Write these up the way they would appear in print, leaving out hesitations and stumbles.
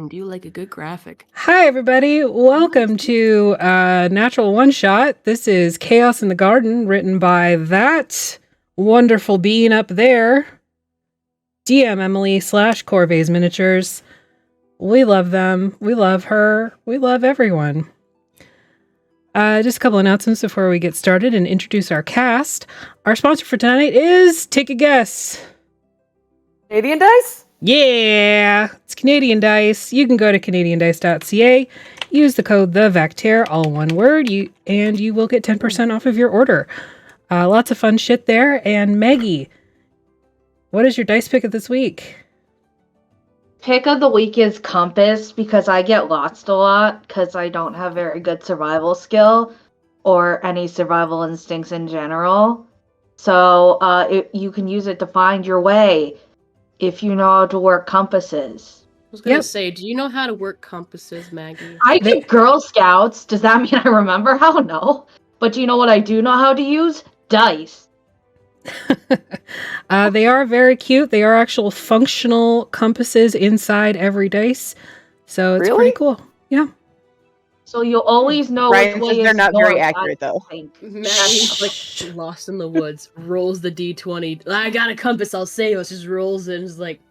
do like a good graphic. Hi, everybody. Welcome to Natural One Shot. This is Chaos in the Garden, written by that wonderful being up there, DM Emily / Corvées Miniatures. We love them. We love her. We love everyone. Just a couple announcements before we get started and introduce our cast. Our sponsor for tonight is, take a guess. Canadian Dice? Yeah, it's Canadian Dice. You can go to canadiandice.ca, use the code TheVactaire, all one word, and you will get 10% off of your order. Lots of fun shit there. And Maggie, what is your dice pick of this week? Pick of the week is Compass, because I get lost a lot because I don't have very good survival skill or any survival instincts in general. So you can use it to find your way if you know how to work compasses. I was going to say, do you know how to work compasses, Maggie? I did Girl Scouts. Does that mean I remember how? No. But do you know what I do know how to use? Dice. They are very cute. They are actual functional compasses inside every dice. So it's pretty cool. Yeah. So you'll always know Brian which way they're is not north, very accurate, though. Maggie's like lost in the woods, rolls the d20. I got a compass, I'll save us. Just rolls it and is like,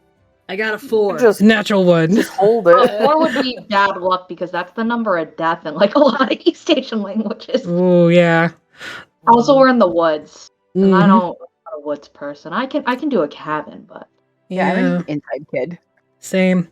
I got a 4. Just natural one. Just hold it. 4 would be bad luck because that's the number of death in like a lot of East Asian languages. Oh yeah. Also, we're in the woods, and I'm Mhm. not a woods person. I can do a cabin, but Yeah, I'm an inside kid. Same.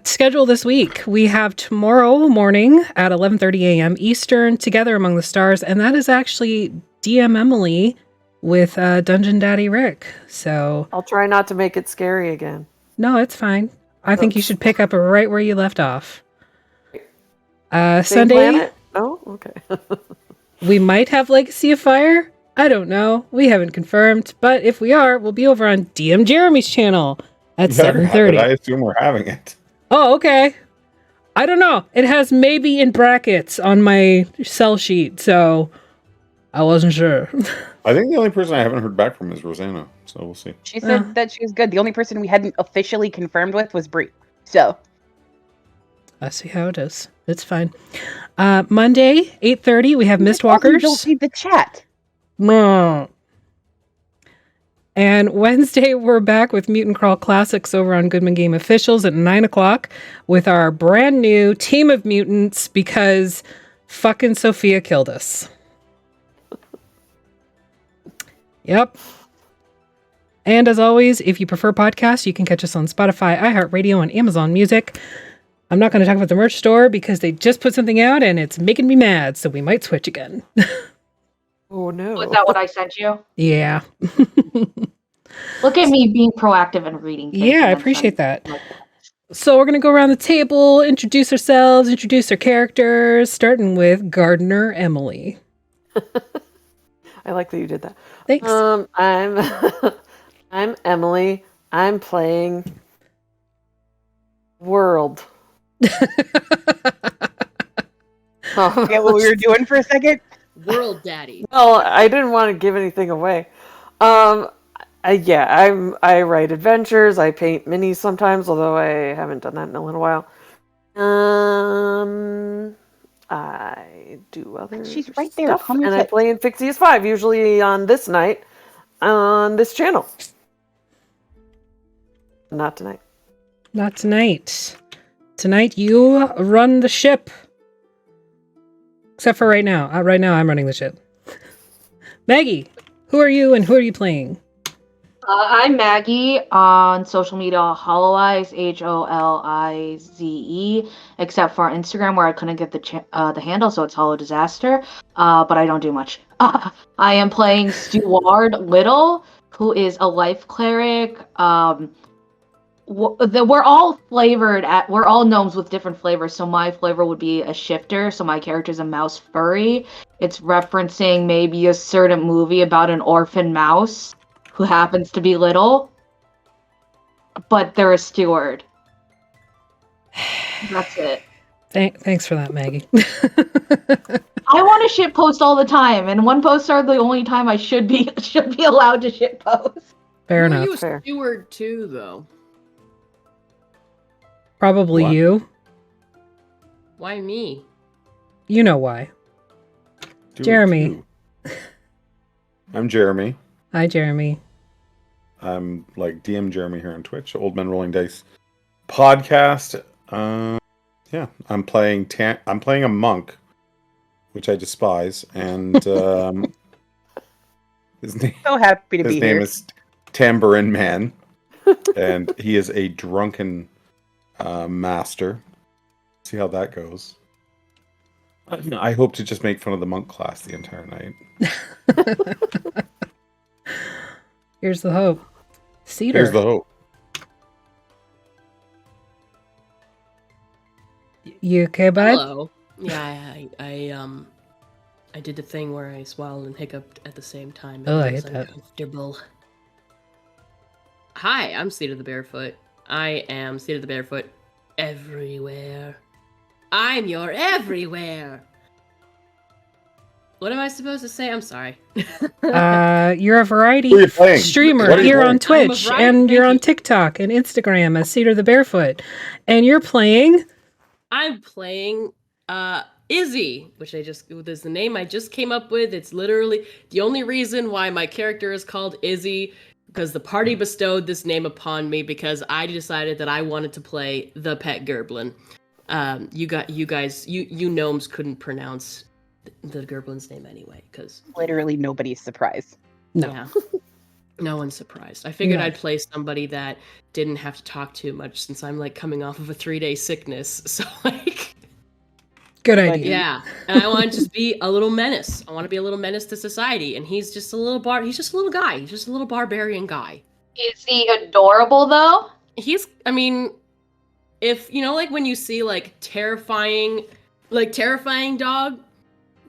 Schedule this week. We have tomorrow morning at 11:30 a.m. Eastern, Together Among the Stars, and that is actually DM Emily with Dungeon Daddy Rick. So I'll try not to make it scary again. no, it's fine. I think you should pick up right where you left off. Same Sunday, planet? No? Okay. we might have Legacy of Fire. I don't know. We haven't confirmed, but if we are, we'll be over on DM Jeremy's channel at 7:30. I assume we're having it. Oh, okay. I don't know. It has maybe in brackets on my cell sheet, so I wasn't sure. I think the only person I haven't heard back from is Rosanna, so we'll see. She said that she was good. The only person we hadn't officially confirmed with was Brie. So I see how it is. It's fine. Monday, 8:30, we have Mistwalkers. Don't see the chat. And Wednesday, we're back with Mutant Crawl Classics over on Goodman Game Officials at 9 o'clock with our brand new team of mutants because fucking Sophia killed us. Yep. And as always, if you prefer podcasts, you can catch us on Spotify, iHeartRadio, and Amazon Music. I'm not going to talk about the merch store because they just put something out and it's making me mad, so we might switch again. Oh no. was that what I sent you? Yeah. Look at me being proactive and reading things. Yeah, I appreciate that. So we're going to go around the table, introduce ourselves, introduce our characters, starting with Gardener Emily. I like that you did that. Thanks. I'm Emily. I'm playing World. Forget what we were doing for a second. World Daddy. Well, I didn't want to give anything away. I write adventures. I paint minis sometimes, although I haven't done that in a little while. I do other She's right there. stuff, and I play in Fixies 5, usually on this night, on this channel. Not tonight. Not tonight. Tonight you run the ship. Except for right now. Right now I'm running the ship. Maggie, who are you and who are you playing? I'm Maggie on social media, Hololize, HOLIZE, except for Instagram where I couldn't get the handle, so it's Hollow Disaster. But I don't do much. I am playing Steward Little, who is a life cleric. We're all flavored we're all gnomes with different flavors, so my flavor would be a shifter, so my character's a mouse furry. It's referencing maybe a certain movie about an orphan mouse who happens to be little, but they're a steward. That's it. Thanks for that, Maggie. I want to shit post all the time, and one posts are the only time I should be allowed to shit post. Fair Are enough. you a Fair. steward too, though? Probably What? you. Why me? You know why. Do it Jeremy. too. I'm Jeremy. Hi, Jeremy. I'm like DM Jeremy here on Twitch. Old Men Rolling Dice podcast. Yeah, I'm playing a monk, which I despise, and his name So happy to be here. is Tambourine Man, and he is a drunken master. See how that goes. I hope to just make fun of the monk class the entire night. Here's the hope. Cedar. Here's the hope. You okay, bud? Hello. Yeah, I did the thing where I swallowed and hiccuped at the same time. Oh, I It was hate that. uncomfortable. Hi, I'm Cedar the Barefoot. I am Cedar the Barefoot everywhere. I'm your everywhere. What am I supposed to say? I'm sorry. You're a variety Who are you playing? streamer What are you here on playing? Twitch, I'm a variety- and you're thank on you. TikTok and Instagram as Cedar the Barefoot, and you're playing. I'm playing Izzy, which there's the name I just came up with. It's literally the only reason why my character is called Izzy, because the party bestowed this name upon me because I decided that I wanted to play the pet Gerblin. You gnomes couldn't pronounce the Gerblin's name anyway, because Literally nobody's surprised. No. yeah. No one's surprised. I figured No. I'd play somebody that didn't have to talk too much since I'm like coming off of a 3-day sickness. So like, Good But idea. yeah. And I want to just be a little menace. I want to be a little menace to society. And he's just a little he's just a little guy. He's just a little barbarian guy. Is he adorable though? I mean, if you know, like when you see like terrifying dog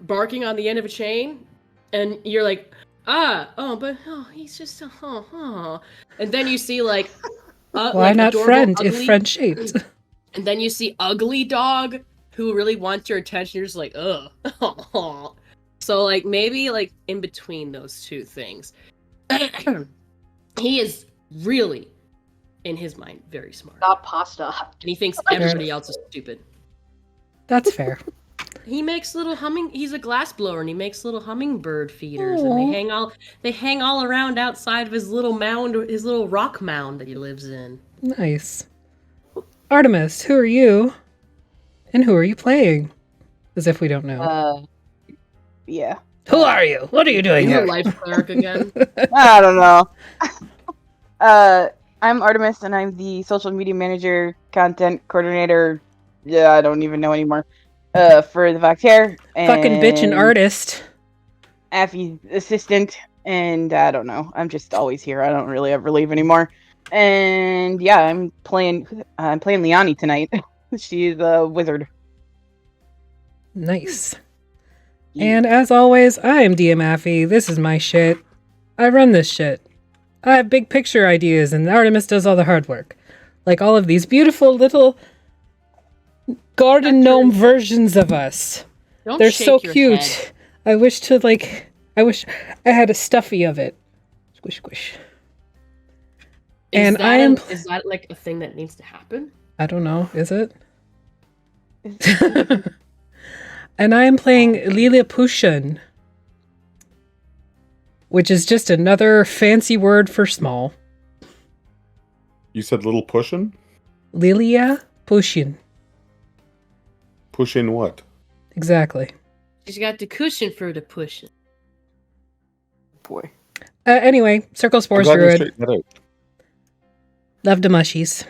barking on the end of a chain, and you're like, he's just and then you see like Why like not adorable, friend if ugly- friend shaped? and then you see ugly dog who really wants your attention. You're just like, ugh. So like maybe like in between those two things, he is really, in his mind, very smart, Not pasta. and he thinks everybody else is stupid. That's fair. He makes little he's a glass blower, and he makes little hummingbird feeders, and Aw. they hang all around outside of his little his little rock mound that he lives in. Nice. Artemis, who are you? And who are you playing? As if we don't know. Yeah. Who are you? What are you doing He's a here? life cleric again. I don't know. I'm Artemis, and I'm the social media manager, content coordinator. Yeah, I don't even know anymore. For the Vactaire. Fucking bitch and artist. Affy's assistant, and I don't know. I'm just always here. I don't really ever leave anymore. And yeah, I'm playing Liani tonight. She's a wizard. Nice. And as always, I am DM Affy. This is my shit. I run this shit. I have big picture ideas, and Artemis does all the hard work. Like all of these beautiful little garden gnome versions of us. Don't They're shake so your cute. head. I wish I had a stuffy of it. Squish, squish. And I am. Is that like a thing that needs to happen? I don't know. Is it? And I am playing Lilliputian, which is just another fancy word for small. You said little pushin'? Lilliputian. Push in what? Exactly. She's got the cushion for the pushing. Boy. Anyway, Circle I'm Spores glad you Druid. straightened that out. Love the mushies.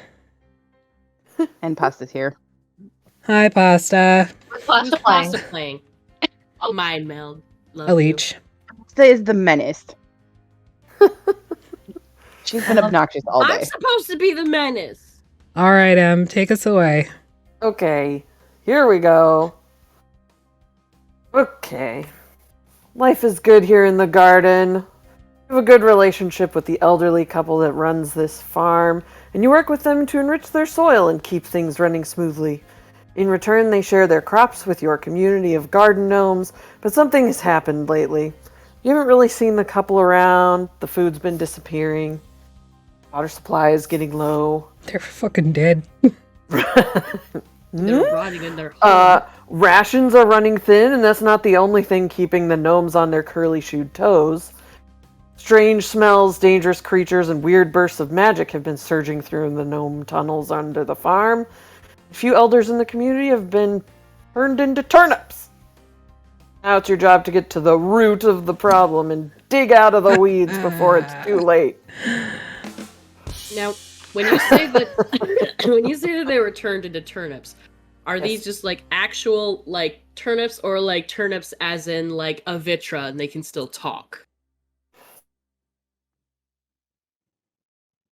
And Pasta's here. Hi, Pasta. What's Who's pasta playing? pasta playing? Mind meld. Love A you. leech. Pasta is the menace. She's been obnoxious all I'm day. supposed to be the menace. All right, take us away. Okay, here we go. Okay. Life is good here in the garden. You have a good relationship with the elderly couple that runs this farm, and you work with them to enrich their soil and keep things running smoothly. In return, they share their crops with your community of garden gnomes, but something has happened lately. You haven't really seen the couple around, the food's been disappearing, water supply is getting low. They're fucking dead. They're rotting in their home. Rations are running thin, and that's not the only thing keeping the gnomes on their curly-shoed toes. Strange smells, dangerous creatures, and weird bursts of magic have been surging through the gnome tunnels under the farm. A few elders in the community have been turned into turnips. Now it's your job to get to the root of the problem and dig out of the weeds before it's too late. Now, when you say that they were turned into turnips, are these just like actual like turnips, or like turnips as in like a vitra and they can still talk?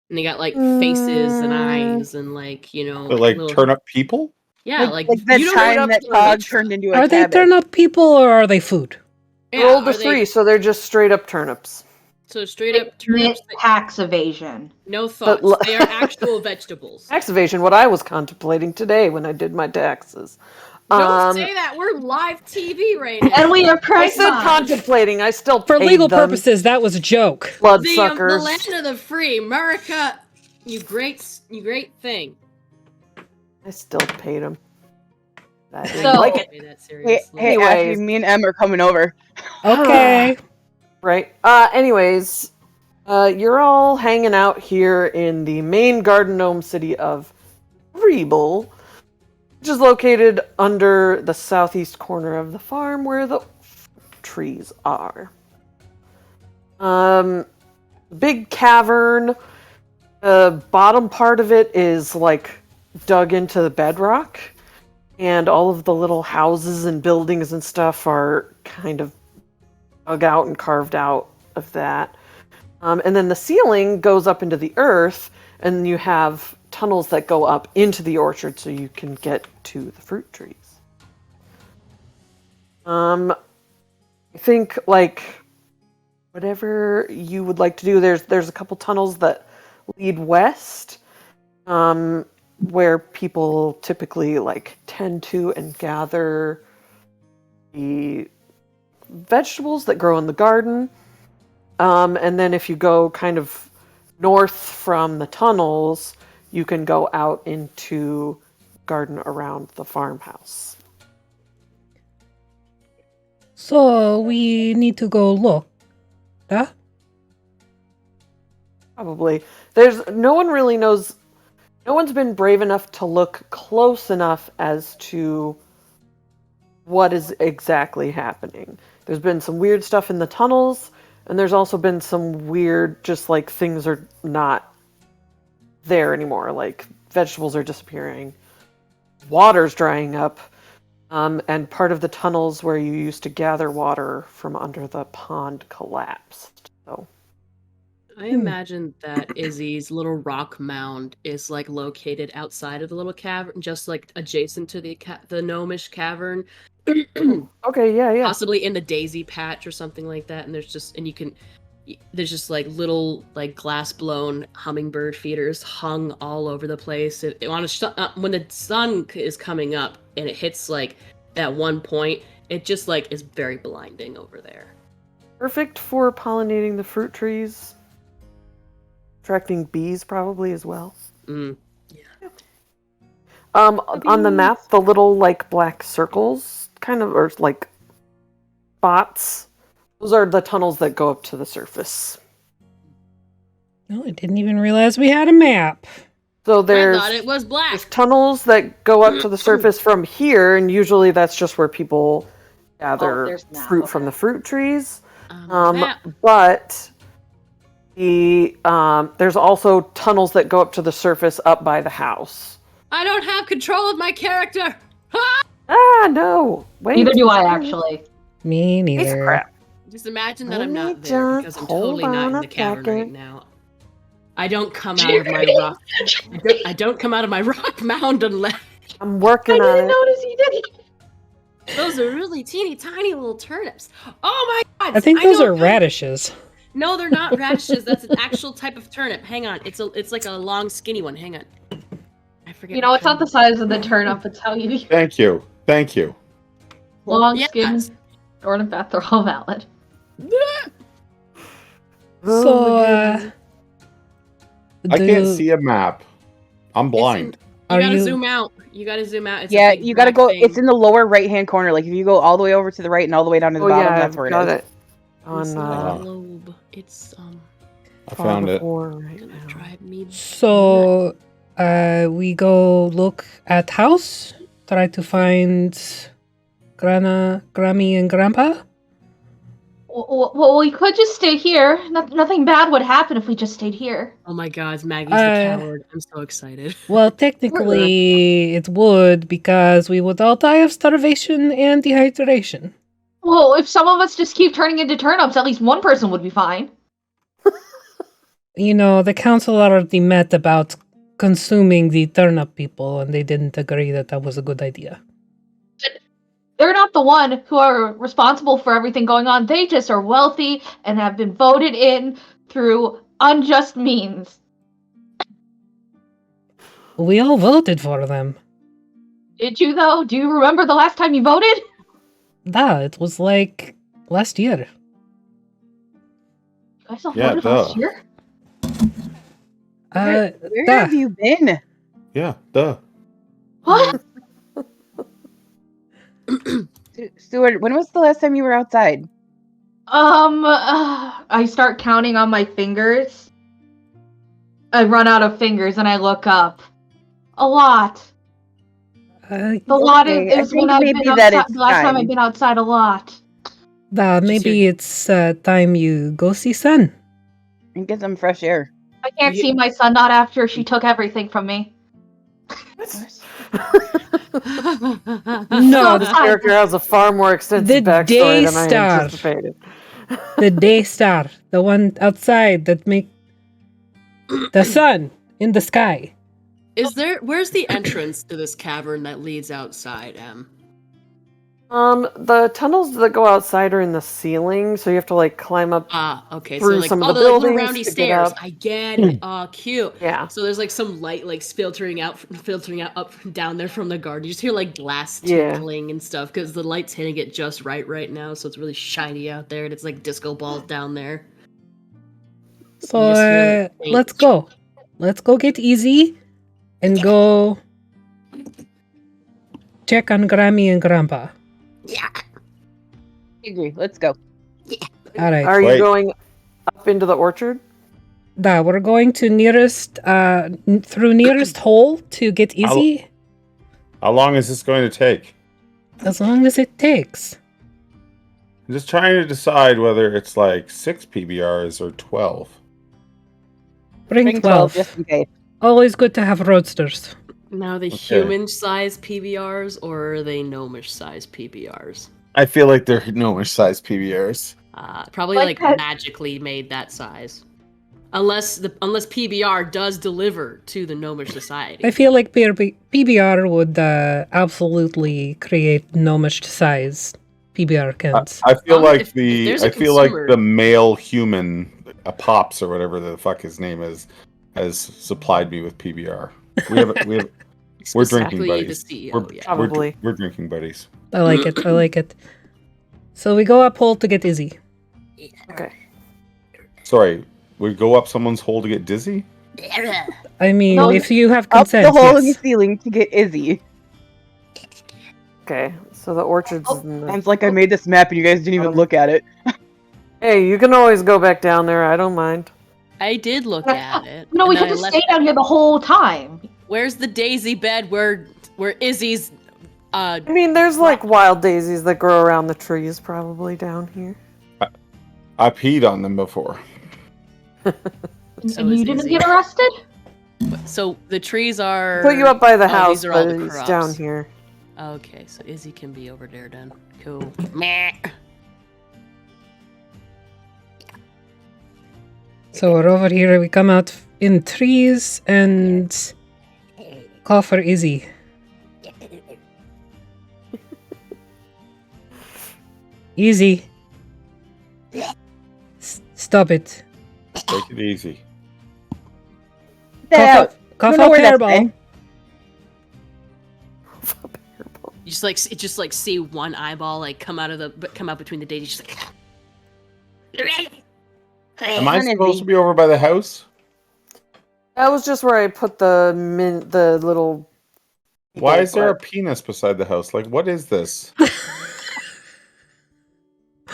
And they got like faces and eyes and like, you know, But, like little... turnip people? Yeah, like the you don't time know that what Tog turned into a Are they cabbage. turnip people or are they food? Rolled a are 3, they... so they're just straight up turnips. So straight up turnips, Tax evasion. no thoughts. They are actual vegetables. Tax evasion, what I was contemplating today when I did my taxes. Don't say that. We're live TV right now. And we are I said pregnant. contemplating. I still For paid legal them. purposes, that was a joke. the Bloodsuckers. land of the free, America. You great thing. I still paid them. I didn't So- like it. Say that Hey, seriously. hey Anyways. Ashley, me and Em are coming over. Okay. Right. Anyways, you're all hanging out here in the main garden gnome city of Reeble, which is located under the southeast corner of the farm where the trees are. Big cavern. The bottom part of it is like dug into the bedrock, and all of the little houses and buildings and stuff are kind of dug out and carved out of that. And then the ceiling goes up into the earth, and you have tunnels that go up into the orchard so you can get to the fruit trees. I think like whatever you would like to do, there's a couple tunnels that lead west, where people typically like tend to and gather the vegetables that grow in the garden. And then if you go kind of north from the tunnels, you can go out into garden around the farmhouse. So we need to go look. Huh? Probably. There's no one really knows. No one's been brave enough to look close enough as to what is exactly happening. There's been some weird stuff in the tunnels, and there's also been some weird, just like things are not there anymore. Like vegetables are disappearing, water's drying up, and part of the tunnels where you used to gather water from under the pond collapsed. So I imagine that Izzy's little rock mound is like located outside of the little cavern, just like adjacent to the gnomish cavern. okay, yeah. Possibly in the daisy patch or something like that. And there's just like little like glass blown hummingbird feeders hung all over the place. When the sun is coming up and it hits like that one point, it just like is very blinding over there. Perfect for pollinating the fruit trees. Attracting bees probably as well. Mm. On the map, the little like black circles, kind of, or like spots, those are the tunnels that go up to the surface. No, I didn't even realize we had a map. So I there's thought it was there's black. tunnels that go up to the surface from here, and usually that's just where people gather there's that, fruit from okay. the fruit trees. Map. But there's also tunnels that go up to the surface up by the house. I don't have control of my character. No. Wait. Neither do I, actually. Me Piece of neither. crap. Just imagine that Let I'm me not there because just I'm hold totally not on in a the cavern second. right now. I don't come out of my rock. I don't come out of my rock mound unless I'm working on it. notice you did. those are really teeny tiny little turnips. Oh my god! I think those know- are radishes. No, they're not radishes. That's an actual type of turnip. Hang on, it's like a long, skinny one. Hang on. I forget. You know, it's not the size of the turnip, it's how you Thank you. long Yes. skin, short and fat, they're all valid. So, I can't see a map. I'm blind. Are gotta you? zoom out. You gotta zoom out. It's a Yeah, big you gotta black go. thing. It's in the lower right-hand corner. Like if you go all the way over to the right and all the way down to the Oh bottom, yeah, that's I've where got it is. it It's on not a globe. It's I far found it. before right gonna now. drive me. So, we go look at house. Try to find Grammy, and Grandpa. Well, we could just stay here. Nothing bad would happen if we just stayed here. Oh my God, Maggie's the coward. I'm so excited. Well, technically, it would because we would all die of starvation and dehydration. Well, if some of us just keep turning into turnips, at least one person would be fine. You know, the council already met about consuming the turnip people, and they didn't agree that that was a good idea. They're not the one who are responsible for everything going on. They just are wealthy and have been voted in through unjust means. We all voted for them. Did you, though? Do you remember the last time you voted? Da, it was like last year. You guys all Yeah, voted duh. last year? Where Da. have you been? Yeah, duh. What? Stuart, when was the last time you were outside? I start counting on my fingers. I run out of fingers and I look up. A lot. Uh, The lot Okay, I is when think I've maybe been that outside. it's The last time time. I've been outside a lot. Da, Just maybe your- it's time you go see Sun. And get some fresh air. I can't You- see my son, not after she took everything from me. No, This character has a far more extensive The backstory than I Daystar. anticipated. the Daystar, the one outside that make the sun in the sky. Where's the entrance to this cavern that leads outside, Em? The tunnels that go outside are in the ceiling, so you have to like climb up. Okay. Through So like, some of oh, the they're like little buildings roundy to get stairs. up. I get it. Oh, cute. Yeah. So there's like some light like filtering out up from down there from the garden. You just hear like glass Yeah. tinkling and stuff because the light's hitting it just right now, so it's really shiny out there and it's like disco balls down there. So You just hear, like, let's go. Let's go get easy and go check on Grammy and Grandpa. Yeah. I agree. Let's go. All right. Are you Wait. going up into the orchard? Da, we're going to through nearest hole to get easy How long is this going to take? as long as it takes. I'm just trying to decide whether it's like 6 PBRs or 12. Bring 12. just in case. Always good to have roadsters. Now the Okay. human-sized PBRs or are they gnomish-sized PBRs? I feel like they're gnomish sized PBRs. Probably Like like that- magically made that size. Unless PBR does deliver to the gnomish society. I feel like PBR would absolutely create gnomish size PBR cans. I feel like if there's a I feel like consumer- the male human, Pops or whatever the fuck his name is, has supplied me with PBR. We're drinking Specifically buddies. The CEO, We're, yeah. Probably. we're drinking buddies. I like it. I like it. So we go up hole to get easy. Okay. Sorry, we go up someone's hole to get dizzy? I mean, No, if you have Up consent, the hole in the yes. ceiling to get Izzy. Okay. So the orchard's in the... Sounds like I made this map and you guys didn't even look at it. Hey, you can always go back down there. I don't mind. I did look at it. No, and we then could I just left stay down here the whole time. Where's the daisy bed where Izzy's I mean, there's like wild daisies that grow around the trees, probably down here. I peed on them before. So And is you didn't Izzy. get arrested? So the trees are Put you up by the oh, house, these are all but the it's crops. down here. Okay, so Izzy can be over there then. Cool. Meh. So we're over here. We come out in trees and call for Izzy. Easy. Stop it. Take it easy. Get out. Cough Don't know up where that's hairball. been. You just like see one eyeball like come out between the daisies. Just like. Am I Izzy. supposed to be over by the house? That was just where I put the little Why is there a penis beside the house? Like, what is this?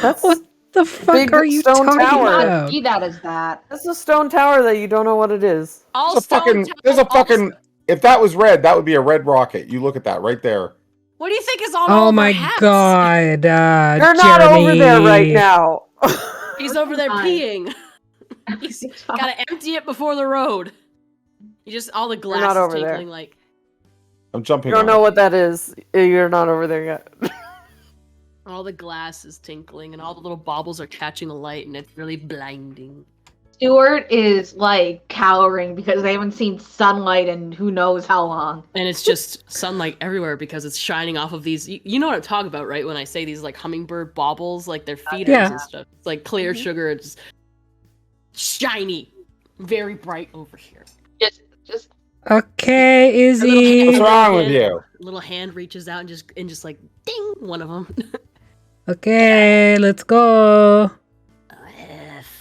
That's What the fuck big are you stone talking tower. I about? see that as that. that's a stone tower that you don't know what it is. All There's a stone fucking. towers- There's a all fucking. If that was red, that would be a red rocket. You look at that right there. What do you think is on all Oh of our my hats? god, You're not over there right Jeremy. now. He's over there Fine. peeing. He's gotta empty it before the road. You just all the glass not is over there. tinkling like. I'm jumping. You don't on know it. what that is. You're not over there yet. All the glass is tinkling and all the little baubles are catching a light and it's really blinding. Stuart is like cowering because they haven't seen sunlight in who knows how long. And it's just sunlight everywhere because it's shining off of these. You know what I'm talking about, right? When I say these like hummingbird baubles, like they're feeders Yeah. and stuff. It's like clear sugar. It's shiny, very bright over here. Just Okay, Izzy. What's wrong with you? Little hand reaches out and just like ding, one of them. Okay, let's go.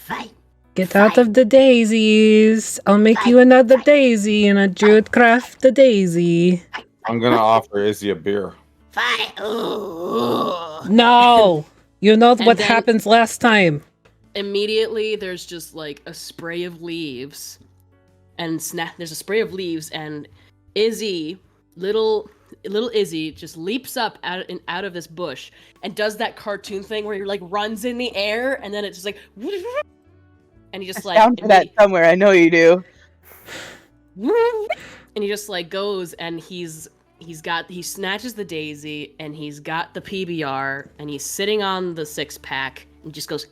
Fight. Get out of the daisies. I'll make you another daisy and a druid craft the daisy. I'm gonna offer Izzy a beer. Fight. Ooh. No! You know what then- happens last time. Immediately there's just like a spray of leaves and there's a spray of leaves and Izzy, little Izzy just leaps up out of this bush and does that cartoon thing where he like runs in the air and then it's just like and he just like Down for that somewhere. I know you do. and he just like goes and he snatches the daisy and he's got the PBR and he's sitting on the 6-pack and just goes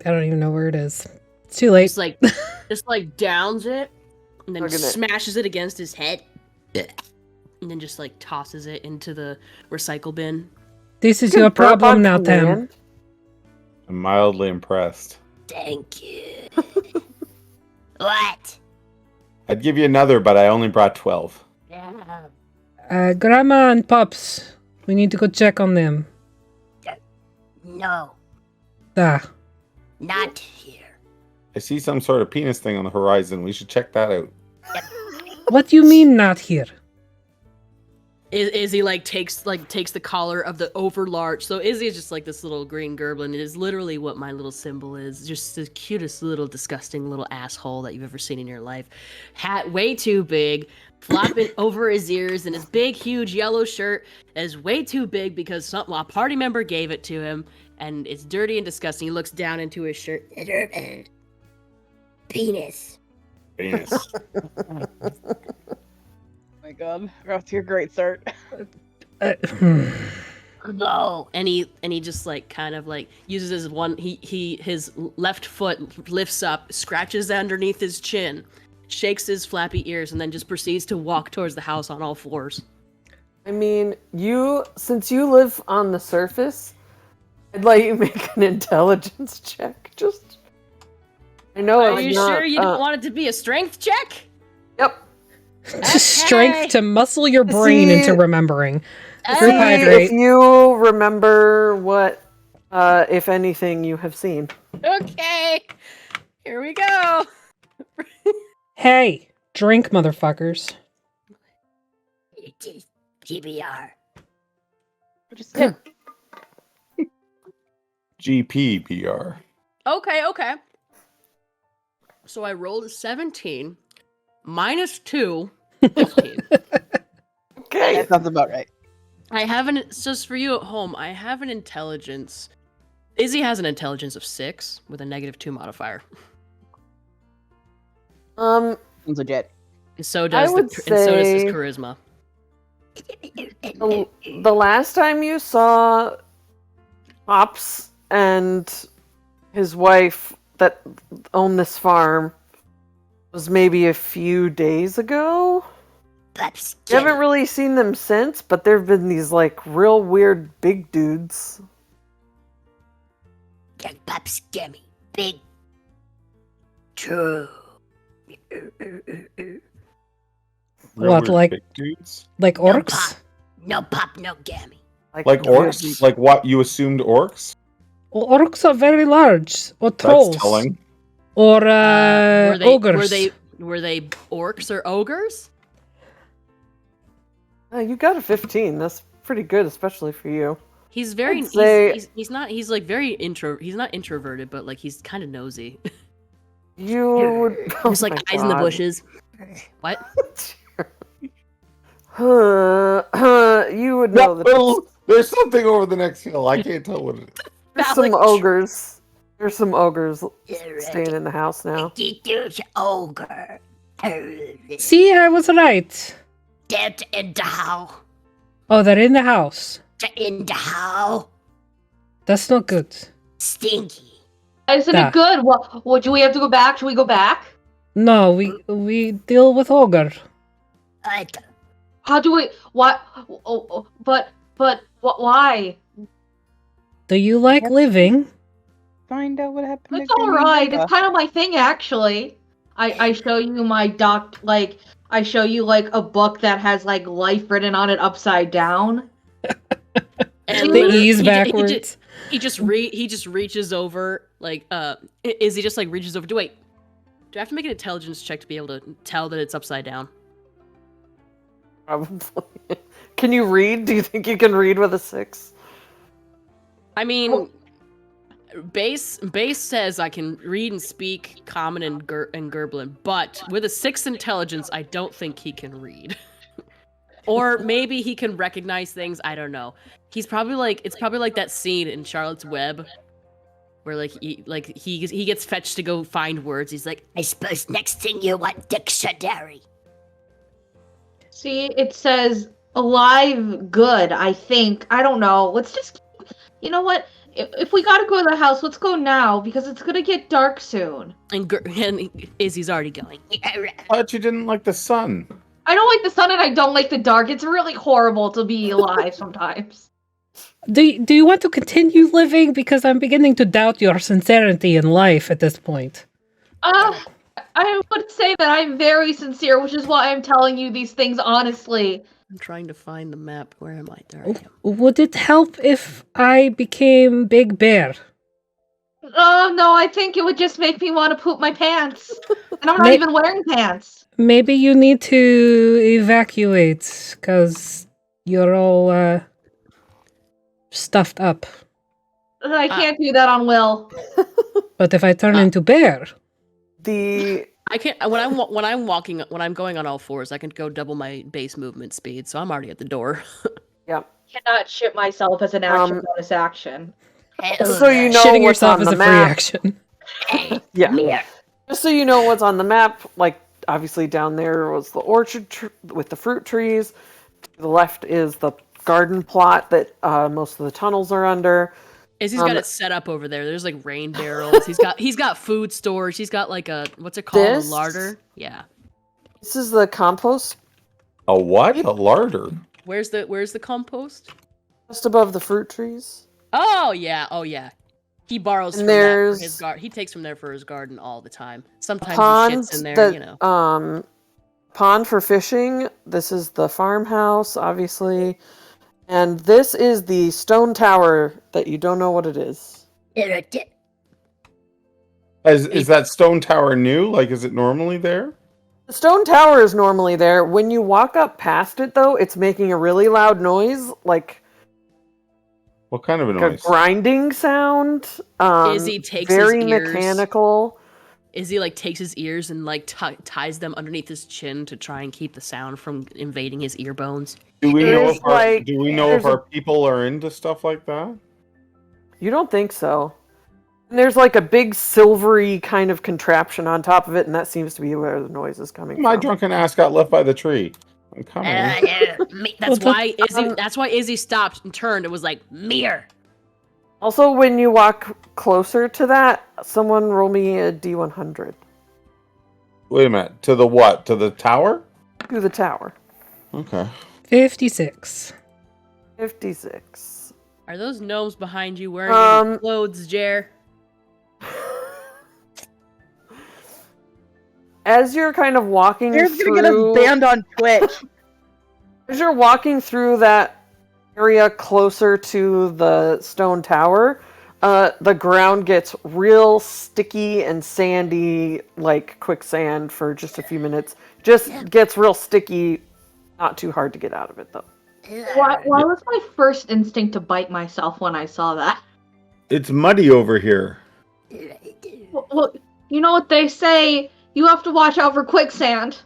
I don't even know where it is. It's too late. just like downs it and then Look at it. smashes it against his head and then just like tosses it into the recycle bin. This is Good your bird problem on now, Tim. command. I'm mildly impressed. Thank you. What? I'd give you another, but I only brought 12. Grandma and Pops. We need to go check on them. No, Ah. not here. I see some sort of penis thing on the horizon. We should check that out. What do you mean not here? Izzy takes the collar of the overlarge. So Izzy is just like this little green gerblin. It is literally what my little symbol is. Just the cutest little disgusting little asshole that you've ever seen in your life. Hat way too big, flopping over his ears, and his big huge yellow shirt is way too big because a party member gave it to him, and it's dirty and disgusting. He looks down into his shirt. Penis. Penis. Oh my god, we're off to a great start. No, and he just like kind of like uses his left foot lifts up, scratches underneath his chin, shakes his flappy ears, and then just proceeds to walk towards the house on all fours. I mean, since you live on the surface, I'd let you make an intelligence check. I know Are it's you not, sure you don't want it to be a strength check? Yep. Strength to muscle your brain See- into remembering. Hey. Group See hydrate. if you remember what, if anything, you have seen. Okay, here we go. Hey, drink, motherfuckers. It is PBR. Just GPBR. Okay. So I rolled a 17 minus 2, 15. Okay. that sounds about right. I have just for you at home, I have an intelligence. Izzy has an intelligence of 6 with a -2 modifier. Sounds legit. And so does would and so does his say- charisma. The last time you saw Pops and his wife that own this farm was maybe a few days ago. Pups. You haven't really seen them since, but there have been these like real weird big dudes. Pups gimme. Big. True. Real What, weird like- big dudes? Like No orcs? pop. No pop, no gammy. Like orcs? Like what? You assumed orcs? Well, orcs are very large. Or trolls. That's telling. Or Were ogres. Were they orcs or ogres? You got a 15. That's pretty good, especially for you. He's very. I'd say- He's not. He's like very intro. He's not introverted, but like he's kind of nosy. You would. Just like my eyes in the God. bushes. What? You would know that There's something over the next hill. I can't tell what it is. there's some ogres. There's some ogres You're staying in the house now. Huge ogre. See, I was right. Dead in the house. Oh, they're in the house. In the house. That's not good. Stinky. Isn't Nah. it good? What do we have to go back? Should we go back? No, we deal with ogre. How do we? What? But what? Why? Do you like living? Find out what happened. It's all right. It's kind of my thing, actually. I show you my I show you like a book that has like life written on it upside down. And The literally- E's he backwards. He just reaches over like Izzy just like reaches over. Do I have to make an intelligence check to be able to tell that it's upside down? Probably. Can you read? Do you think you can read with a 6? I mean, base says I can read and speak Common and Gerblin, but with a 6 intelligence, I don't think he can read. Or maybe he can recognize things. I don't know. It's probably like that scene in Charlotte's Web, where he gets fetched to go find words. He's like, I suppose next thing you want dictionary. See, it says alive, good. I think. I don't know. Let's just. You know what? If we gotta go to the house, let's go now because it's gonna get dark soon. and Izzy's already going. I thought you didn't like the sun. I don't like the sun and I don't like the dark. It's really horrible to be alive sometimes. Do you want to continue living? Because I'm beginning to doubt your sincerity in life at this point. I would say that I'm very sincere, which is why I'm telling you these things honestly. I'm trying to find the map. Where am I? There I am. Would it help if I became Big Bear? Oh no, I think it would just make me want to poop my pants. And I'm not even wearing pants. Maybe you need to evacuate because you're all stuffed up. I can't do that on Will. But if I turn into Bear, I can't when I'm going on all fours. I can go double my base movement speed, so I'm already at the door. Yep. Cannot ship myself as an action bonus action. So you know shitting what's yourself on is the a free map. action. Yeah. Just so you know what's on the map, like obviously down there was the orchard with the fruit trees. To the left is the garden plot that most of the tunnels are under. Izzy's got it set up over there. There's like rain barrels. He's got food storage. He's got like a what's it called? This? A larder. Yeah. This is the compost A what? A larder? Where's the compost? just above the fruit trees. Oh yeah. He borrows And from that for there's his garden. He takes from there for his garden all the time. Sometimes Pond he shits in there, that you know. pond for fishing. This is the farmhouse, obviously. And this is the stone tower that you don't know what it is. Is that stone tower new? Like, is it normally there? The stone tower is normally there. When you walk up past it, though, it's making a really loud noise, like What kind of a a noise? grinding sound. Izzy takes very his ears. mechanical. Izzy like takes his ears and like ties them underneath his chin to try and keep the sound from invading his ear bones. Do we know There's, if our, like- do we know if there's our people are into stuff like that? You don't think so? And there's like a big silvery kind of contraption on top of it, and that seems to be where the noise is coming My from. drunken ass got left by the tree. I'm coming. That's why Izzy stopped and turned and was like, "Mirror." Also, when you walk closer to that, someone roll me a D100 Wait a minute. To the what? To the tower? to the tower. Okay. 56. 56. Are those gnomes behind you wearing any clothes, Jer? As you're kind of walking Jared's through, gonna get us banned on Twitch. as you're walking through that area closer to the stone tower, the ground gets real sticky and sandy, like quicksand for just a few minutes. Just gets real sticky, not too hard to get out of it though. Why was my first instinct to bite myself when I saw that? It's muddy over here. Well, you know what they say, you have to watch out for quicksand.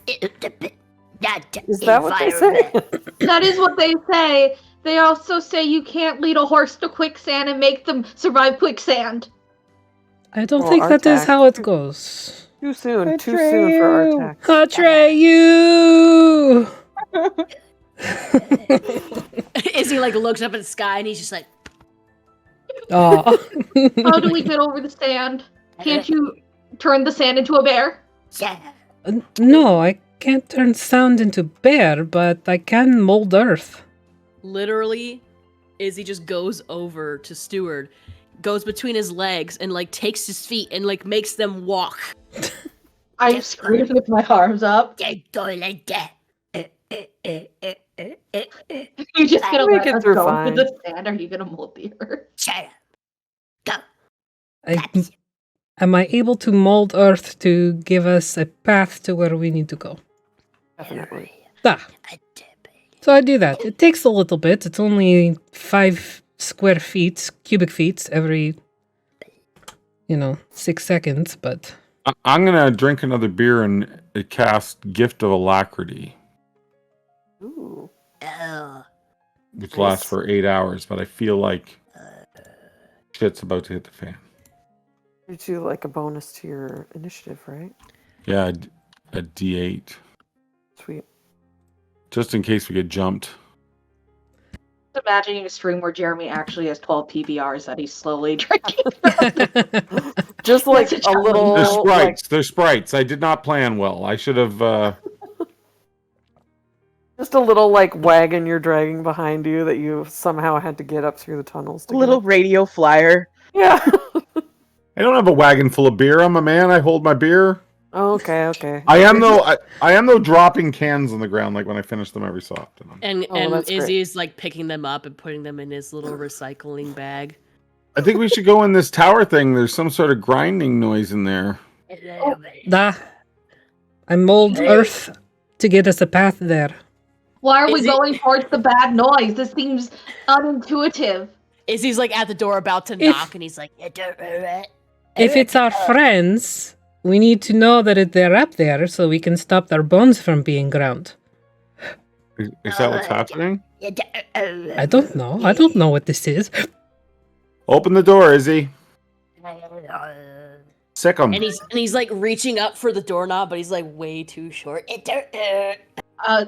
Is that what they say? That is what they say. They also say you can't lead a horse to quicksand and make them survive quicksand. I don't Well, think that is Artax- how it goes. Too soon for our attack. Atreyu! Izzy like looks up at the sky and he's just like, Oh. How do we get over the sand? Can't you turn the sand into a bear? No, I can't turn sound into bear, but I can mold earth. literally, Izzy just goes over to Steward, goes between his legs and like takes his feet and like makes them walk. I screamed with my arms up. Go like that. You're just gonna Make let it us through go fine. to the sand? Are you gonna mold the earth? Shut up. Go. Am I able to mold earth to give us a path to where we need to go? Definitely. Ah, so I do that. It takes a little bit. It's only 5 square feet, cubic feet every, 6 seconds, but... I'm gonna drink another beer and cast Gift of Alacrity, Ooh. Oh. which lasts for 8 hours, but I feel like shit's about to hit the fan. You do like a bonus to your initiative, right? Yeah, a D8. Sweet. Just in case we get jumped. Just imagining a stream where Jeremy actually has 12 PBRs that he's slowly drinking. Just like That's a a little. They're like, sprites. They're sprites. I did not plan well. I should have... just a little like wagon you're dragging behind you that you somehow had to get up through the tunnels. To Little get. radio flyer. Yeah. I don't have a wagon full of beer. I'm a man. I hold my beer. Okay. I am though dropping cans on the ground like when I finish them every so often. And Oh, that's great. Izzy's like picking them up and putting them in his little recycling bag. I think we should go in this tower thing. There's some sort of grinding noise in there. I mold earth to get us a path there. Why are we Is it- going towards the bad noise? This seems unintuitive. Izzy's like at the door about to If- knock and he's like, If it's our friends, we need to know that they're up there so we can stop their bones from being ground. Is that what's happening? I don't know. I don't know what this is. Open the door, Izzy. Sick 'em. and he's like reaching up for the doorknob, but he's like way too short.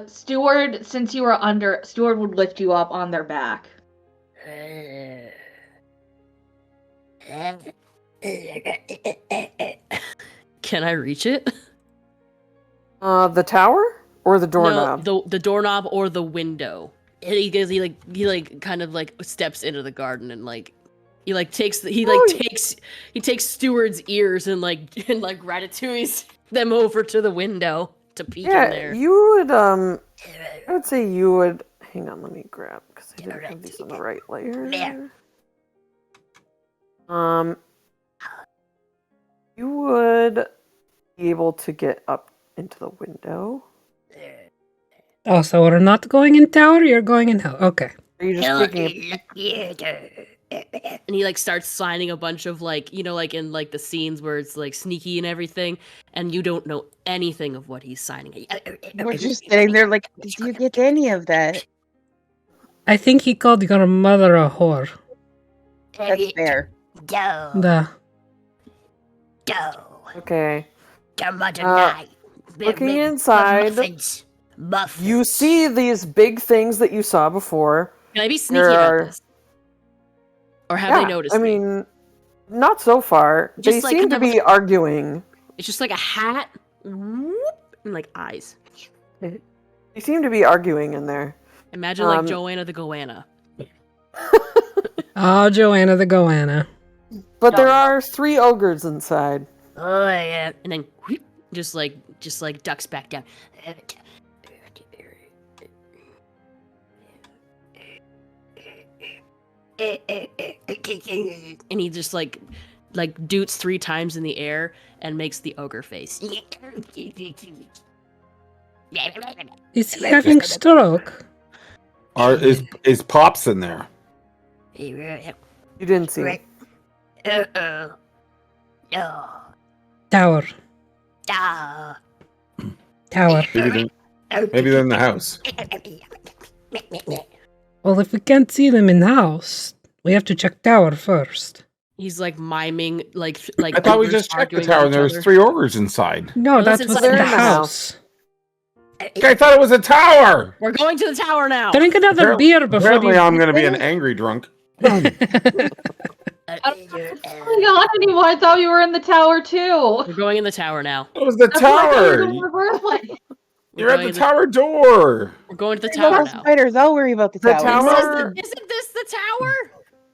Steward, since you were under, Steward would lift you up on their back. Can I reach it? The tower or the doorknob? No, the doorknob or the window. And he kind of like steps into the garden and like he takes Steward's ears and ratatouilles them over to the window to peek in Yeah, there. you would. I would say you would. Hang on, let me grab because I didn't have these on the right layer. You would be able to get up into the window. Oh, so we're not going in tower, you're going in hell. Okay. Are you just taking? And he like starts signing a bunch of like in like the scenes where it's like sneaky and everything, and you don't know anything of what he's signing. We're just sitting there like, did you get any of that? I think he called your mother a whore. That's fair. Go. Da. Go. Okay. Come on Uh, tonight. looking inside, Muffins. you see these big things that you saw before. Can I be sneaky There about are- this? Or have they noticed I me? mean, not so far. Just They like seem to kind of be arguing. It's just like a hat, whoop, and like eyes. They seem to be arguing in there. Imagine like Joanna the Goanna. Oh, Joanna the Goanna. But there are 3 ogres inside. Oh yeah, and then whoop, just like ducks back down. and he just like doots 3 times in the air and makes the ogre face. Is he having stroke? Is Pops in there? You didn't see it. Uh-oh. No. Tower. Ah. Tower. Maybe they're in the house. Well, if we can't see them in the house, we have to check tower first. He's like miming like I thought we ogres just checked the arguing tower with and each there was other. 3 ogres inside. No, No, that's that's what's inside in the the house. I thought it was a tower. We're going to the tower now. Drink another beer before Apparently, you... I'm going to be an angry drunk. I don't going on anymore. I thought you were in the tower too. We're going in the tower now. It was the That's what I thought you were tower. doing in the first place. You're at the tower door. We're going to the Worry about tower the now. spiders. I'll worry about the The tower. tower- Isn't this the tower?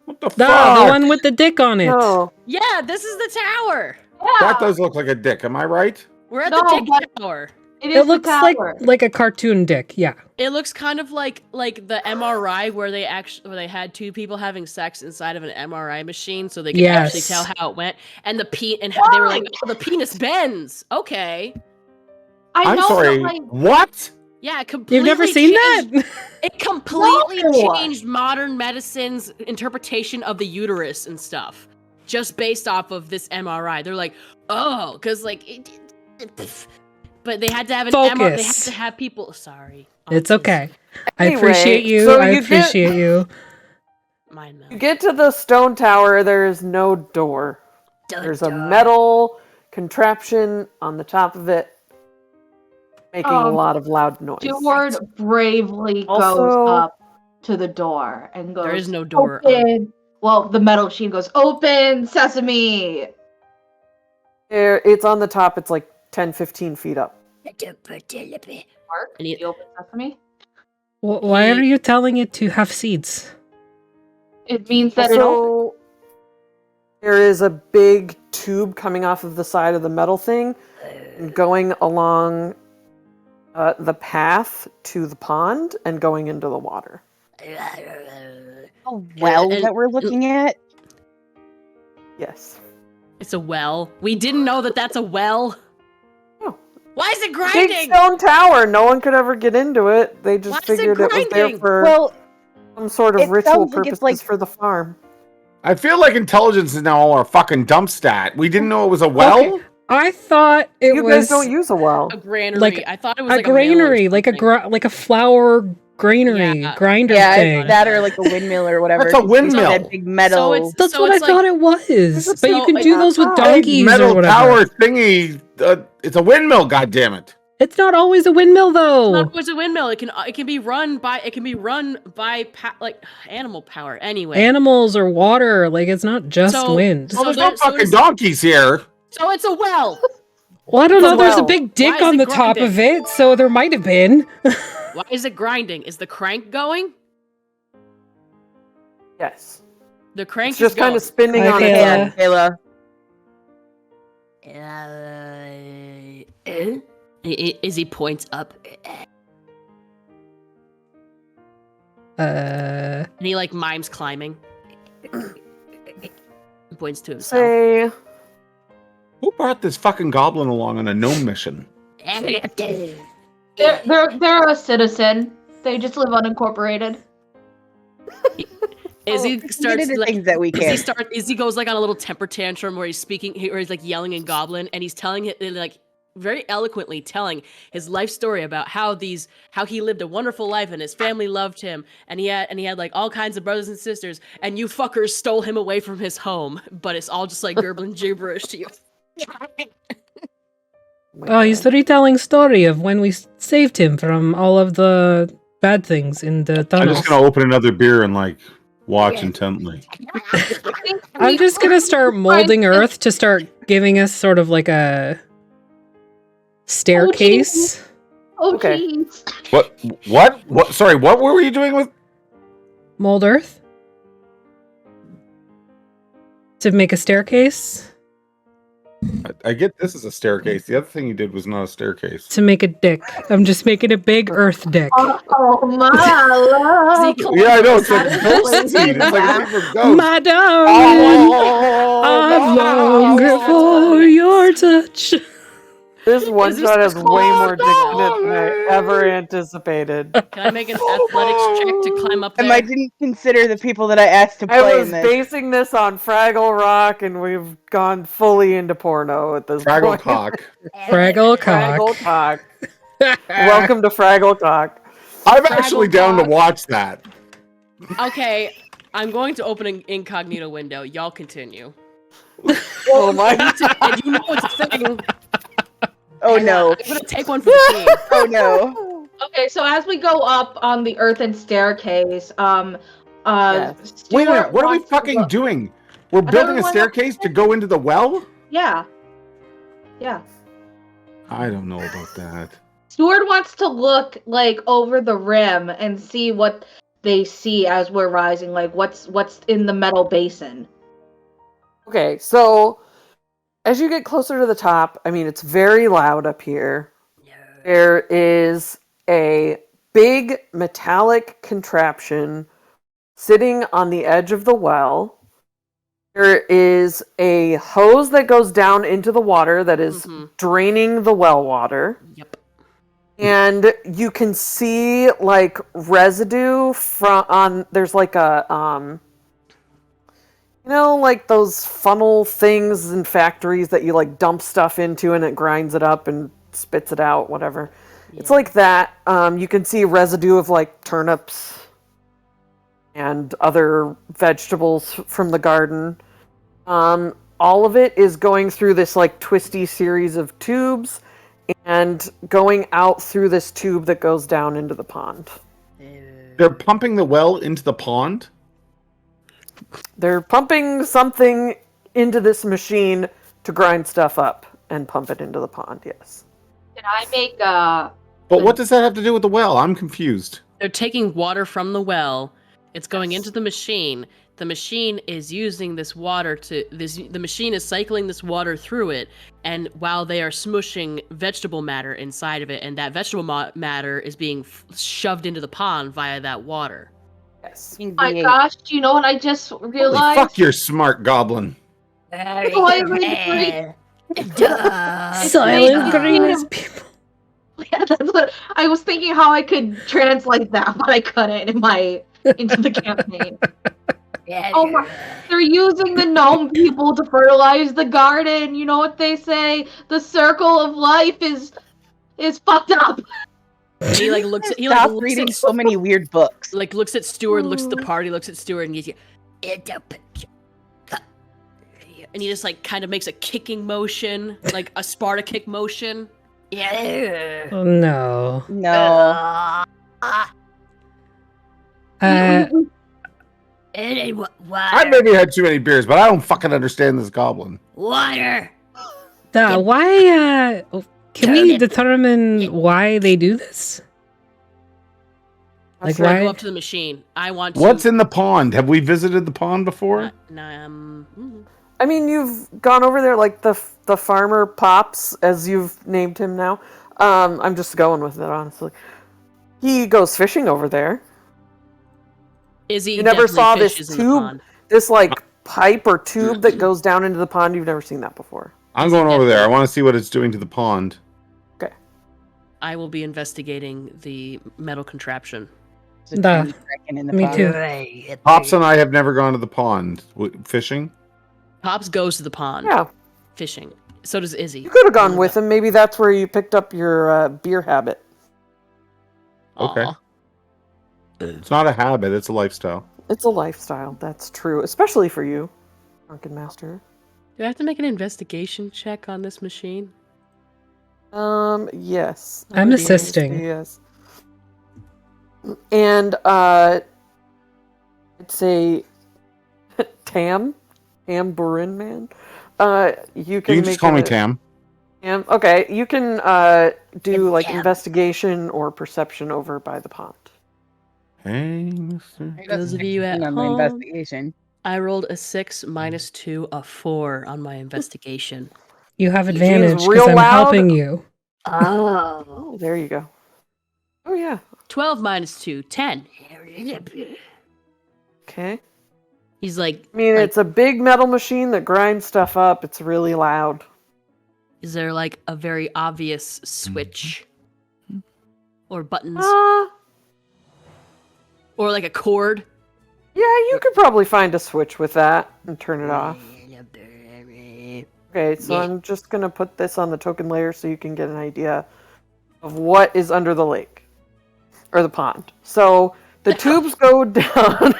What the No, fuck? the one with the dick on it. No. Yeah, this is the tower. Yeah. That does look like a dick. Am I right? We're at No, the dick but- tower. It is It looks the tower. like a cartoon dick, yeah. It looks kind of like the MRI where they had 2 people having sex inside of an MRI machine, so they could actually Yes. tell how it went. And they were like, oh, the penis bends. Okay, I I'm know, sorry. but like, What? yeah, it completely. You've never seen changed- that? It completely No. changed modern medicine's interpretation of the uterus and stuff, just based off of this MRI. They're like, oh, because like, but they had to have an MRI. They had Focus. to have people. Sorry, It's okay. I Anyway, appreciate you. so I you appreciate you. Mind meld. You get to the stone tower, there is no door. There's a metal contraption on the top of it, making a lot of loud noise. Steward bravely Also- goes up to the door and goes, There is no door. Open. Well, the metal machine goes, open sesame. It's on the top, it's like 10, 15 feet up. Mark, And he- the open sesame. Why are you telling it to have seeds? It means that it opens. Also, there is a big tube coming off of the side of the metal thing and going along the path to the pond and going into the water. A well and- that we're looking at. Yes. It's a well. We didn't know that that's a well. Oh. Why is it Big grinding? stone tower. No one could ever get into it. They just Why is it figured it was there grinding? for Well, some sort of it ritual sounds like purposes it's like- for the farm. I feel like intelligence is now all our fucking dump stat. We didn't know it was a well. Okay. I thought it You was guys don't use a well. A granary. Like I thought it was a like a mill or granary, like a something. like a flour granary Yeah. grinder yeah, thing. it's that or like a windmill or whatever. That's a It's just windmill. That big metal. So it's- That's So what I it's thought it was. But you so can it's do not those with high. donkeys Metal or whatever. tower thingy. It's a windmill. God damn it! It's not always a windmill though. It's not always a windmill. It can be run by like animal power. Anyway, Animals or water, like it's not just So- wind. Well, there's there- no so fucking it's- donkeys here. so it's a well. Well, I don't know. It's a There's a well. big dick Why is on it the top grinding? of it, so there might have been. Why is it grinding? Is the crank going? Yes. The crank It's just is going. kind of spinning Hi, on Kayla. its own. Kayla. Izzy points up, Uh, and he like mimes climbing. He points to himself. Say, Who brought this fucking goblin along on a gnome mission? They're a citizen. They just live unincorporated. Izzy starts the like, things that we can. Izzy goes like on a little temper tantrum where he's speaking, or he's like yelling in Goblin, and he's telling it like very eloquently telling his life story about how he lived a wonderful life and his family loved him, and he had like all kinds of brothers and sisters, and you fuckers stole him away from his home, but it's all just like gurgling gibberish to you. oh, he's retelling story of when we saved him from all of the bad things in the I'm tunnels. just gonna open another beer and like watch intently. I'm just gonna start molding Earth to start giving us sort of like a staircase. Oh, Okay. jeez. What? Sorry, what were you doing with? Mold Earth to make a staircase. I get this is a staircase. The other thing you did was not a staircase. To make a dick. I'm just making a big earth dick. Oh my love. Yeah, I know. It's like That is ghost crazy. scene. It's like a scene from Ghost. My darling, Oh, I've wow. longed for your touch. This one this shot the has way more dick in it call? than I ever anticipated. Can I make an athletics check to climb up And I there? didn't consider the people that I asked to I play was in this. basing this on Fraggle Rock, and we've gone fully into porno at this Fraggle point. cock. Fraggle Fraggle cock. Cock. Welcome to Fraggle Cock. I'm actually down to cock. watch that. Okay, I'm going to open an incognito window. Y'all continue. Oh my! And you know it's a thing. Oh no. I'm gonna take one for the team. Oh no. Okay, so as we go up on the earthen staircase, Yes. Wait a minute. Stuart What are we wants to fucking look- doing? We're thought building we a wanted to- staircase to go into the well? Yeah. Yeah. I don't know about that. Stuart wants to look like over the rim and see what they see as we're rising, like what's in the metal basin. Okay, so as you get closer to the top, I mean, it's very loud up here. There is a big metallic contraption sitting on the edge of the well. There is a hose that goes down into the water that is draining the well water. Yep. And you can see like residue from there's like a you know, like those funnel things in factories that you like dump stuff into and it grinds it up and spits it out, whatever. Yeah. It's like that. You can see residue of like turnips and other vegetables from the garden. All of it is going through this like twisty series of tubes and going out through this tube that goes down into the pond. They're pumping the well into the pond? They're pumping something into this machine to grind stuff up and pump it into the pond, yes. Can I make But what does that have to do with the well? I'm confused. They're taking water from the well. It's going into the machine. The machine is using this water the machine is cycling this water through it, and while they are smushing vegetable matter inside of it, and that vegetable matter is being shoved into the pond via that water. Yes. oh my gosh, do you know what I just realized? Holy fuck, you're smart, goblin. Very Why good. Duh. Silent Green's people. Yeah, that's what I was thinking how I could translate that, but I couldn't into the campaign. Yeah, Oh my, they're using the gnome people to fertilize the garden. You know what they say? The circle of life is fucked up. And he like looks at Stop reading so many weird books. like looks at Stuart, looks at the party, looks at Stuart, and he's and he just like kind of makes a kicking motion, like a Sparta kick motion. Yeah. Oh, no. No. I maybe had too many beers, but I don't fucking understand this goblin. Water. Why, can we determine why they do this? Like, Should I why? go up to the machine? I want to. What's in the pond? Have we visited the pond before? I mean, you've gone over there like the farmer Pops, as you've named him now. I'm just going with it, honestly. He goes fishing over there. Izzy You never saw this fishes in the tube, pond. this like pipe or tube that goes down into the pond. You've never seen that before. I'm going over there. I want to see what it's doing to the pond. Okay. I will be investigating the metal contraption. There's a Duh. tiny kraken in the Me pond. too. Pops and I have never gone to the pond. Fishing? Pops goes to the pond Yeah, fishing. So does Izzy. you could have gone with him. Maybe that's where you picked up your beer habit. Okay. Aw. It's not a habit, it's a lifestyle. It's a lifestyle. That's true, especially for you, Drunken Master. Do I have to make an investigation check on this machine? Yes. I'm assisting. Yes. And I'd say Tambourine Man. You can You can just call me Tam. Tam. Okay, you can do It's like Tam. investigation or perception over by the pond. Hey, mister. Those of you at on my home. investigation. I rolled a 6 minus 2, a 4 on my investigation. You have Eugene's advantage because real I'm loud. helping you. Oh. Oh, there you go. Oh, yeah. 12 minus 2, 10. Okay. He's like, I mean, it's a big metal machine that grinds stuff up. It's really loud. is there like a very obvious switch? Or buttons? Or like a cord? Yeah, you could probably find a switch with that and turn it off. Okay, so Yeah. I'm just going to put this on the token layer so you can get an idea of what is under the lake. Or the pond. So, the tubes go down.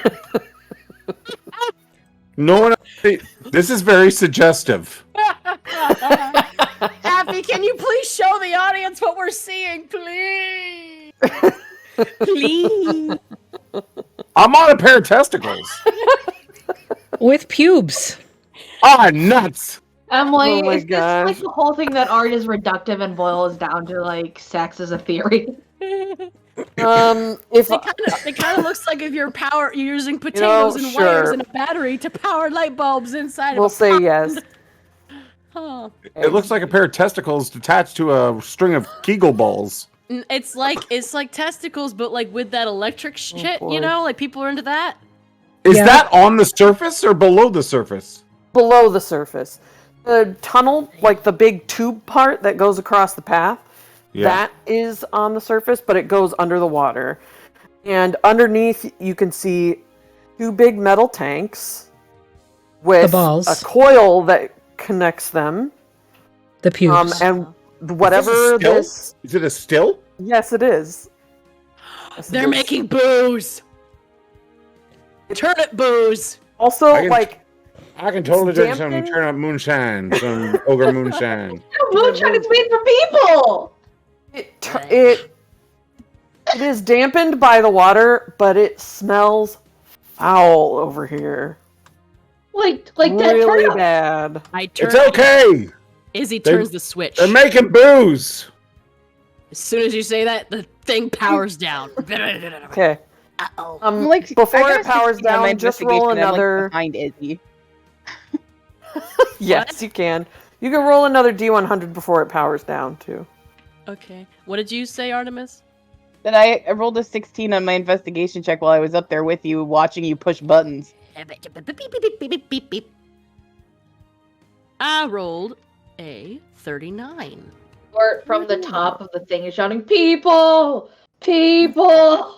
No one. This is very suggestive. Happy, can you please show the audience what we're seeing, please? Please. I'm on a pair of testicles. With pubes. Ah, nuts. Emily, Oh my is this like gosh. the whole thing that art is reductive and boils down to like sex as a theory? If It kind of looks like if you're using potatoes and wires sure. and a battery to power light bulbs inside we'll of a say pot. yes. Huh. It looks like a pair of testicles attached to a string of Kegel balls. It's like testicles, but like with that electric shit, boy. you know, like people are into that. Is Yeah. that on the surface or below the surface? Below the surface. The tunnel, like the big tube part that goes across the path, that is on the surface, but it goes under the water. And underneath, you can see 2 big metal tanks with balls. a coil that connects them. The pubes. And whatever Is this a still? this... Is it a still? Yes, it is. Yes, it They're is. making booze. Turnip booze. Also, I can- like, I can totally drink some dampened. turn up moonshine, some ogre moonshine. Moonshine is made for people! it is dampened by the water, but it smells foul over here. Like that Really turnip. bad. I turn. It's okay. Izzy They- turns the switch. They're making booze. As soon as you say that, the thing powers down. Okay. Uh-oh. I'm like Before I got it powers 16 on my down, just roll investigation, I'm, like, another. behind Izzy. Yes, you can. You can roll another D100 before it powers down too. Okay. What did you say, Artemis? Then I rolled a 16 on my investigation check while I was up there with you, watching you push buttons. I rolled a 39. Or from the top of the thing is shouting, "People! People!"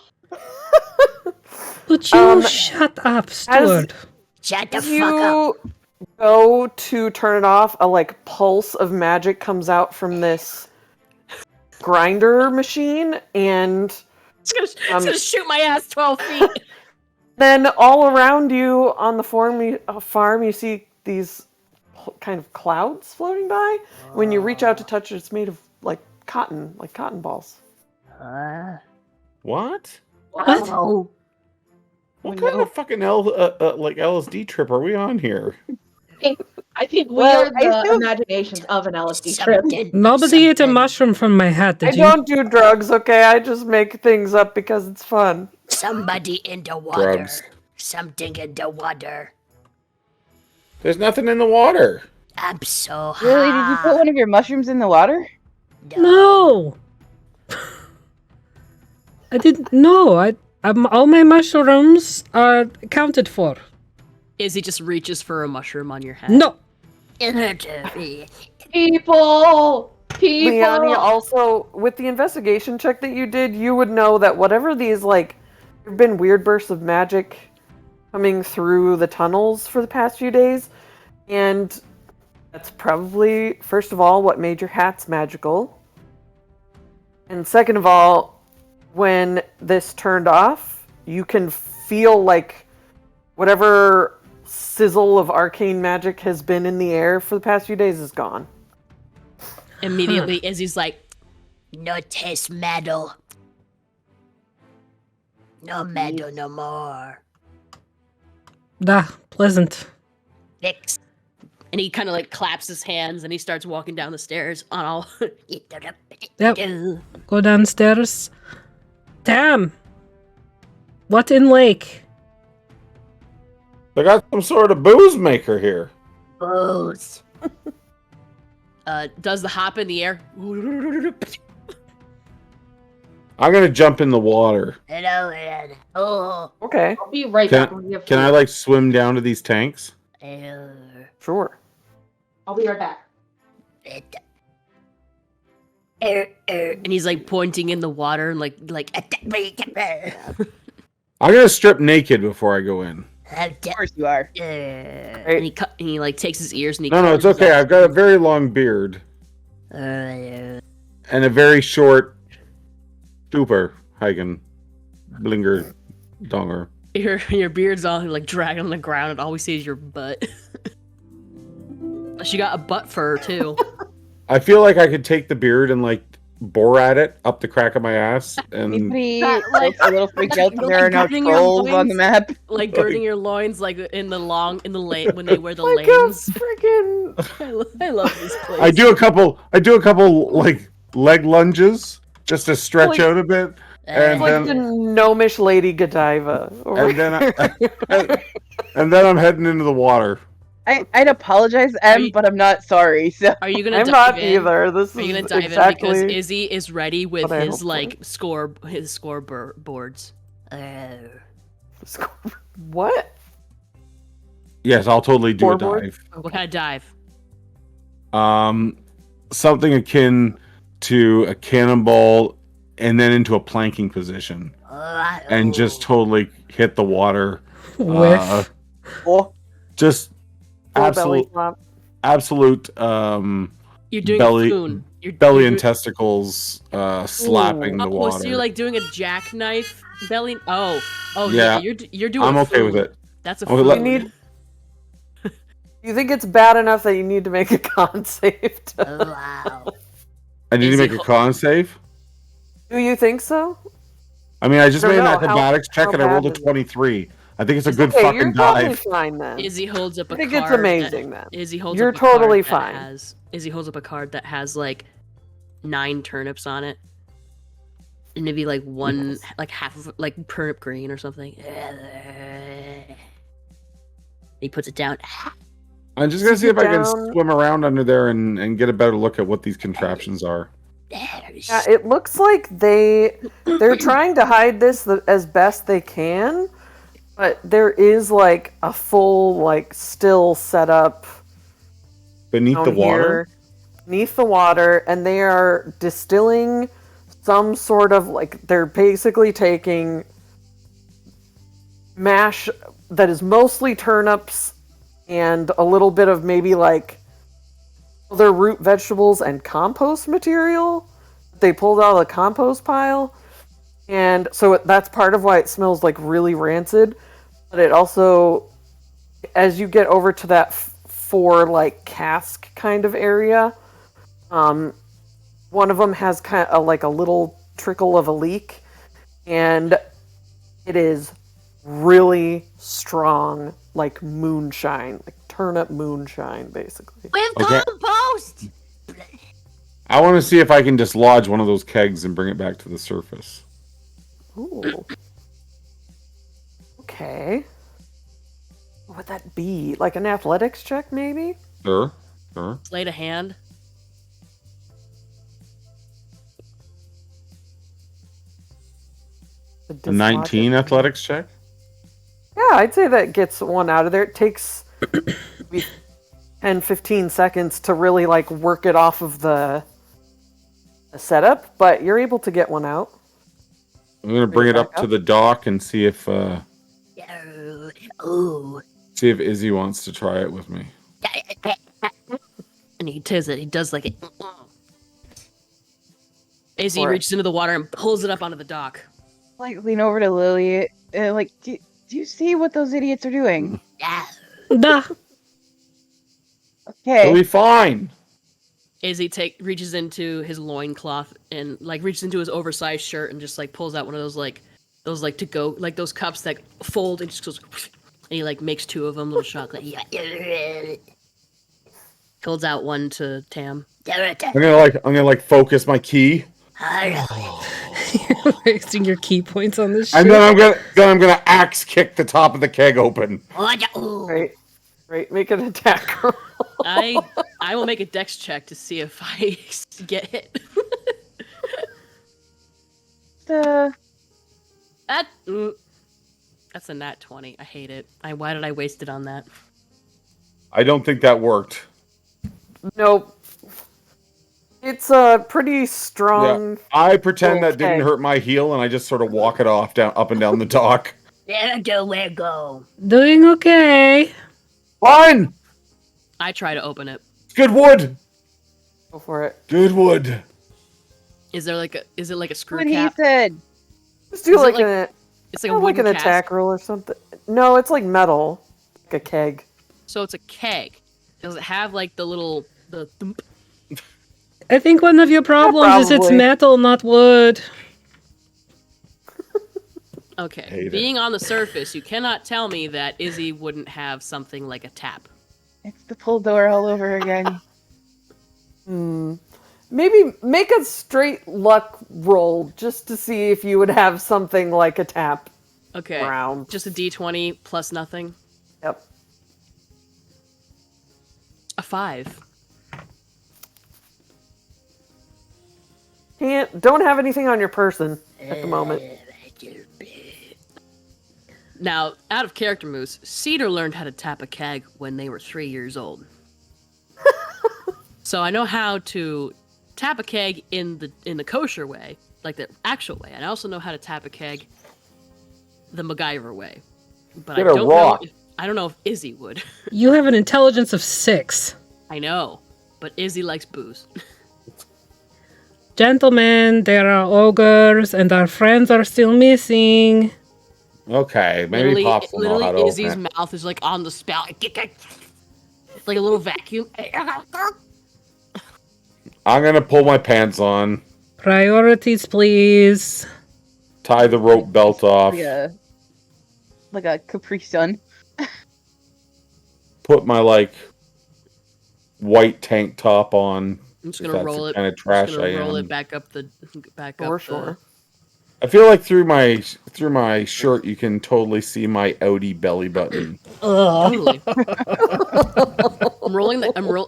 Would you shut up, Stuart? Shut the As fuck up. you go to turn it off, a like pulse of magic comes out from this grinder machine, and It's gonna shoot my ass 12 feet. then all around you on the farm, you see these kind of clouds floating by. When you reach out to touch it, it's made of like cotton balls. What? What? Oh. What kind of fucking like LSD trip are we on here? I think we Well, are I the still- imaginations of an LSD trip. Nobody ate a mushroom from my hat, I did you? don't do drugs, okay? I just make things up because it's fun. Somebody in the water. Drugs. Something in the water. There's nothing in the water. I'm so hot. Really? Did you put one of your mushrooms in the water? No. I didn't. No, all my mushrooms are accounted for. Izzy just reaches for a mushroom on your head. No. People! People! Leonie, also, with the investigation check that you did, you would know that whatever these, like, there have been weird bursts of magic coming through the tunnels for the past few days, and that's probably, first of all, what made your hats magical. And second of all, when this turned off, you can feel like whatever sizzle of arcane magic has been in the air for the past few days is gone. Immediately, Izzy's like, No taste metal. No metal no more. Pleasant. Fix. and he kind of like claps his hands and he starts walking down the stairs on all. Yep. Go downstairs. Damn. What in lake? They got some sort of booze maker here. Booze. does the hop in the air. I'm gonna jump in the water. Hello, hello. Oh. Okay, I'll be right back. when we have Can I food. like swim down to these tanks? Hello. sure. I'll be right back. And he's like pointing in the water and like I'm gonna strip naked before I go in. Of course you are. and he like takes his ears and he No, it's covers okay. up. I've got a very long beard and a very short stupor hiking blinger donger. Your beard's all like dragging on the ground and all we see is your butt. She got a butt fur too. I feel like I could take the beard and like bore at it up the crack of my ass and Anybody That, like- a little freaked out that like there are no girding your trolls on loins. the map? Like girding your loins like in the lane when they wear the Like a lanes. freaking. I love this place. I do a couple like leg lunges just to stretch Like- out a bit. And Like then- the gnomish Lady Godiva. And then I'm heading into the water. I'd apologize, Em, you- but I'm not sorry. So Are you gonna I'm dive not in? either. This Are you is gonna dive exactly. in because Izzy is ready with what I his hoped like boards. What? Yes, I'll totally do Scoreboard? a dive. What kind of dive? Something akin to a cannonball and then into a planking position and just totally hit the water. With oh, Just Full belly absolute flop. absolute You're doing belly- a foon. You're belly you're and do- testicles slapping the Oh, water. so you're like doing a jackknife belly? Oh, Yeah. You're doing. I'm a okay with foon. it. That's a Okay, foon. let- You need. You think it's bad enough that you need to make a con save? Oh, wow. I need to Is make it a con save. Do you think so? I mean, I just I made don't an know, how- acrobatics check how and I rolled a bad is it? 23. I think it's a good Okay, fucking you're totally dive. fine then. Izzy holds up a I think card. it's amazing then. Izzy holds You're up a card totally that fine. Izzy holds up a card that has like 9 turnips on it. And maybe like one, like half of like turnip green or something. He puts it down. I'm just gonna see Sit if I can down. swim around under there and get a better look at what these contraptions are. Yeah, it looks like they're trying to hide this as best they can, but there is like a full like still setup Beneath down the water? here, beneath the water, and they are distilling some sort of like they're basically taking mash that is mostly turnips and a little bit of maybe like other root vegetables and compost material they pulled out of the compost pile, and so that's part of why it smells like really rancid. But it also, as you get over to that four like cask kind of area, one of them has kind of like a little trickle of a leak, and it is really strong, like moonshine, like turnip moonshine, basically. With Okay. compost! I want to see if I can dislodge one of those kegs and bring it back to the surface. Ooh. Okay. What would that be? Like an athletics check, maybe? Sure. Sleight of hand. To A dislodge 19 it? athletics check? Yeah, I'd say that gets one out of there. It takes maybe 10, 15 seconds to really like work it off of the setup, but you're able to get one out. I'm going to bring it up to the dock and see if Ooh. Izzy wants to try it with me. And he does it. He does like it. Izzy Alright. reaches into the water and pulls it up onto the dock. like lean over to Lily, like, do you see what those idiots are doing? Yeah. Duh. It'll Okay. be fine. Izzy reaches into his loincloth and like reaches into his oversized shirt and just like pulls out one of those like to go like those cups that fold and just goes and he like makes 2 of them little shots like holds out one to Tam. I'm gonna like focus my key, You're wasting your key points on this shit. and then I'm gonna axe kick the top of the keg open. Ooh. Right. Right. Make an attack roll. I will make a dex check to see if I get hit. That's a nat 20. I hate it. Why did I waste it on that? I don't think that worked. Nope. It's a pretty strong. I pretend that didn't Okay. hurt my heel, and I just sort of walk it off up and down the dock. There go, where go? Doing okay. Fine! I try to open it. Good wood! Go for it. Good wood. Is it like a screw What he cap? said. Just do Is it like, like- It's like a like wooden an cask. attack roll or something. No, it's like metal, like a keg. So it's a keg. Does it have like the thump? I think one of your problems is it's probably. metal, not wood. Okay. Hate it. Being on the surface, you cannot tell me that Izzy wouldn't have something like a tap. It's the pull door all over again. Maybe make a straight luck roll just to see if you would have something like a tap Okay. round. Just a d20 plus nothing. Yep. A 5. Don't have anything on your person at the moment. Now, out of character moves, Cedar learned how to tap a keg when they were 3 years old. So I know how to tap a keg in the kosher way, like the actual way. And I also know how to tap a keg the MacGyver way. But Get I a don't rock. know. I don't know if Izzy would. You have an intelligence of 6. I know, but Izzy likes booze. Gentlemen, there are ogres, and our friends are still missing. Okay, maybe Pops will know how to open Izzy's it. mouth is like on the spout, like a little vacuum. I'm gonna pull my pants on, Priorities, please. tie the rope belt off, Like a Capri Sun. put my white tank top on. I'm just If gonna that's roll the it. kind of trash just gonna I roll am. it back up the For sure. I feel like through my shirt you can totally see my outie belly button. Totally.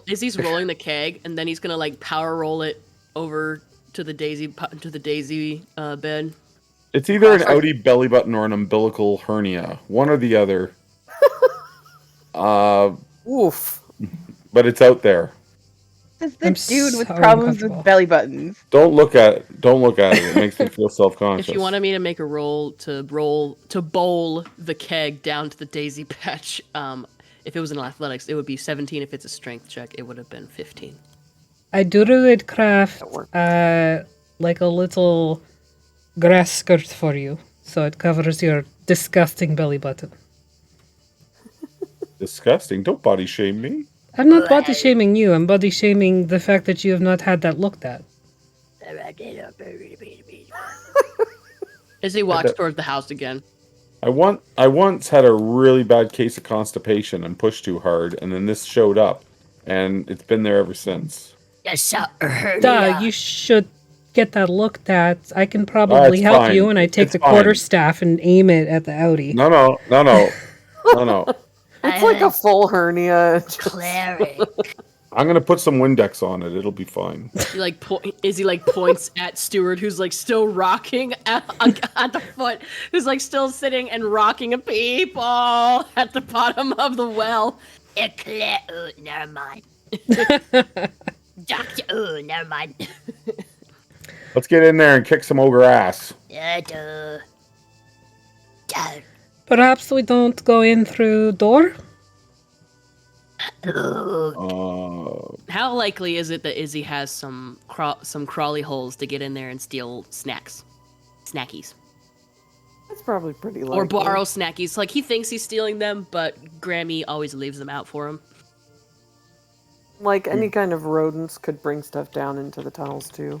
Izzy's rolling the keg, and then he's gonna like power roll it over to the daisy bed. It's either an outie belly button or an umbilical hernia, one or the other. Oof. But it's out there. This is the I'm dude with so problems uncomfortable. with belly buttons. Don't look at it. Don't look at it. It makes me feel self-conscious. If you wanted me to make a roll to bowl the keg down to the daisy patch, if it was in athletics, it would be 17. If it's a strength check, it would have been 15. I do would craft That works. like a little grass skirt for you, so it covers your disgusting belly button. Disgusting. Don't body shame me. I'm not body shaming you. I'm body shaming the fact that you have not had that looked at. Izzy walks towards the house again. I once had a really bad case of constipation and pushed too hard, and then this showed up, and it's been there ever since. Duh, you should get that looked at. I can probably it's help fine. you, and I take It's the fine. quarterstaff and aim it at the Audi. No. It's like a full hernia. Cleric. I'm gonna put some Windex on it. It'll be fine. Izzy points at Stewart, who's like still rocking at the foot, who's like still sitting and rocking a people at the bottom of the well. Never mind. Doctor, never mind. Let's get in there and kick some ogre ass. Perhaps we don't go in through door? How likely is it that Izzy has some crawly holes to get in there and steal snackies, That's probably pretty likely. or borrow snackies? Like he thinks he's stealing them, but Grammy always leaves them out for him. Like any kind of rodents could bring stuff down into the tunnels too.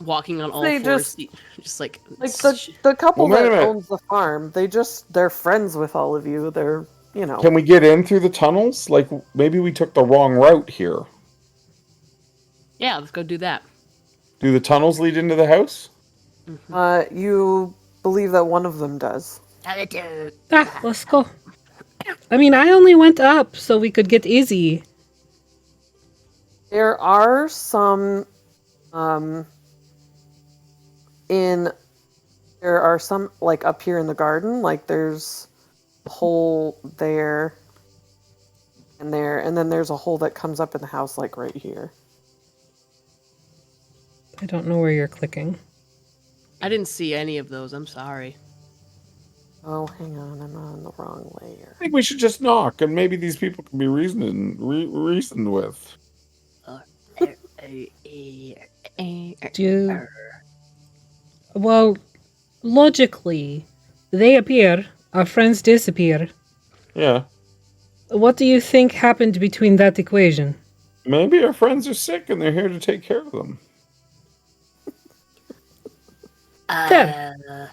Walking on all They fours, just like Like the couple Well, wait a that minute. owns the farm, they're friends with all of you. They're Can we get in through the tunnels? Like maybe we took the wrong route here. Yeah, let's go do that. Do the tunnels lead into the house? You believe that one of them does. Let's go. I mean, I only went up so we could get Izzy. There are some in there are some like up here in the garden, like there's a hole there, and then there's a hole that comes up in the house like right here. I don't know where you're clicking. I didn't see any of those. I'm sorry. Oh, hang on, I'm on the wrong layer. I think we should just knock, and maybe these people can be reasoned with. Well, logically, they appear, our friends disappear. Yeah. What do you think happened between that equation? Maybe our friends are sick and they're here to take care of them.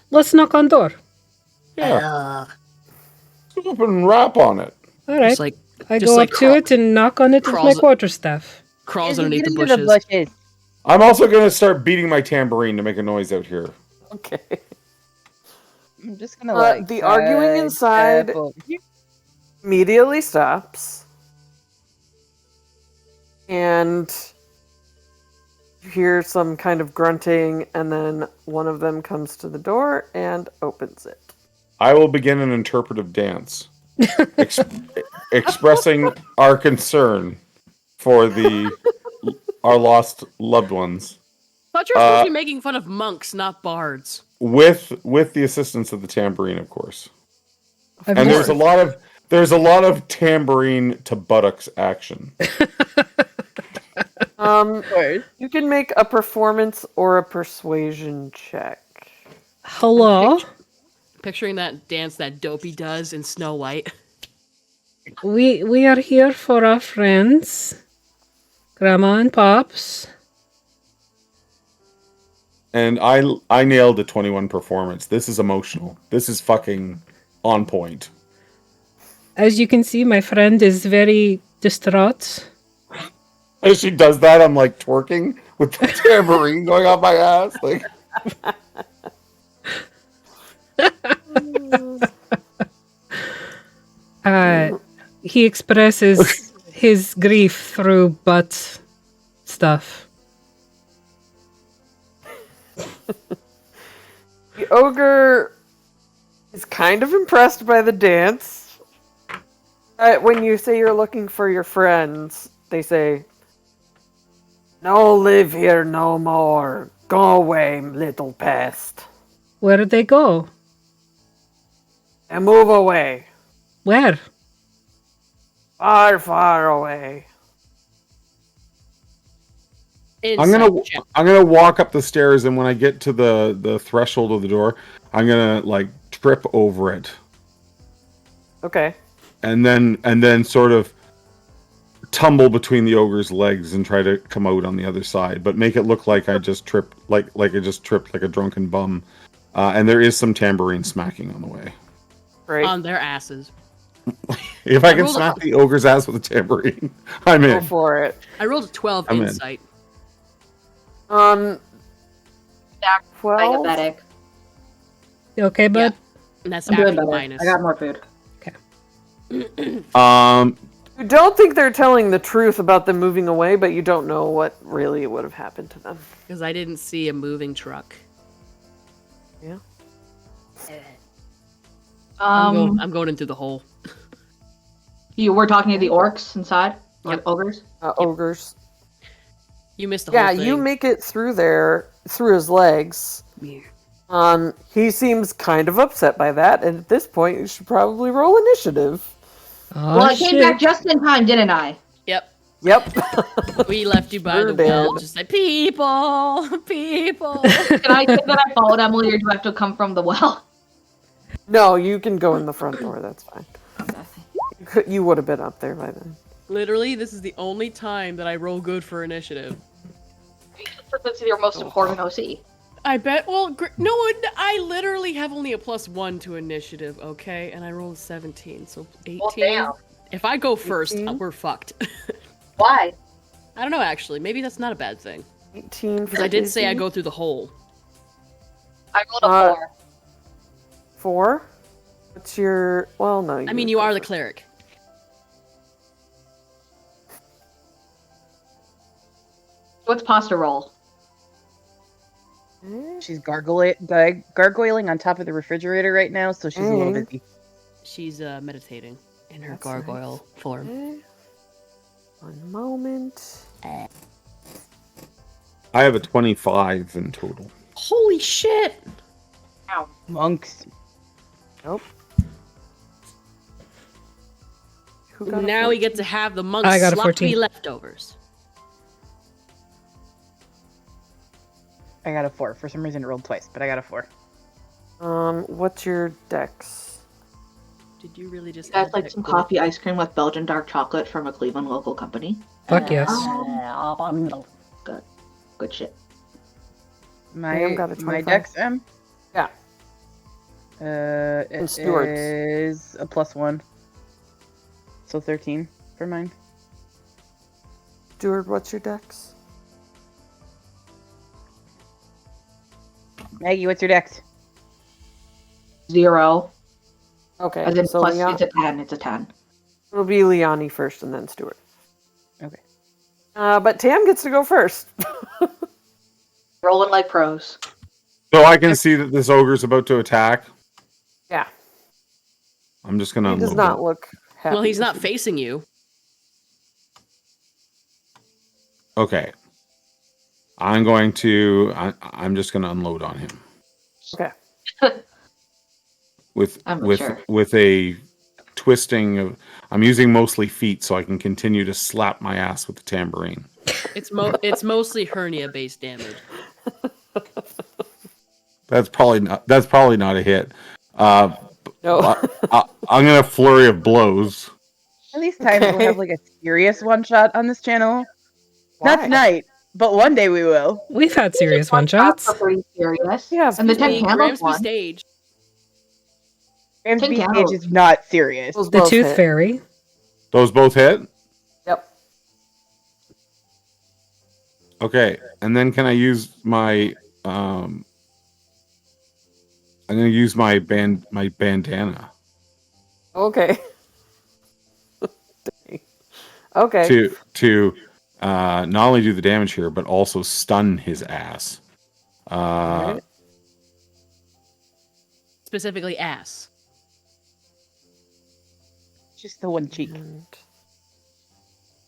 Let's knock on door. Yeah. Let's go up and rap on it. All right. Just like I just go like up to it and knock on it with my crawls- quarterstaff. crawls Izzy, underneath get the into bushes. bushes. I'm also going to start beating my tambourine to make a noise out here. Okay. I'm just gonna The arguing inside step over here. immediately stops. And you hear some kind of grunting, and then one of them comes to the door and opens it. I will begin an interpretive dance, expressing our concern for our lost loved ones, I thought you were supposed to be making fun of monks, not bards. with the assistance of the tambourine, of course. Of And course. there's a lot of tambourine to buttocks action. You can make a performance or a persuasion check. Hello? Picturing that dance that Dopey does in Snow White. We are here for our friends, Grandma and Pops. And I nailed a 21 performance. This is emotional. This is fucking on point. As you can see, my friend is very distraught. As she does that, I'm like twerking with the tambourine going on my ass. Like, He expresses his grief through butt stuff. The ogre is kind of impressed by the dance. When you say you're looking for your friends, they say, "No live here no more. Go away, little pest. Where did they go? And move away. Where? Far, far away." I'm gonna walk up the stairs, and when I get to the threshold of the door, I'm gonna like trip over it, Okay. and then sort of tumble between the ogre's legs and try to come out on the other side, but make it look like I just tripped like I just tripped like a drunken bum. And there is some tambourine smacking on the way. Great. On their asses. If I can rolled smack the ogre's ass with a tambourine, I'm Go in. for it. I rolled a 12 I'm in. insight. 12. Diabetic. You okay, bud? And that's I'm doing after the better. minus. I got more food. You don't think they're telling the truth about them moving away, but you don't know what really would have happened to them. Because I didn't see a moving truck. Yeah. I'm going into the hole. You were talking to the orcs inside? Or Yep. ogres? Ogres. You missed the Yeah, whole thing. you make it through there, through his legs. He seems kind of upset by that, and at this point, you should probably roll initiative. Oh, Well, I came shit. back just in time, didn't I? Yep. Yep. We left you by Sure the well, did. just like, people. Can I say that I followed Emily, or do I have to come from the well? No, you can go in the front door. That's fine. You would have been up there by then. Literally, this is the only time that I roll good for initiative. That's your most important OC. I bet. Well, no, I literally have only a +1 to initiative, okay? And I rolled 17, so 18. Well, damn. If I go first, 18? we're fucked. Why? I don't know, actually. Maybe that's not a bad thing. 18 Because I did say I go through the hole. I rolled a 4. 4? What's your... Well, no. I mean, you are the cleric. What's pasta roll? She's gargoyling on top of the refrigerator right now, so she's a little Dang. busy. She's meditating in her That's gargoyle form. Okay. One moment. I have a 25 in total. Holy shit! Ow. Monks. Nope. Who got a Now we get 14? to have the monk's I got a sloppy 14. leftovers. I got a 4. For some reason it rolled twice, but I got a 4. What's your dex? Did you really just That's add like that some quote? coffee ice cream with Belgian dark chocolate from a Cleveland local company. Fuck yes. Good shit. Pam got a My 25. dex, Yeah. it Stuart's. is a +1. So 13 for mine. Stuart, what's your dex? Maggie, what's your dex? 0. Okay, As in so plus, Leon- it's a 10. It's a 10. it'll be Liani first and then Stuart. Okay. But Tam gets to go first. Rolling like pros. So I can see that this ogre's about to attack. Yeah. I'm just gonna He does unload not it. look happy. Well, he's not with facing you. Okay. I'm going to. I'm just gonna unload on him. Okay. I'm not sure. With a twisting of. I'm using mostly feet so I can continue to slap my ass with the tambourine. It's mostly hernia based damage. That's probably not a hit. No. I'm gonna flurry of blows. At least times we'll Okay. have like a serious one shot on this channel. Not Why? tonight, but one day we will. We've had serious one shots. Are pretty serious. Yeah, and the 10 Hey, candles Gramsby one. stage. Gramsby Tin stage candles. is not serious. Those The both Tooth hit. Fairy. Those both hit. Yep. Okay, and then can I use my I'm gonna use my bandana Okay. Okay. to not only do the damage here but also stun his ass. Alright. Specifically ass. Just the one cheek. And-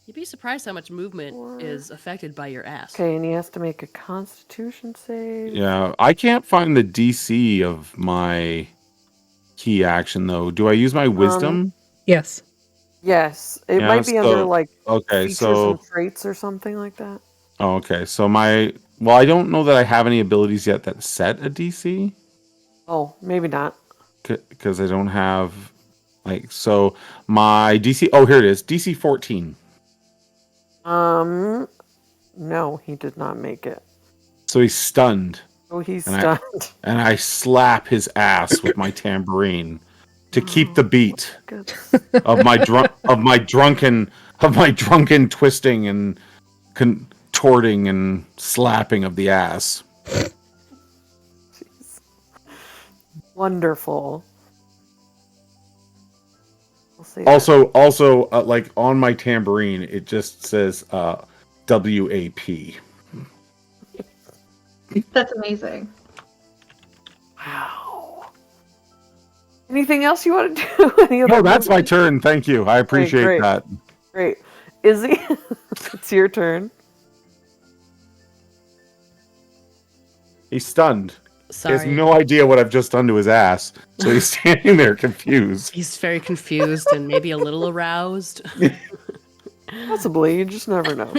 You'd be surprised how much movement Four. is affected by your ass. Okay, and he has to make a Constitution save. Yeah, I can't find the DC of my key action though. Do I use my wisdom? Yes. Yes, it Yeah, might be under so- like Okay, features so and traits or something like that. oh, okay, so I don't know that I have any abilities yet that set a DC Oh, maybe not. because I don't have so my DC. Oh, here it is, DC 14. No, he did not make it. So he's stunned, Oh, he's And stunned. and I slap his ass with my tambourine to keep the beat Good. of my drunken twisting and contorting and slapping of the ass. Jeez. Wonderful. We'll see that. Also, like on my tambourine, it just says WAP. That's amazing. Wow. Anything else you want to do? Any other Oh, that's my movement? turn. Thank you. I appreciate great. that. Great. Izzy, it's your turn. He's stunned. He Sorry. has no idea what I've just done to his ass, so he's standing there confused. He's very confused and maybe a little aroused. Possibly, you just never know.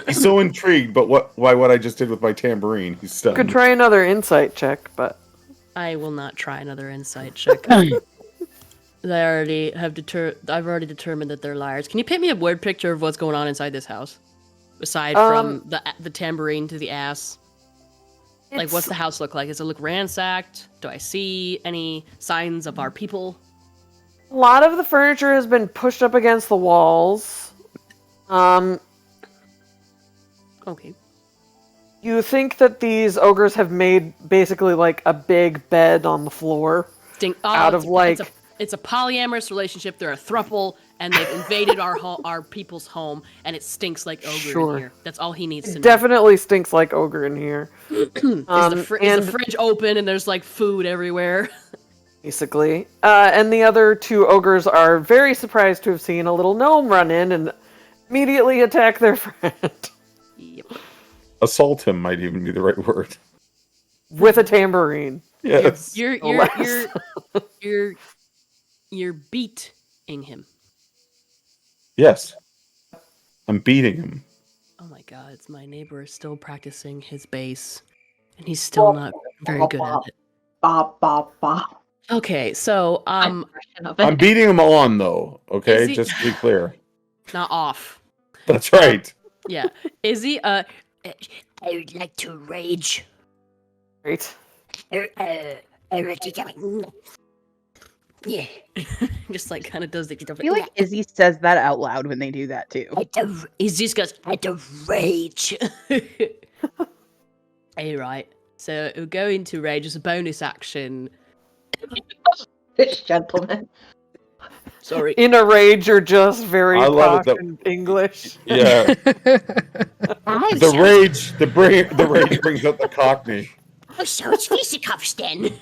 He's so intrigued, but what I just did with my tambourine, he's stunned. Could try another insight check, but I will not try another insight check. I've already determined that they're liars. Can you paint me a word picture of what's going on inside this house? Aside from the tambourine to the ass. Like, what's the house look like? Does it look ransacked? Do I see any signs of our people? a lot of the furniture has been pushed up against the walls. Okay. You think that these ogres have made basically like a big bed on the floor? Out of, like- it's a polyamorous relationship. They're a throuple, and they've invaded our people's home, and it stinks like ogre Sure. in here. That's all he needs to know. Definitely stinks like ogre in here. Is the fridge open and there's like food everywhere? Basically. And the other two ogres are very surprised to have seen a little gnome run in and immediately attack their friend. Yep. Assault him might even be the right word. With a tambourine. Yes. You're beating him. Yes. I'm beating him. Oh my god, it's my neighbor is still practicing his bass. And he's still not very good at it. Bop, bop, bop. Okay, so Version of it. I'm beating him on though. Okay, Is he- just to be clear. not off. That's right. Yeah. Izzy, I would like to rage. Right. Yeah. just like kind of does the I feel like Izzy says that out loud when they do that too. Izzy just goes, I do rage. Hey, right. So it'll go into rage as a bonus action. This gentleman. Sorry. In a rage, you're just very I love it posh that- and English. Yeah. Oh, The so, rage brings out the Cockney. oh, so it's fisticuffs then.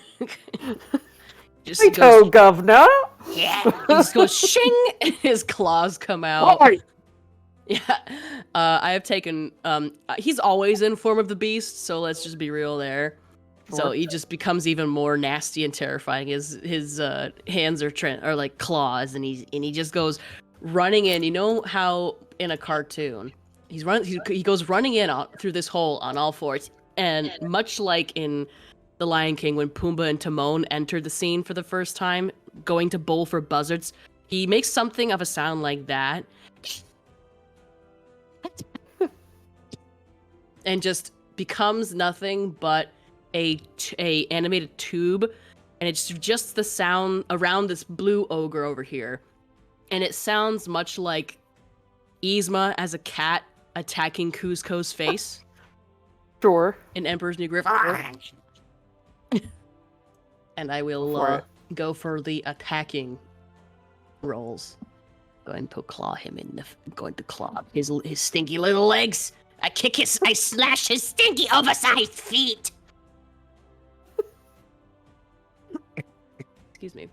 Just Righto, governor. Yeah. he just goes shing, and his claws come out. Yeah. I have taken he's always in form of the beast, so let's just be real there. So Sure. he just becomes even more nasty and terrifying. His hands are like claws, and he just goes running in. You know how in a cartoon he goes running in through this hole on all fours, and much like in The Lion King when Pumbaa and Timon entered the scene for the first time, going to bowl for buzzards, he makes something of a sound like that. And just becomes nothing but a animated tube, and it's just the sound around this blue ogre over here, and it sounds much like Yzma as a cat attacking Kuzco's face Sure. in Emperor's New Groove. And I will Go for it. go for the attacking rolls. Going to claw him in the. Going to claw his stinky little legs. I slash his stinky oversized feet. Excuse me.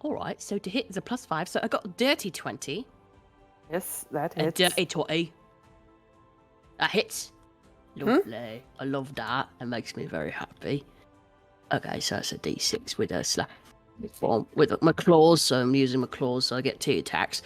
All right. So to hit is a +5. So I got a dirty 20. Yes, that A hits. dirty 20. That hits. Lovely. I love that. It makes me very happy. Okay, so it's a D6 with a slash. With my claws, so I'm using my claws, so I get 2 attacks.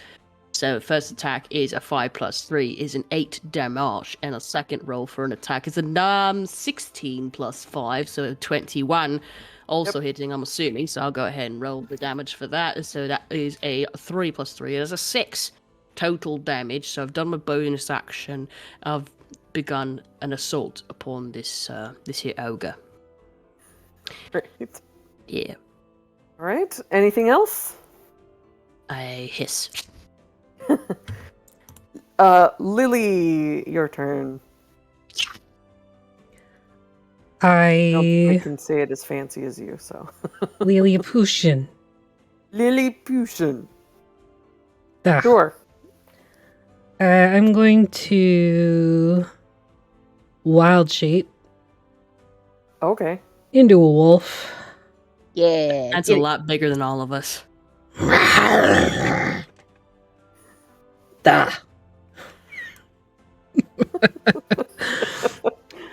So first attack is a 5 + 3 is an 8 damage, and a second roll for an attack is a 16 + 5, so 21. Also hitting, I'm assuming, so I'll go ahead and roll the damage for that. So that is a 3 + 3 is a 6 total damage. So I've done my bonus action. I've begun an assault upon this here ogre. Right. Yeah, All right. Anything else? I hiss. Lily, your turn. I I can say it as fancy as you, so. Lilliputian. Lilliputian. Ah. Sure. I'm going to wild shape Okay. into a wolf. Yeah. That's a lot bigger than all of us.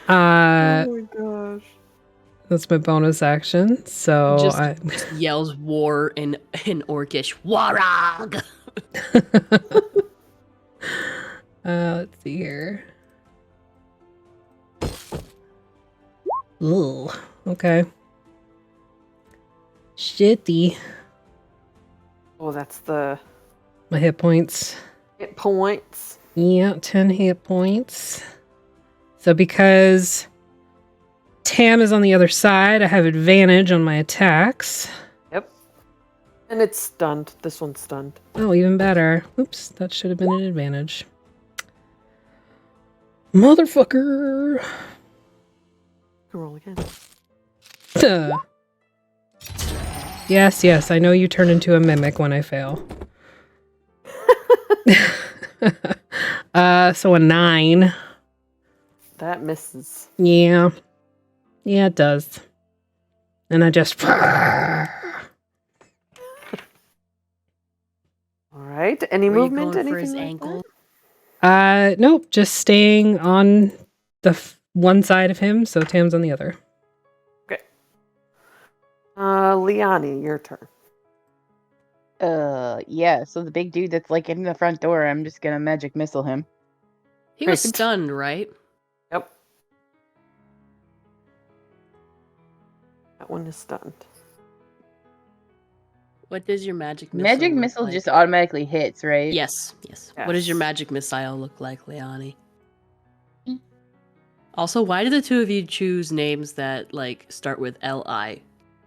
Ah. Oh my gosh. That's my bonus action. So Just- I Yells war in Orcish. Warog! let's see here. Ooh, okay. Shitty. Oh, that's the My hit points. hit points. Yeah, 10 hit points. So because Tam is on the other side, I have advantage on my attacks. Yep. And it's stunned. This one's stunned. Oh, even better. Oops, that should have been an advantage. Motherfucker! Can roll again. Yes, I know you turn into a mimic when I fail. So a 9. That misses. Yeah. Yeah, it does. And I just... All right. Any Were you movement? going for Anything his like ankle? Nope, just staying on the one side of him, so Tam's on the other. that? Liani, your turn. Yeah, so the big dude that's like in the front door, I'm just gonna magic missile him. He was Right. stunned, right? Yep. That one is stunned. What does your magic missile Magic look missile like? just automatically hits, right? Yes. What does your Yes. magic missile look like, Leonie? Also, why did the two of you choose names that like start with L-I?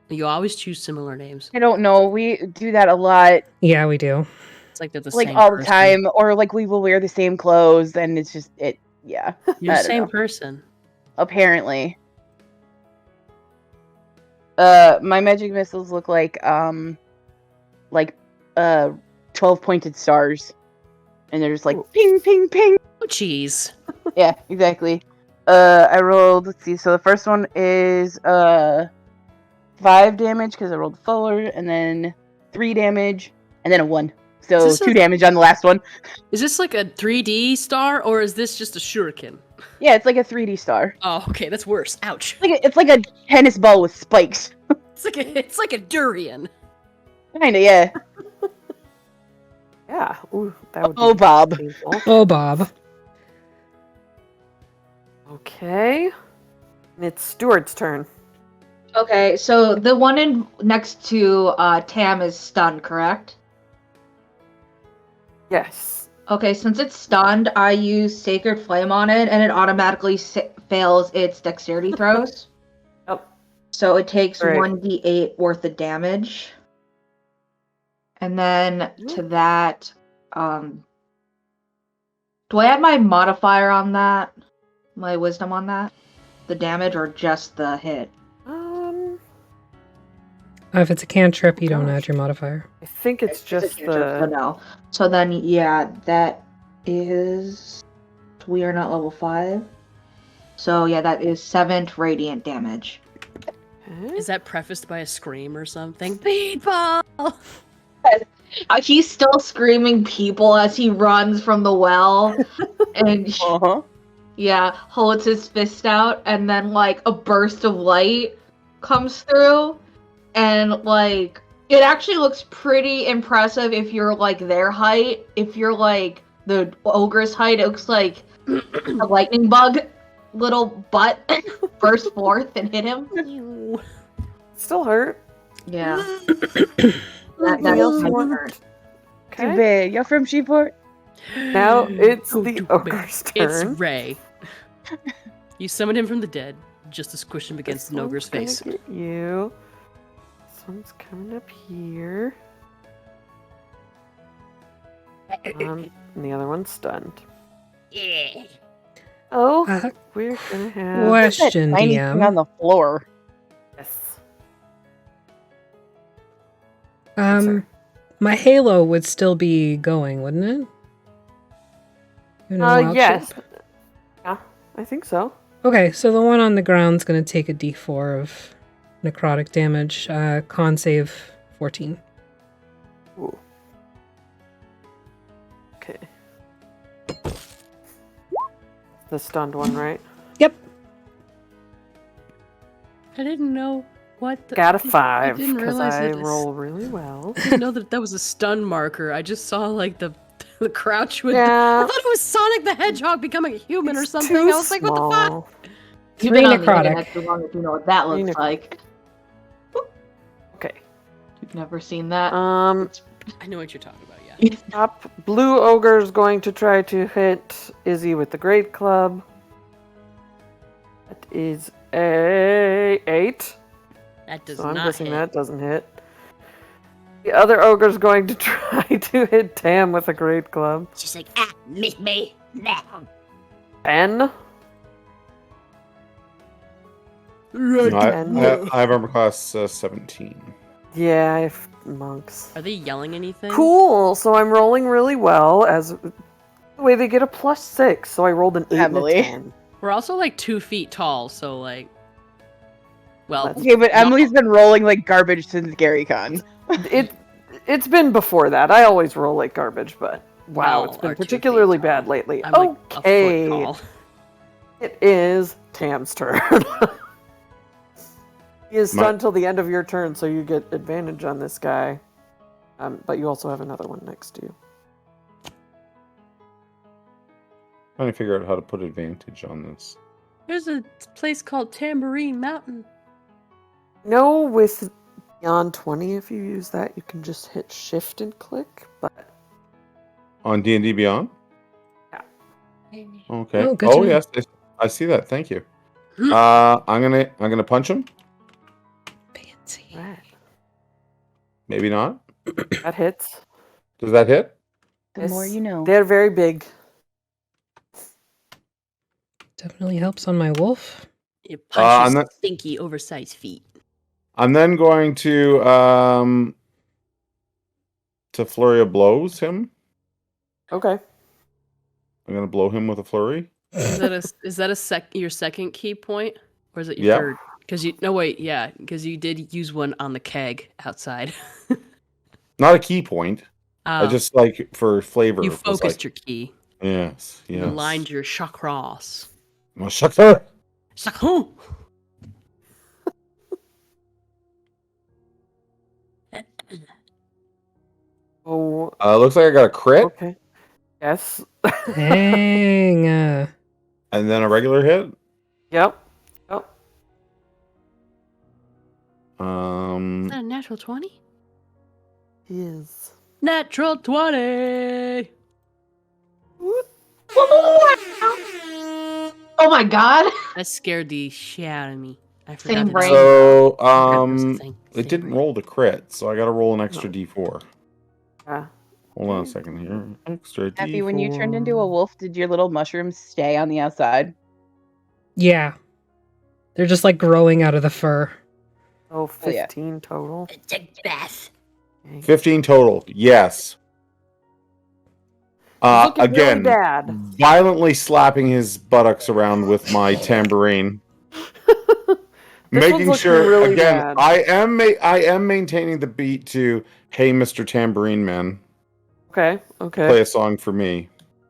You always choose similar names. I don't know. We do that a lot, Yeah, we do. It's like they're the like same all the person. time, or like we will wear the same clothes, and it's just it. Yeah, You're I the don't same know. person. Apparently. My magic missiles look like 12-pointed stars, and they're just like Ooh. ping, ping, ping. Oh, jeez. Yeah, exactly. I rolled. Let's see. So the first one is 5 damage because I rolled forward, and then 3 damage, and then a 1. So Is this 2 a- damage on the last one. Is this like a 3D star or is this just a shuriken? Yeah, it's like a 3D star. Oh, okay, that's worse. Ouch. It's like a tennis ball with spikes. It's like a durian. Kinda, yeah. Yeah. Ooh, that would Oh, be Bob. painful. Oh, Bob. Okay. And it's Stuart's turn. Okay, so the one in next to Tam is stunned, correct? Yes. Okay, since it's stunned, I use Sacred Flame on it, and it automatically fails its dexterity throws. Yep. So it takes Right. 1d8 worth of damage. And then to that, do I add my modifier on that? My wisdom on that? The damage or just the hit? If it's a cantrip, you don't Gosh. add your modifier. I think it's just So the. no. So then, yeah, that is. We are not level 5. So yeah, that is 7th radiant damage. Is that prefaced by a scream or something? People! He's still screaming people as he runs from the well. And Uh-huh. yeah, holds his fist out, and then like a burst of light comes through, and like it actually looks pretty impressive if you're like their height. If you're like the ogre's height, it looks like a lightning bug little butt burst forth and hit him. Still hurt. Yeah. Anything else you want? hurt. Too Okay. bad. You're from Shreveport? Now it's Go the to ogre's bed. turn. It's Ray. You summoned him from the dead just to squish him against This an ogre's one's face. gonna get you. This one's coming up here. And the other one's stunned. Yeah. Oh, Uh, we're gonna have. question, Tiny thing on DM. the floor. Yes. My halo would still be going, wouldn't it? Even in wild Yes. shape? Yeah, I think so. Okay, so the one on the ground's gonna take a d4 of necrotic damage. Con save 14. Ooh. Okay. The stunned one, right? Yep. I didn't know what the... Got a I 5 didn't because realize I it was- roll really well. I didn't know that was a stun marker. I just saw like the crouch with. I Yeah. thought it was Sonic the Hedgehog becoming a human or It's something. too I was like, what the fuck? small. You've 3 been on the necrotic. internet too long if you know what that looks like. Okay. You've never seen that? I know what you're talking about. Yeah. Top blue ogre is going to try to hit Izzy with the great club. That is a 8. That does So I'm not guessing hit. that doesn't hit. The other ogre is going to try to hit Tam with a great club. She's like, miss me now. 10. No, And- I have armor class 17. Yeah, if monks. Are they yelling anything? Cool. So I'm rolling really well. As the way they get a +6, so I rolled an 8 Emily. and a 10. We're also like 2 feet tall, so like. Well, That's- Okay, but not- Emily's been rolling like garbage since GaryCon. It's been before that. I always roll like garbage, but wow, it's Y'all been are 2 feet particularly tall. bad lately. I'm like a foot Okay, tall. it is Tam's turn. He is stunned till the end of your turn, so you get advantage on this guy. But you also have another one next to you. Trying to figure out how to put advantage on this. There's a place called Tambourine Mountain. No, with beyond 20, if you use that, you can just hit shift and click. But On D&D Beyond? Yeah. Okay. Oh, good Oh, to know. yes, I see that. Thank you. I'm gonna punch him. Fancy. right, Maybe not. that hits. Does that hit? The more you know. They're very big. Definitely helps on my wolf. It I'm punches not- stinky, oversized feet. I'm then going to flurry of blows him. Okay. I'm gonna blow him with a flurry. Is that your second key point, or is it your Yeah. third? Because because you did use one on the keg outside. Not a key point. I just like for flavor. you was focused like, your key. Yes. You Yes. aligned your chakras. Well, shut up. Chakra. Oh, Looks like I got a crit okay. Yes. Dang. and then a regular hit. Yep. Yep. Is that a natural 20? Is. Natural 20! Oh my god! That scared the shit out of me. I forgot Same to brain. So Same it didn't brain. roll the crit, so I got to roll an extra D4. Yeah. Hold on a second here. Extra Happy, D4. when you turned into a wolf, did your little mushrooms stay on the outside? Yeah. They're just like growing out of the fur. Oh, Oh, yeah. 15 total. Take bath. 15 total. Yes. He's looking Again, really bad. violently slapping his buttocks around with my tambourine. This one's Making looking sure really again, bad. I am maintaining the beat to "Hey, Mr. Tambourine Man, Okay. play Okay. a song for me."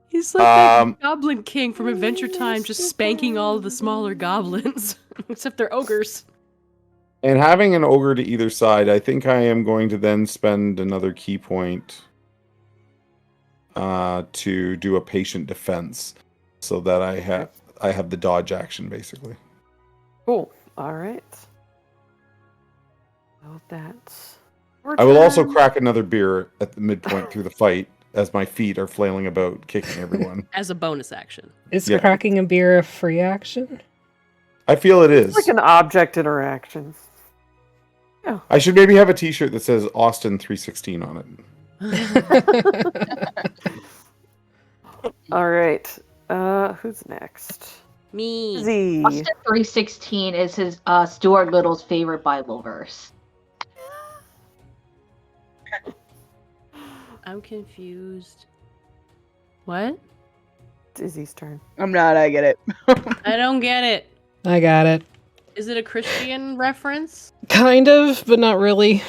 He's like that Goblin King from Adventure Time, just spanking all the smaller goblins. Except they're ogres. And having an ogre to either side, I think I am going to then spend another key point to do a patient defense, so that I have the dodge action basically. Cool. All right. Well, that's. I will also crack another beer at the midpoint through the fight as my feet are flailing about, kicking everyone. As a bonus action. Is Yeah. cracking a beer a free action? I feel it It's is. like an object interaction. I should maybe have a T-shirt that says Austin 316 on it. All right. Who's next? Me. Z. Austin 3:16 is his Stuart Little's favorite Bible verse. I'm confused. What? It's Izzy's turn. I'm not, I get it. I don't get it. I got it. Is it a Christian reference? Kind of, but not really.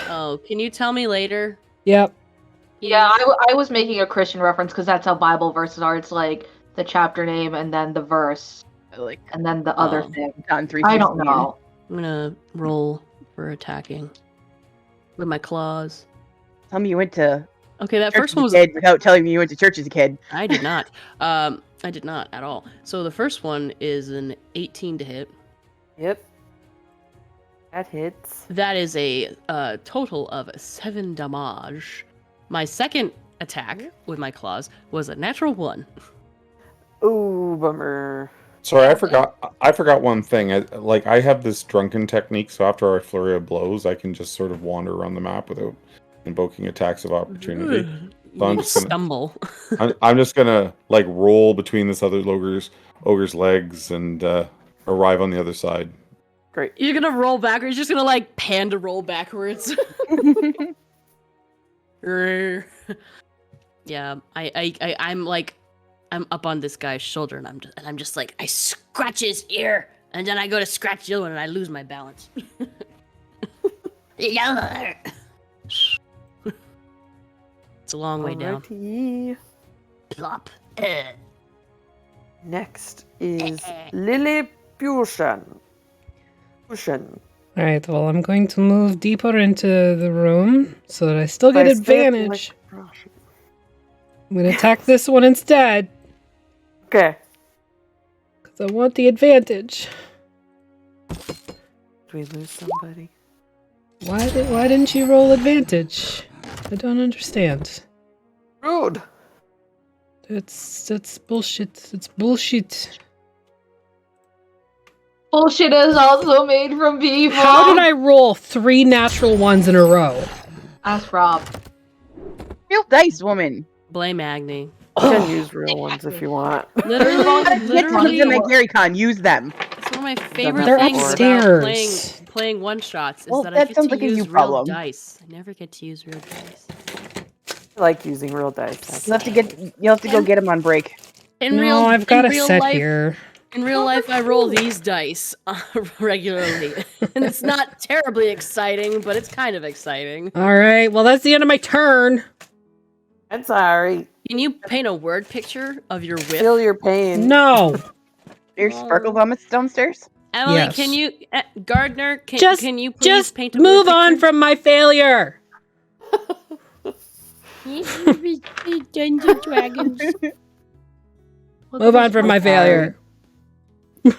Oh, can you tell me later? Yep. Yeah, I was making a Christian reference because that's how Bible verses are. It's like the chapter name and then the verse Like and then the other Oh. thing. on 3. I don't know. I'm gonna roll for attacking with my claws. Tell me you went to Okay, that church first as one a was. kid without telling me you went to church as a kid. I did not. I did not at all. So the first one is an 18 to hit. Yep. That hits. That is a total of 7 damage. My second attack with my claws was a natural 1. Ooh, bummer. Sorry, I forgot one thing. I have this drunken technique, so after I flurry of blows, I can just sort of wander around the map without invoking attacks of opportunity. So I'm You just gonna- stumble. I'm just gonna like roll between this other ogre's legs and arrive on the other side. Great. You're gonna roll backwards. You're just gonna like panda roll backwards. Yeah, I'm up on this guy's shoulder, and I'm just like, I scratch his ear, and then I go to scratch the other one, and I lose my balance. Yeah. It's a long way down. Alrighty. Plop. Next is Lilliputian. Alright, well, I'm going to move deeper into the room so that I still get advantage. I'm going to attack this one instead. Okay. Because I want the advantage. Did we lose somebody? Why didn't you roll advantage? I don't understand. Rude. That's bullshit. It's bullshit. Bullshit is also made from people. How did I roll 3 natural ones in a row? Ask Rob. Real dice, woman. Blame Agni. You can use real ones if you want. Literally, in my Gary Con, use them. it's one of my favorite They're things upstairs. about playing one shots is Well, that that I get sounds to like a use you real problem. dice. I never get to use real dice. I like using real dice. That's You'll have to go get them on break. I've got a real set life, here. In real life, I roll these dice regularly, and it's not terribly exciting, but it's kind of exciting. Alright, well, that's the end of my turn. I'm sorry. Can you paint a word picture of your whip? Feel your pain. No. There's sparkle vomits downstairs. Emily, Yes. can you, Gardner? Can you please Just paint a move word on picture? from my failure. Dungeons and Dragons. Move on from my failure.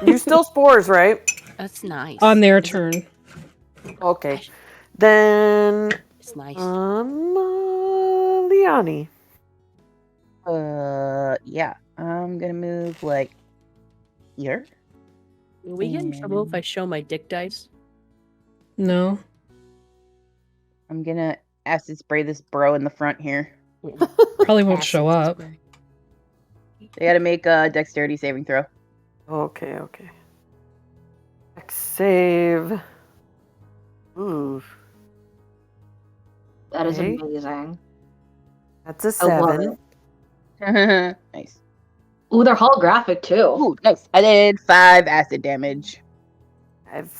You still spores, right? That's nice. On their turn. Okay. Then It's nice. Liani. Yeah. I'm gonna move like here. Will we get in trouble if I show my dick dice? No. I'm gonna acid spray this bro in the front here. Probably won't show up. They gotta make a dexterity saving throw. Okay. Next save. Ooh. That is Okay. amazing. That's a I love 7. Nice. Ooh, they're holographic too. Ooh, nice. I did 5 acid damage.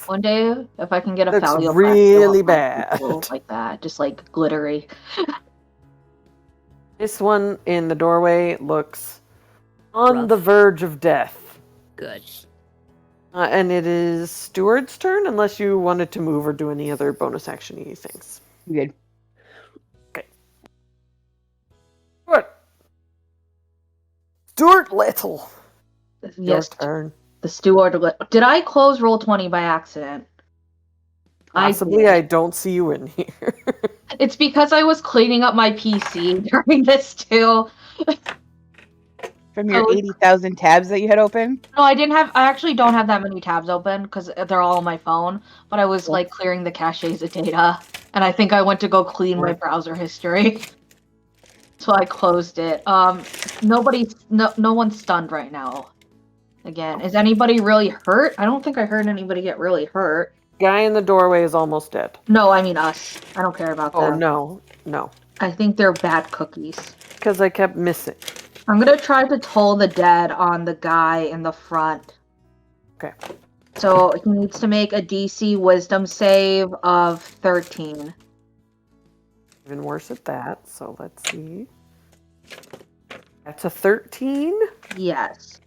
One day, if I can get a Looks Falio really plastic, bad. like that, just like glittery. This one in the doorway looks on Rough. the verge of death. Good. And it is Steward's turn, unless you wanted to move or do any other bonus action-y things. Good. Stuart Little. Your Yes, turn. the steward. Did I close roll 20 by accident? Possibly, did. I don't see you in here. It's because I was cleaning up my PC during this too. From your Oh. 80,000 tabs that you had open? No, I actually don't have that many tabs open because they're all on my phone. But I was like clearing the caches of data, and I think I went to go clean my browser history, so I closed it. No one's stunned right now. Again, is anybody really hurt? I don't think I heard anybody get really hurt. Guy in the doorway is almost dead. No, I mean us. I don't care about Oh, them. no. I think they're bad cookies. Because I kept missing. I'm gonna try to toll the dead on the guy in the front. Okay. So he needs to make a DC Wisdom save of 13. Even worse at that, so let's see. That's a 13. Yes.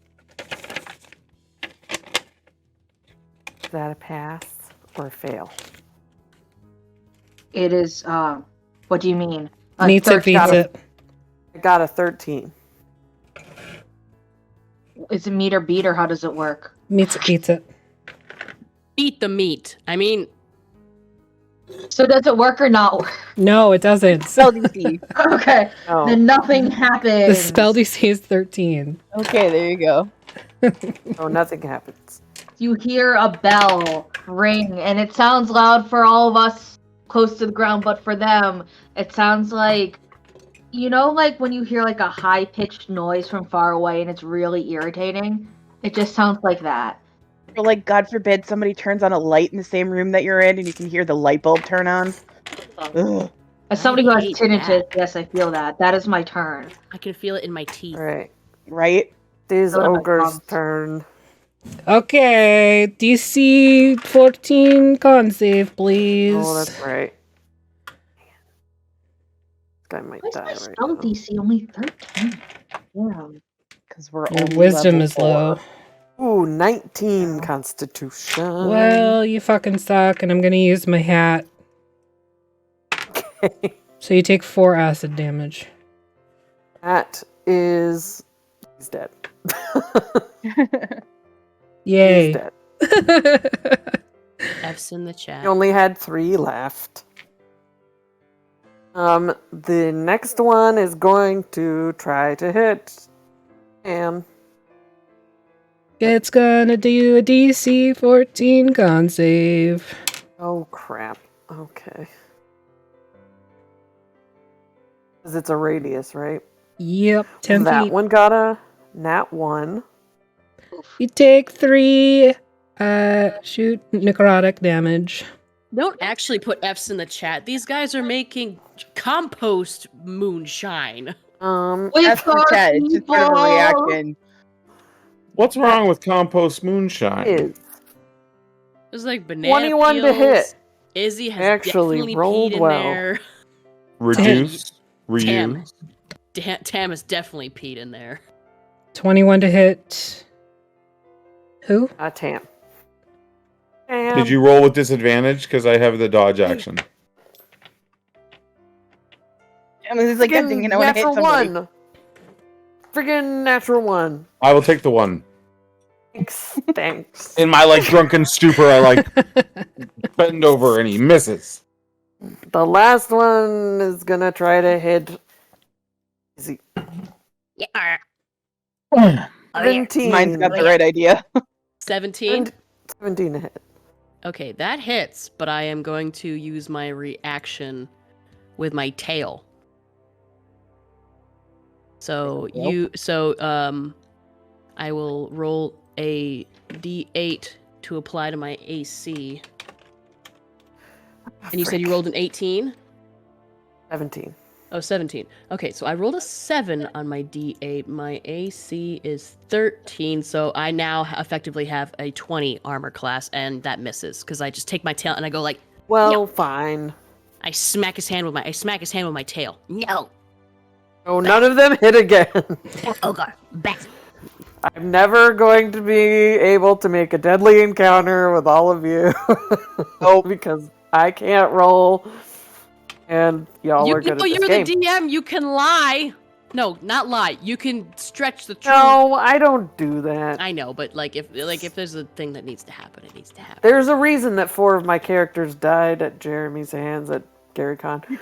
Is that a pass or a fail? It is, what do you mean? Meets it, beats it. I got a 13. Is it meet or beat, or how does it work? Meets it, beats it. Beat the meat. I mean, So does it work or not work? No, it doesn't. Spell DC. Okay, Oh, then nothing happens. The spell DC is 13. Okay, there you go. oh, nothing happens. You hear a bell ring, and it sounds loud for all of us close to the ground, but for them, it sounds like, you know, like when you hear like a high-pitched noise from far away and it's really irritating? It just sounds like that. Or like, God forbid, somebody turns on a light in the same room that you're in, and you can hear the light bulb turn on. Ugh. As somebody who has hate tinnitus, that. yes, I feel that. That is my turn. I can feel it in my teeth. All right. Right? It is Go to my ogre's thumbs. turn. Okay, DC 14 con save, please. Oh, that's right. This guy might Why is die my right spell now. DC only 13? Damn. Because we're Your only wisdom level is 4. low. Ooh, 19 Wow. Constitution. Well, you fucking suck, and I'm gonna use my hat. Okay. So you take 4 acid damage. That is... He's dead. Yay. He's dead. F's in the chat. He only had 3 left. The next one is going to try to hit. And It's gonna do a DC 14 con save. oh crap. Okay. Because it's a radius, right? Yep, 10 that feet. one got a nat 1. You take 3 necrotic damage. Don't actually put F's in the chat. These guys are making compost moonshine. With That's the our chat. It's just sort of a people. reaction. What's wrong with compost moonshine? Is There's like banana 21 to peels. hit. Izzy has Actually definitely rolled peed in well. there. Reduce, Tam. reuse. Tam has definitely peed in there. 21 to hit. Who? Tam. Did you roll with disadvantage? Because I have the dodge action. I mean, it's like that thing, you know, when it hits natural somebody. 1. Friggin' natural 1. I will take the 1. Thanks. In my like drunken stupor, I like bend over and he misses. The last one is gonna try to hit. Easy. Yeah. Oh, yeah. 17. Mine's got the right idea. 17? 17 to hit. Okay, that hits, but I am going to use my reaction with my tail. So I will roll a d8 to apply to my AC. And you said you rolled an 18? 17. Oh, 17. Okay, so I rolled a 7 on my d8. My AC is 13, so I now effectively have a 20 armor class, and that misses because I just take my tail and I go like, Well, fine. I smack his hand with my tail. No. Oh, none of them hit again. Ogre. Back. I'm never going to be able to make a deadly encounter with all of you. Oh, because I can't roll. And y'all are good at this you're game. the DM. You can lie. No, not lie. You can stretch the truth. No, I don't do that. I know, but if there's a thing that needs to happen, it needs to happen. There's a reason that 4 of my characters died at Jeremy's hands at GaryCon.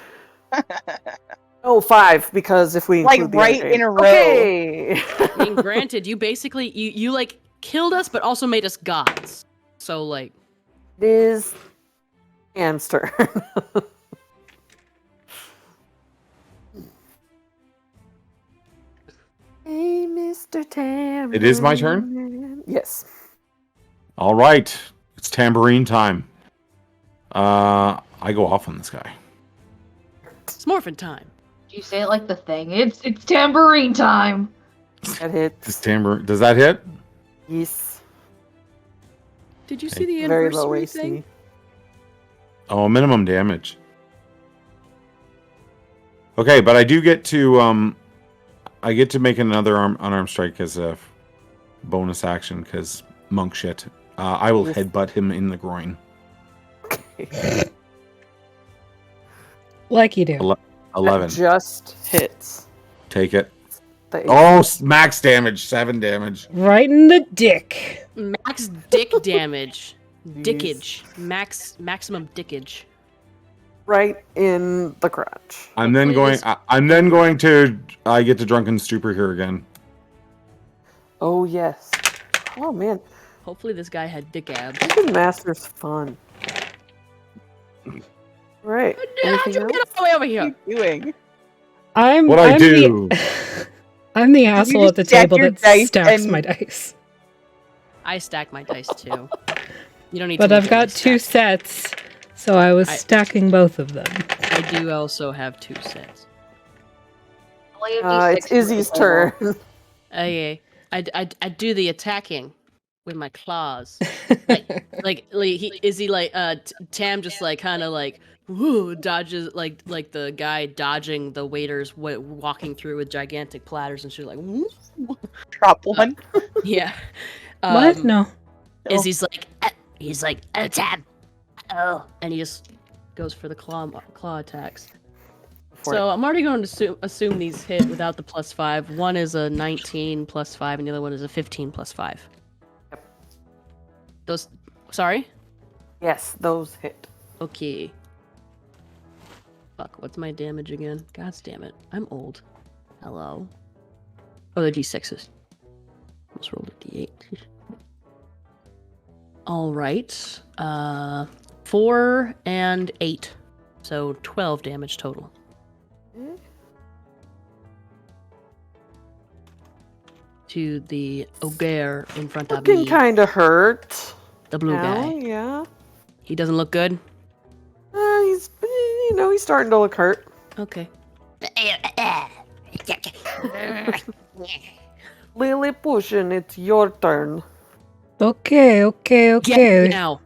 Oh, 5, because if we Like, include the right other in a row. Okay. I mean, granted, you basically you like killed us, but also made us gods. So like, It is Anne's turn. Hey, Mr. Tambourine. It is my turn? Yes. All right, it's tambourine time. I go off on this guy. it's morphin' time. You say it like the thing. It's tambourine time. That hits. This tambourine, does that hit? Yes. Did you see the Very low anniversary AC. thing? Oh, minimum damage. Okay, but I do get to I get to make another unarmed strike as a bonus action because monk shit. I will Yes. headbutt him in the groin. Okay. Like you do. 11. That just hits. Take it. The Oh, max damage. 7 damage. Right in the dick. Max dick damage. Dickage. Maximum dickage. right in the crotch. I'm then going. I'm then going to. I get to drunken stupor here again. Oh yes. Oh man, Hopefully this guy had dick abs. Dungeon Master's fun. Right. How'd you Anything get else? all the way over here? What are you doing? I'm What I I'm do? I'm the asshole just at the stack table your that dice stacks and- my dice. I stack my dice too. You don't need But to. I've got 2 sets, so I was stacking both of them. I do also have 2 sets. It's Izzy's turn. I do the attacking with my claws. Tam just like kind of like dodges like the guy dodging the waiters walking through with gigantic platters, and she's like, woo. Drop one. Yeah. What? No. Izzy's like, he's like, Tam. Oh, and he just goes for the claw attacks. So I'm already going to assume these hit without the +5. One is a 19 +5, and the other one is a 15 +5. Yep. Those, sorry? Yes, those hit. Okay. Fuck, what's my damage again? God damn it. I'm old. Hello. Oh, they're D6s. Almost rolled a D8. Alright. 4 and 8. So 12 damage total. To the ogre in front of Looking me. kind of hurt. The blue guy. Yeah. He doesn't look good? He's starting to look hurt. Okay. Lily Pushin, it's your turn. Okay. Get it now.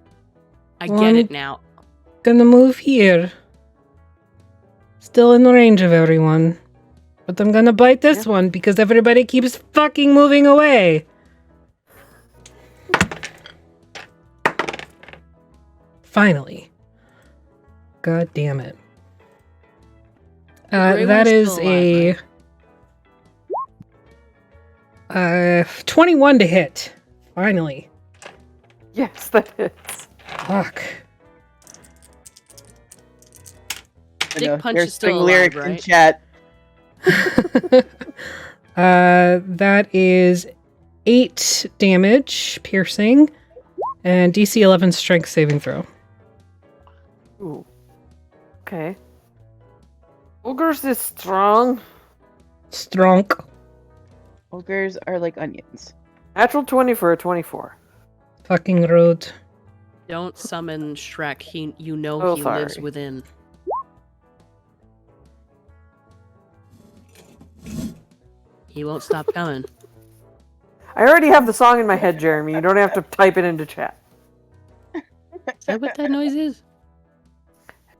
I get it now. Gonna move here. Still in the range of everyone. But I'm gonna bite this one because everybody keeps fucking moving away. Finally. God damn it. That is a 21 to hit. Finally. Yes, that hits. Fuck. Dick Punch There's is still swing alive, lyrics in right? chat. That is 8 damage, piercing, and DC 11 strength saving throw. Ooh. Okay. Ogres is strong. Stronk. Ogres are like onions. Natural 20 for a 24. Fucking rude. Don't summon Shrek. He Oh, he sorry. lives within. He won't stop coming. I already have the song in my head, Jeremy. You don't have to type it into chat. Is that what that noise is?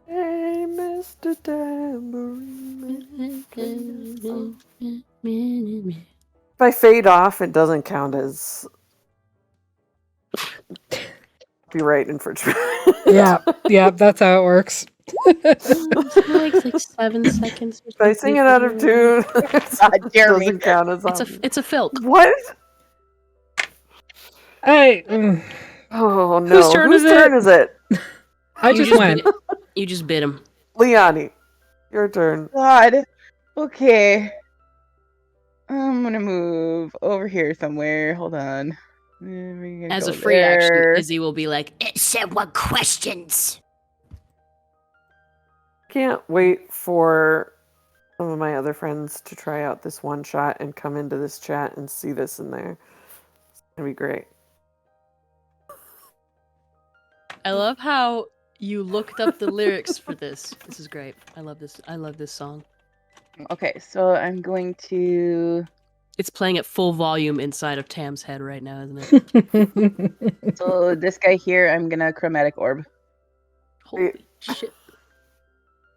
Hey, Mr. Tambourine Man. If I fade off, it doesn't count as copyright infringement. Yeah, that's how it works. It's like 7 seconds. If I sing it out of tune, it Jeremy. doesn't count as It's a filk. What? Hey, Oh no! Whose turn is it? I just went. You just bit him. Liani, your turn. God. Okay. I'm gonna move over here somewhere. Hold on. We're gonna As go a free there. action, Izzy will be like, Someone questions. Can't wait for some of my other friends to try out this one shot and come into this chat and see this in there. It's gonna be great. I love how you looked up the lyrics for this. This is great. I love this. I love this song. Okay, so I'm going to. It's playing at full volume inside of Tam's head right now, isn't it? So this guy here, I'm gonna chromatic orb. Holy shit.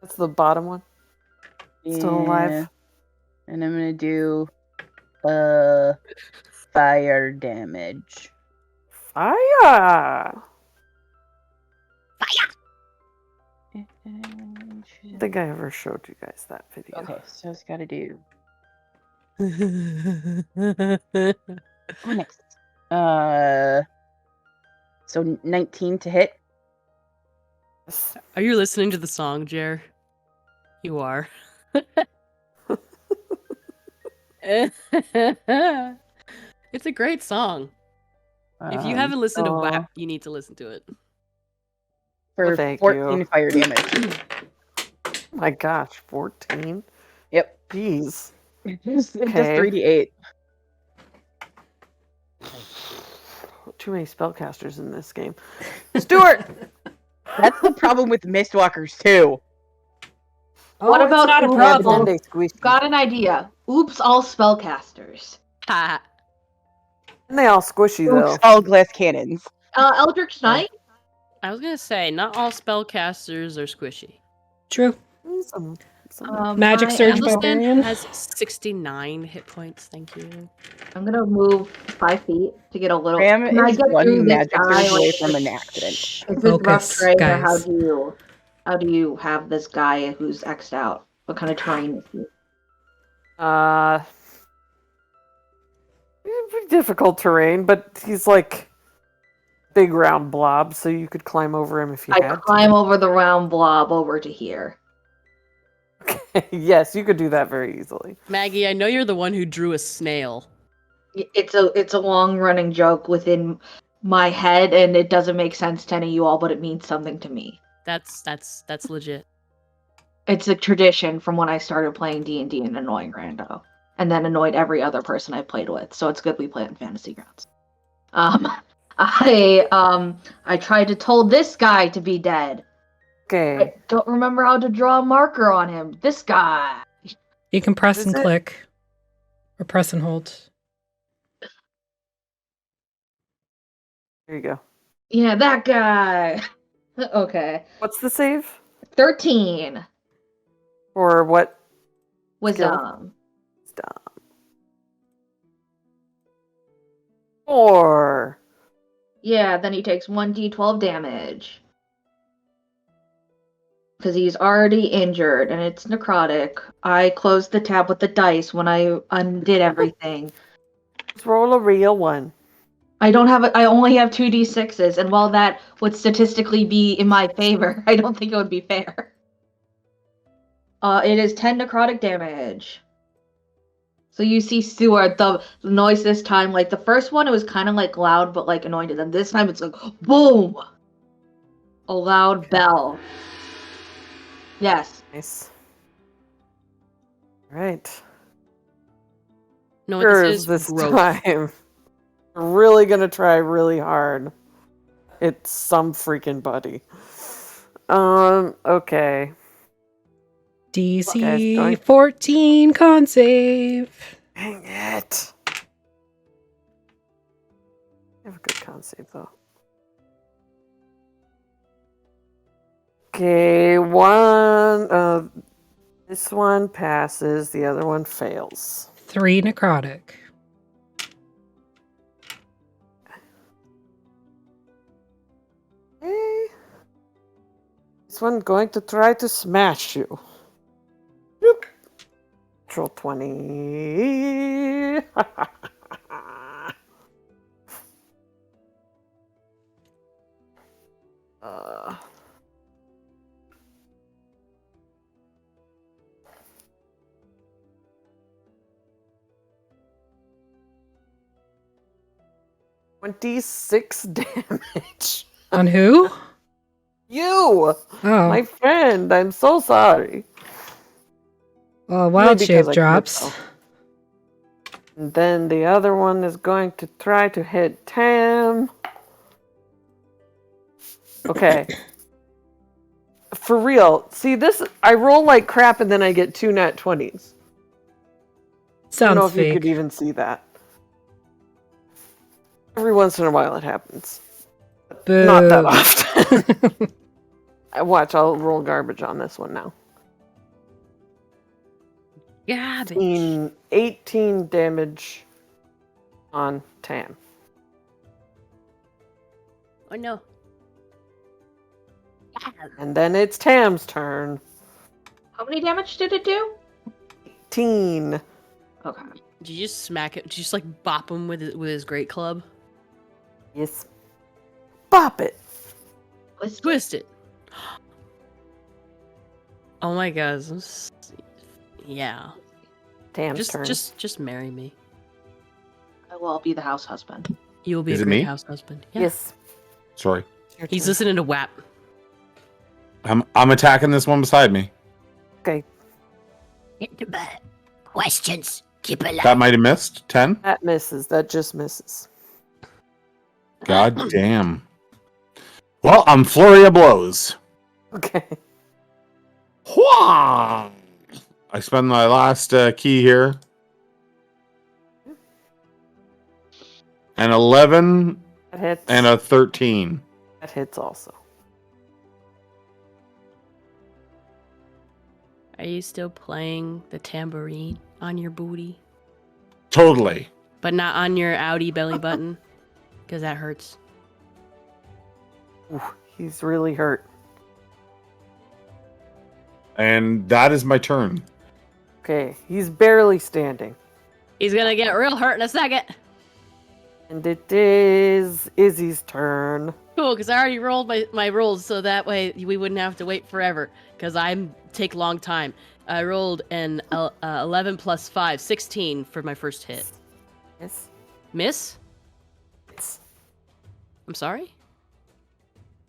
That's the bottom one. Still alive. And I'm gonna do fire damage. Fire! Fire! I don't think I ever showed you guys that video. Okay, so it's gotta do. Oh, next. So 19 to hit. Are you listening to the song, Jer? You are. It's a great song. If you haven't listened to WAP, you need to listen to it. For thank 14 you. fire damage. Oh my gosh, 14? Yep. Jeez. Just Okay. 3d8. too many spellcasters in this game. Stuart! That's the problem with Mistwalkers too. What Oh, about it's not a Oops? problem. They squishy. Got an idea. Oops, all spellcasters. Ha. And they all squishy, though. Oops, all glass cannons. Eldritch Knight? I was gonna say, not all spellcasters are squishy. True. Some. Magic I Surge am- Barbarian. has 69 hit points. Thank you. I'm gonna move 5 feet to get a little. Graham Can I is get through one this magic guy? surge away Like, from an accident. is this rough Focus, terrain, or how guys. do you have this guy who's X'd out? What kind of terrain is he? Pretty difficult terrain, but he's like big round blob, so you could climb over him if you I had climb over the round blob over to here. to. Yes, you could do that very easily. Maggie, I know you're the one who drew a snail. It's a long running joke within my head, and it doesn't make sense to any of you all, but it means something to me. That's legit. It's a tradition from when I started playing D&D and annoying Rando, and then annoyed every other person I played with. So it's good we play on Fantasy Grounds. I tried to told this guy to be dead. Okay. I don't remember how to draw a marker on him. This guy. You can press Is and it? click. Or press and hold. Here you go. Yeah, that guy. Okay. What's the save? 13. Or what? Wisdom. Stop. 4. Yeah, then he takes 1d12 damage. Because he's already injured and it's necrotic. I closed the tab with the dice when I undid everything. Let's roll a real one. I only have 2d6s, and while that would statistically be in my favor, I don't think it would be fair. It is 10 necrotic damage. So you see Stuart, the noise this time, like the first one, it was kind of like loud but like annoying to them. This time it's like, boom! A loud bell. Yes. Nice. Right. No, Yours this is this growth. time. Really gonna try really hard. It's some freaking buddy. Okay. Okay, DC going- 14 con save. Dang it. I have a good con save though. Okay, this one passes, the other one fails. 3 necrotic. Okay. This one going to try to smash you. Nope. Natural 20. uh, $26 damage. On who? You, Oh, my friend. I'm so sorry. well, wild because shape I drops. clicked, And then the other one is going to try to hit Tam. Okay. For real. See, this, I roll like crap and then I get 2 nat 20s. I don't know Sounds if you could fake. even see that. Every once in a while it happens. Boo. Not that often. Watch, I'll roll garbage on this one now. Garbage. 18 damage on Tam. Oh no. And then it's Tam's turn. How many damage did it do? 18. Okay. Did you just smack it? Did you just like bop him with his great club? Yes. Bop it. Twist it. Oh my god. Yeah. Tam's turn. Just marry me. I will be the house husband. You will be Is a it great me? house husband. Yeah. Yes. Sorry. Your He's turn. listening to WAP. I'm attacking this one beside me. Okay. Hit the butt. Questions. Keep it That alive. might have missed. 10. That misses. That just misses. God damn. Well, I'm flurry of blows. Okay. Hwah! I spend my last key here. An 11 That hits. and a 13. That hits also. Are you still playing the tambourine on your booty? Totally. But not on your outie belly button? Because that hurts. Ooh, he's really hurt. And that is my turn. Okay, he's barely standing. He's gonna get real hurt in a second. And it is Izzy's turn. Cool, because I already rolled my rolls, so that way we wouldn't have to wait forever. Because I take long time. I rolled an 11 plus 5, 16 for my first hit. Yes. Miss? It's. I'm sorry?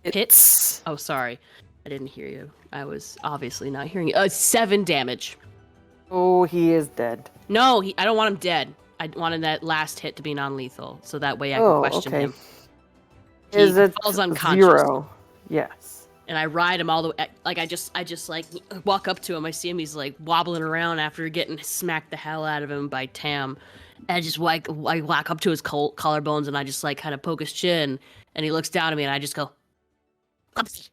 It's. Oh, sorry. I didn't hear you. I was obviously not hearing you. 7 damage. Oh, he is dead. No, I don't want him dead. I wanted that last hit to be non-lethal, so that way I can question him. He Is it falls unconscious. 0? Yes. And I ride him all the way. Like I just like walk up to him. I see him. He's like wobbling around after getting smacked the hell out of him by Tam. And I just like I walk up to his collarbones and I just like kind of poke his chin. And he looks down at me and I just go. Ups.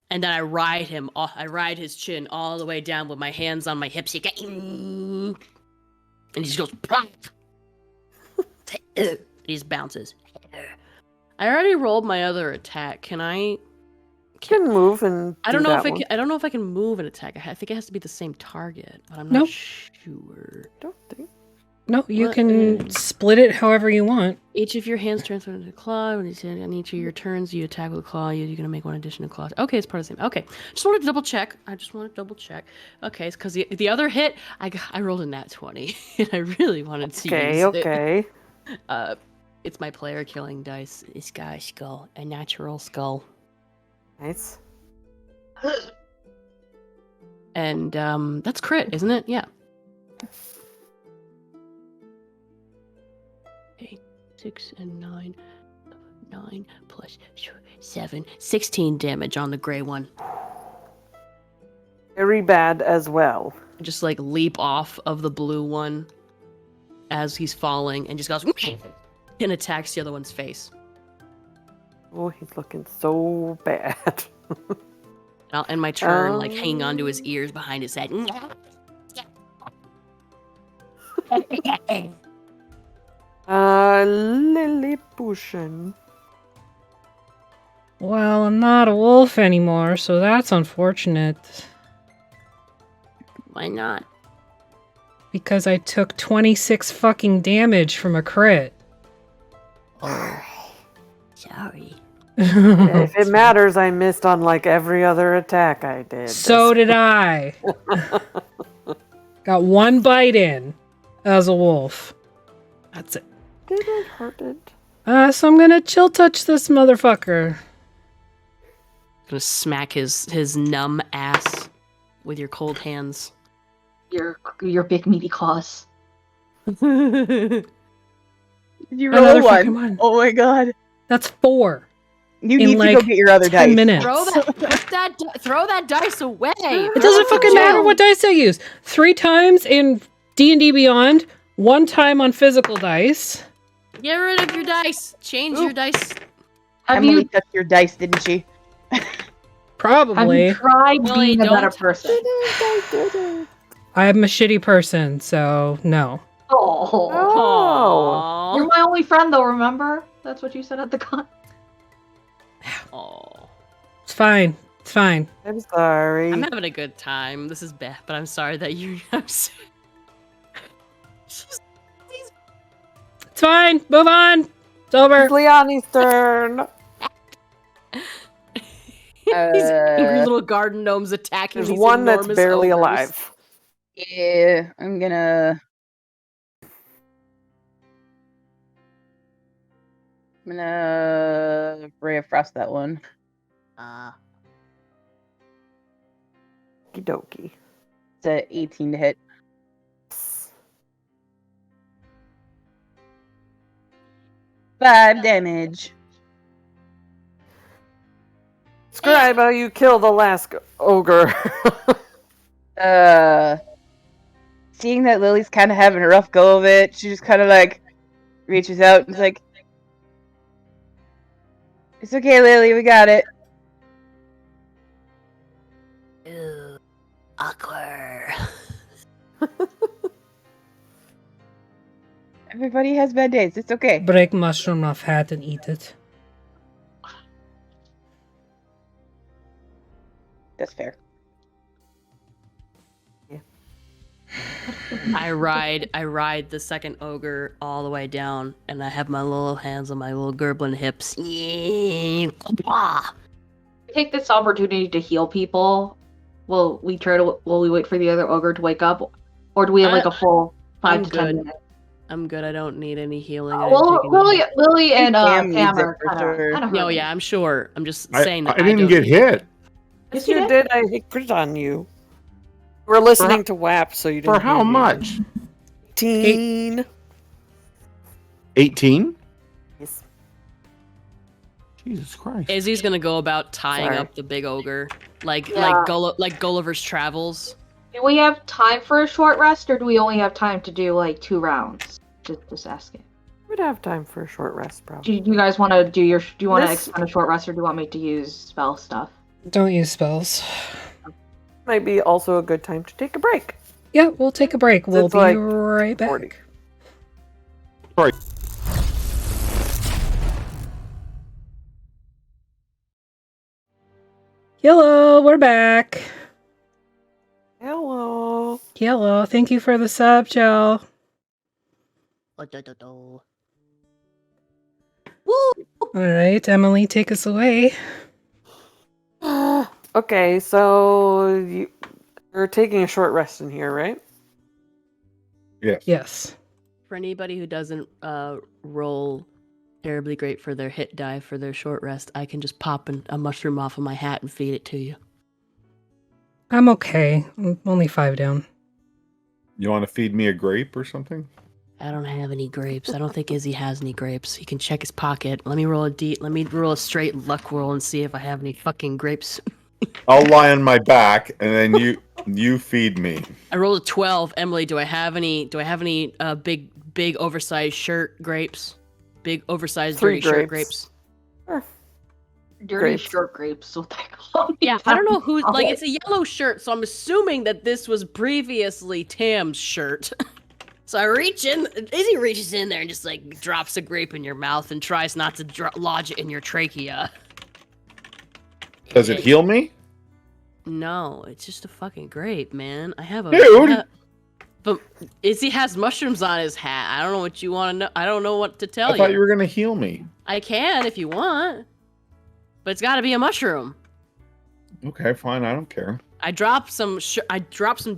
And then I ride him. I ride his chin all the way down with my hands on my hips. And he just goes. He just bounces. I already rolled my other attack. Can I? Can move and. I don't know if I I don't know if I can move an attack. I think it has to be the same target, but I'm not sure. Don't think. No, you can split it however you want. Each of your hands transfer into a claw. When on each of your turns, you attack with a claw. You're going to make one additional claw. Okay, it's part of the same. Okay, just wanted to double check. Okay, it's because the other hit, I rolled a nat 20, and I really wanted to use it. Okay. It's my player killing dice. It's got a skull, a natural skull. Nice. And that's crit, isn't it? Yeah. 8, 6, and 9. 9 plus 7. 16 damage on the gray one. Very bad as well. Just like leap off of the blue one as he's falling and just goes and attacks the other one's face. Oh, he's looking so bad. And I'll end my turn like hanging onto his ears behind his head. Lilliputian. Well, I'm not a wolf anymore, so that's unfortunate. Why not? Because I took 26 fucking damage from a crit. Sorry. If it matters, I missed on like every other attack I did. So did I. Got 1 bite in as a wolf. That's it. Did it hurt it? So I'm gonna chill touch this motherfucker. Gonna smack his numb ass with your cold hands. Your big meaty claws. Did you roll Another a 1? fucking one. Oh my god. That's 4. You In need to like go get your other 10 dice. minutes. Throw that dice away. It doesn't fucking matter what dice I use. 3 times in D&D Beyond, 1 time on physical dice. Get rid of your dice. Change your dice. Have Emily you touched your dice, didn't she? Probably. tried Well, being you a better don't. person? I'm a shitty person, so no. Oh. Oh. You're my only friend, though, remember? That's what you said at the con. Aw. It's fine. It's fine. I'm sorry. I'm having a good time. This is bad, but I'm sorry that you. It's fine. Move on. It's over. It's Liani's turn. These angry little garden gnomes attacking There's these one that's enormous barely ogres. alive. Yeah, I'm gonna Ray of Frost that one. Ah. Okie dokie. It's a 18 to hit. 5 damage. Describe how you kill the last ogre. Seeing that Lily's kind of having a rough go of it, she just kind of like reaches out and is like, "It's okay, Lily, we got it." Ew, awkward. Everybody has bad days. It's okay. Break mushroom off hat and eat it. That's fair. I ride the second ogre all the way down, and I have my little hands on my little gerblin hips. Take this opportunity to heal people. Will we wait for the other ogre to wake up, or do we have like a full 5 to 10 good. minutes? I'm good. I don't need any healing. I Well, didn't take any- Lily and Pam needs Pam it are for sure. kind of. No, yeah, I'm sure. I'm just I saying that didn't don't get need- hit. Yes, you did. I crit it on you. We're listening to WAP, so you didn't. For how hear me. much? 18. 18? Yes. Jesus Christ. Izzy's gonna go about tying Sorry. up the big ogre, like Yeah. Gulliver's Travels. Do we have time for a short rest, or do we only have time to do like 2 rounds? Just asking. We'd have time for a short rest, probably. Do you guys want to do your? Do you want to This- expend a short rest, or do you want me to use spell stuff? Don't use spells. Might be also a good time to take a break. Yeah, we'll take a break. We'll It's be like right back. 40. Right. Hello, we're back. Hello. Hello, thank you for the sub, Joe. All right, Emily, take us away. Okay, so you're taking a short rest in here, right? Yes. For anybody who doesn't roll terribly great for their hit die for their short rest, I can just pop a mushroom off of my hat and feed it to you. I'm okay. I'm only 5 down. You want to feed me a grape or something? I don't have any grapes. I don't think Izzy has any grapes. He can check his pocket. Let me roll a straight luck roll and see if I have any fucking grapes. I'll lie on my back and then you feed me. I rolled a 12. Emily, do I have any big oversized shirt grapes? Big oversized 3 dirty shirt grapes? Dirty Grapes. short grapes, what they call me. Yeah, I don't know who like it's a yellow shirt, so I'm assuming that this was previously Tam's shirt. So I reach in, Izzy reaches in there and just like drops a grape in your mouth and tries not to lodge it in your trachea. Does it heal me? No, it's just a fucking grape, man. I have a Dude! but Izzy has mushrooms on his hat. I don't know what you want to know. I don't know what to tell I thought you were going to heal me. I can if you want, but it's got to be a mushroom. Okay, fine. I don't care. I dropped some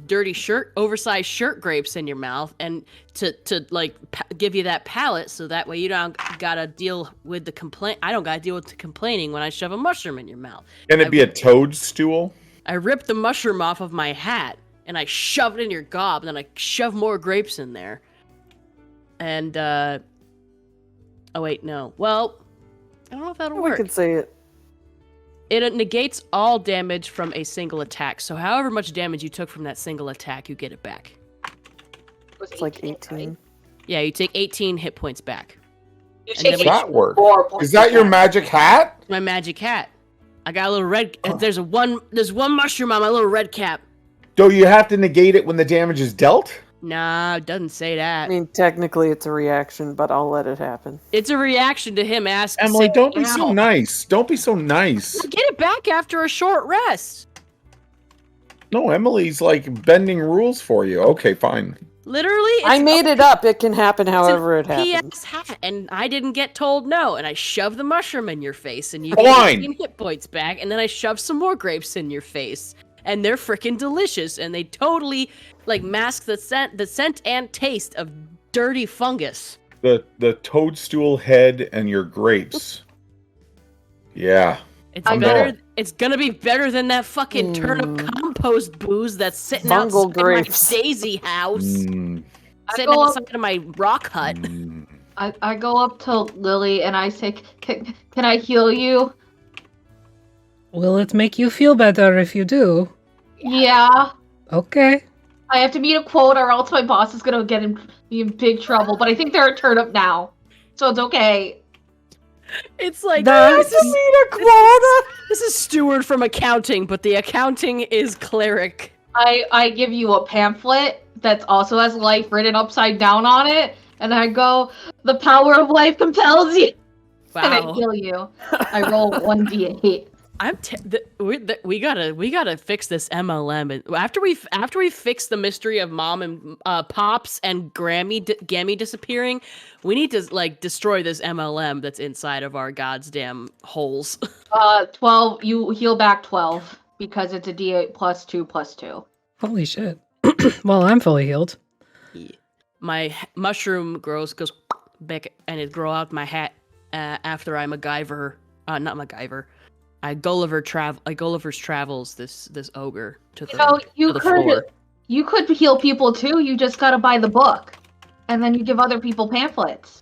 dirty oversized shirt grapes in your mouth, and to like give you that palate, so that way you don't gotta deal with the complaint. I don't gotta deal with the complaining when I shove a mushroom in your mouth. Can it be a toadstool? I ripped the mushroom off of my hat and I shoved it in your gob, and then I shoved more grapes in there. And oh wait, no. Well, I don't know if that'll We work. could say it. It negates all damage from a single attack. So however much damage you took from that single attack, you get it back. It's like 18. Yeah, you take 18 hit points back. You And then Does we- that work? 4 points Is that of your damage. magic hat? My magic hat. I got a little red. There's one mushroom on my little red cap. Do you have to negate it when the damage is dealt? Nah, it doesn't say I that. mean, technically it's a reaction, but I'll let it happen. It's a reaction to him asking. Emily, saying, don't be so "Ow." nice. Don't be so nice. Get it back after a short rest. No, Emily's like bending rules for you. Okay, fine. Literally, it's I made it up. It can happen however it a happens. PS hat, and I didn't get told no, and I shoved the mushroom in your face, and you Fine. get 18 hit points back, and then I shoved some more grapes in your face, and they're freaking delicious, and they totally like mask the scent and taste of dirty fungus. The toadstool head and your grapes. Yeah. It's I'm better. there. It's gonna be better than that fucking turnip compost booze that's sitting Fungal outside grapes. my daisy house, Mm, sitting outside of my rock hut. mm. I go up to Lily and I say, can I heal you? Will it make you feel better if you do? Yeah. Okay. I have to meet a quota or else my boss is gonna be in big trouble. But I think they're a turnip now, so it's okay. It's like That's- this is, Meet a quota. this is Steward from accounting, but the accounting is cleric. I give you a pamphlet that also has life written upside down on it, and I go, the power of life compels you, and I Wow. heal you. I roll 1d8. We gotta fix this MLM. And after we fix the mystery of Mom and Pops and Gammy disappearing, we need to like destroy this MLM that's inside of our goddamn holes. 12. You heal back 12 because it's a d8 plus 2 plus 2. Holy shit. Well, I'm fully healed. My mushroom goes back and it grow out my hat after I MacGyver. Not MacGyver. Gulliver's Travels this ogre to the You floor. could heal people too. You just gotta buy the book, and then you give other people pamphlets.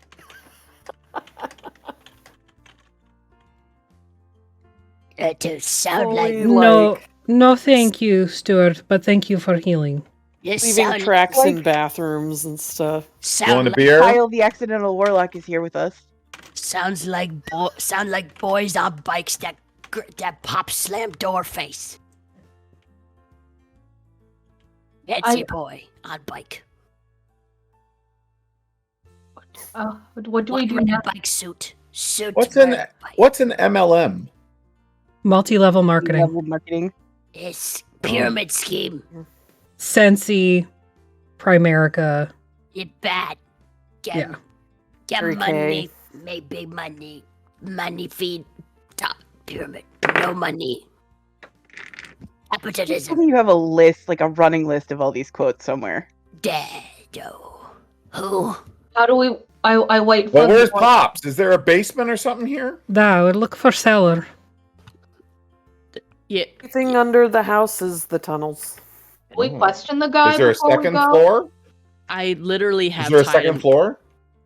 It does sound Holy like No, thank you, Stuart, but thank you for healing. this leaving sound, tracks in bathrooms and stuff. You sound want a like, beer? Kyle, the accidental warlock, is here with us. sounds like boys on bikes that pop slam door face. That's your boy on bike. What do we do Red now? bike suit. What's an red bike. what's an MLM? Multi-level marketing. Level marketing. It's pyramid scheme. Sensi, Primerica. You bad. Yeah. Get Very money. Make big money. Money feed top pyramid. No money. Capitalism. You have a list, like a running list of all these quotes somewhere. Dado. Who? How do we? I wait for. Well, where's the- Pops? Is there a basement or something here? Da, would look for cellar. Yeah, Everything under the house is the tunnels. We question the guy. Is there a before we second go? floor? I literally have Is there a time. second floor?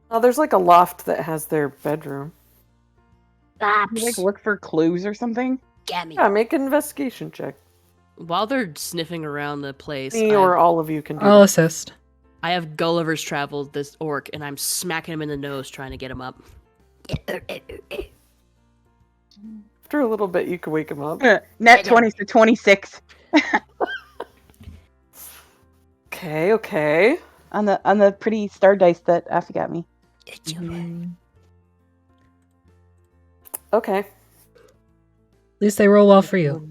Oh, there's like a loft that has their bedroom. You, like, Pops. look for clues or something. Gammy. Yeah, make an investigation check. While they're sniffing around the place, Me or all of you can do I'll that. assist. I have Gulliver's Travel this orc, and I'm smacking him in the nose trying to get him up. After a little bit, you can wake him up. Net 20 to 26 Okay. on the pretty star dice that Affy got me. Okay. At least they roll well for you.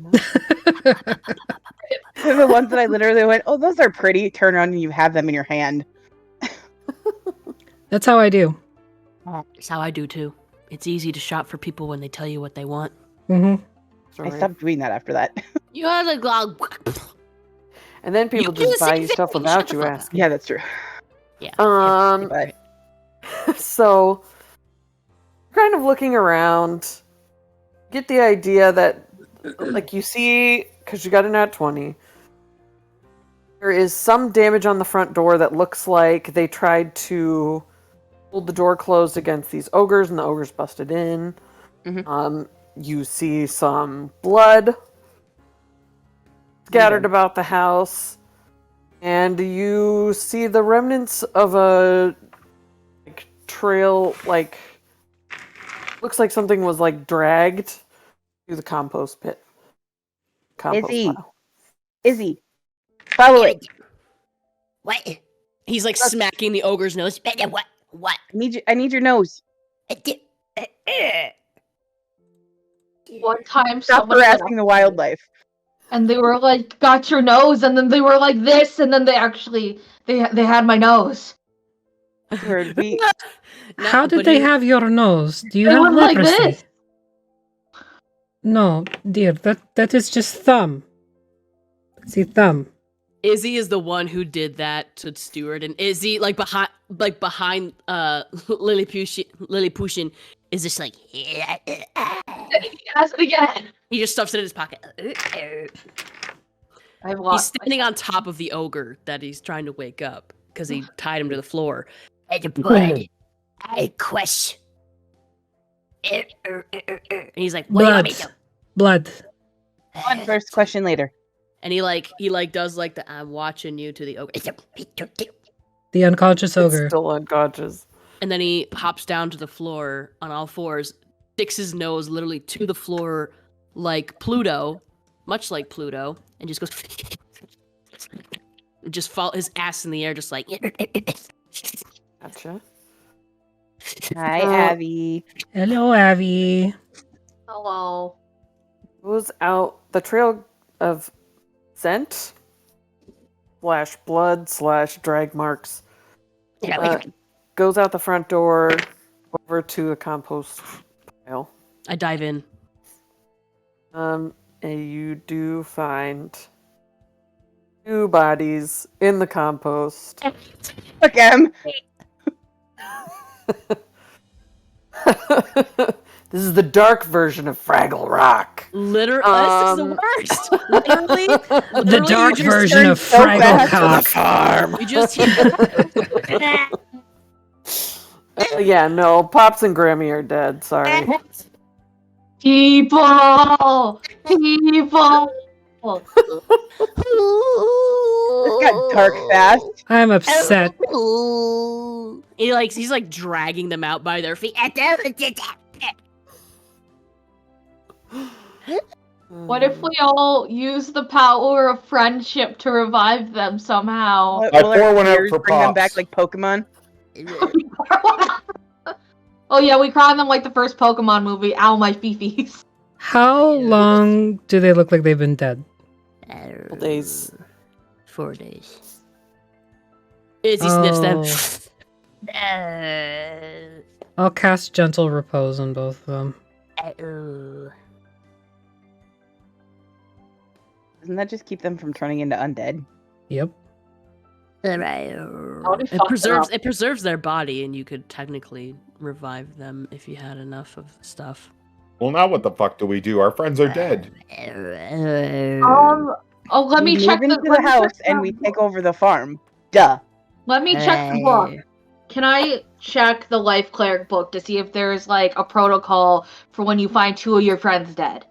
They're the ones that I literally went, oh, those are pretty. Turn around and you have them in your hand. That's how I do. That's how I do too. It's easy to shop for people when they tell you what they want. Mm-hmm. I stopped doing that after that. You have to go. And then people do just the buy same you stuff thing. without Shut the you fuck up. asking. Yeah, that's true. Um. So, kind of looking around, get the idea that, like, you see, because you got a nat 20, there is some damage on the front door that looks like they tried to hold the door closed against these ogres, and the ogres busted in. Mhm. You see some blood scattered about the house, and you see the remnants of a trail, like, looks like something was like dragged through the compost pit. Izzy. pile. Izzy, follow it. What? He's like smacking the ogre's nose. What? What? I need your nose. One time, Stop somebody went harassing the up wildlife. and they were like, "Got your nose," and then they were like this, and then they had my nose. Word, we- How did they have your nose? Do you They have went like leprosy? this. No, dear, that is just thumb. See, thumb. Izzy is the one who did that to Stuart, and Izzy, like behind Lilliputian, is just like Ask it again. he just stuffs it in his pocket. I've He's lost. standing on top of the ogre that he's trying to wake up because he tied him to the floor. Blood. I question. And he's like, what do you want me to do? Blood. On first question later. And he does like the I'm watching you to the ogre. The unconscious It's ogre. still unconscious. And then he hops down to the floor on all fours, sticks his nose literally to the floor like Pluto, much like Pluto, and just goes just fall his ass in the air just like Gotcha. Hi, Abby. Hello, Abby. Hello. Goes out the trail of scent / blood / drag marks. Goes out the front door over to a compost pile. I dive in. And you do find 2 bodies in the compost. Fuck him. This is the dark version of Fraggle Rock. Literally, this is the worst. Literally, The dark you just version turned of so Fraggle bad to Cock. Farm. You just Yeah, no, Pops and Grammy are dead. Sorry. People! This got dark fast. I'm upset. he's like dragging them out by their feet. What if we all use the power of friendship to revive them somehow? I Will our pour one out tears for bring them back Pops. like Pokemon? Oh yeah, we cry them like the first Pokemon movie. Ow, my fifis. How long do they look like they've been dead? Days. 4 days. Izzy sniffs them. I'll cast Gentle Repose on both of them. Doesn't that just keep them from turning into undead? Yep. It preserves their body, and you could technically revive them if you had enough of stuff. Well, now what the fuck do we do? Our friends are dead. Let me We check move into the house and we take over the farm. Duh. Let me check the book. Can I check the Life Cleric book to see if there's like a protocol for when you find 2 of your friends dead?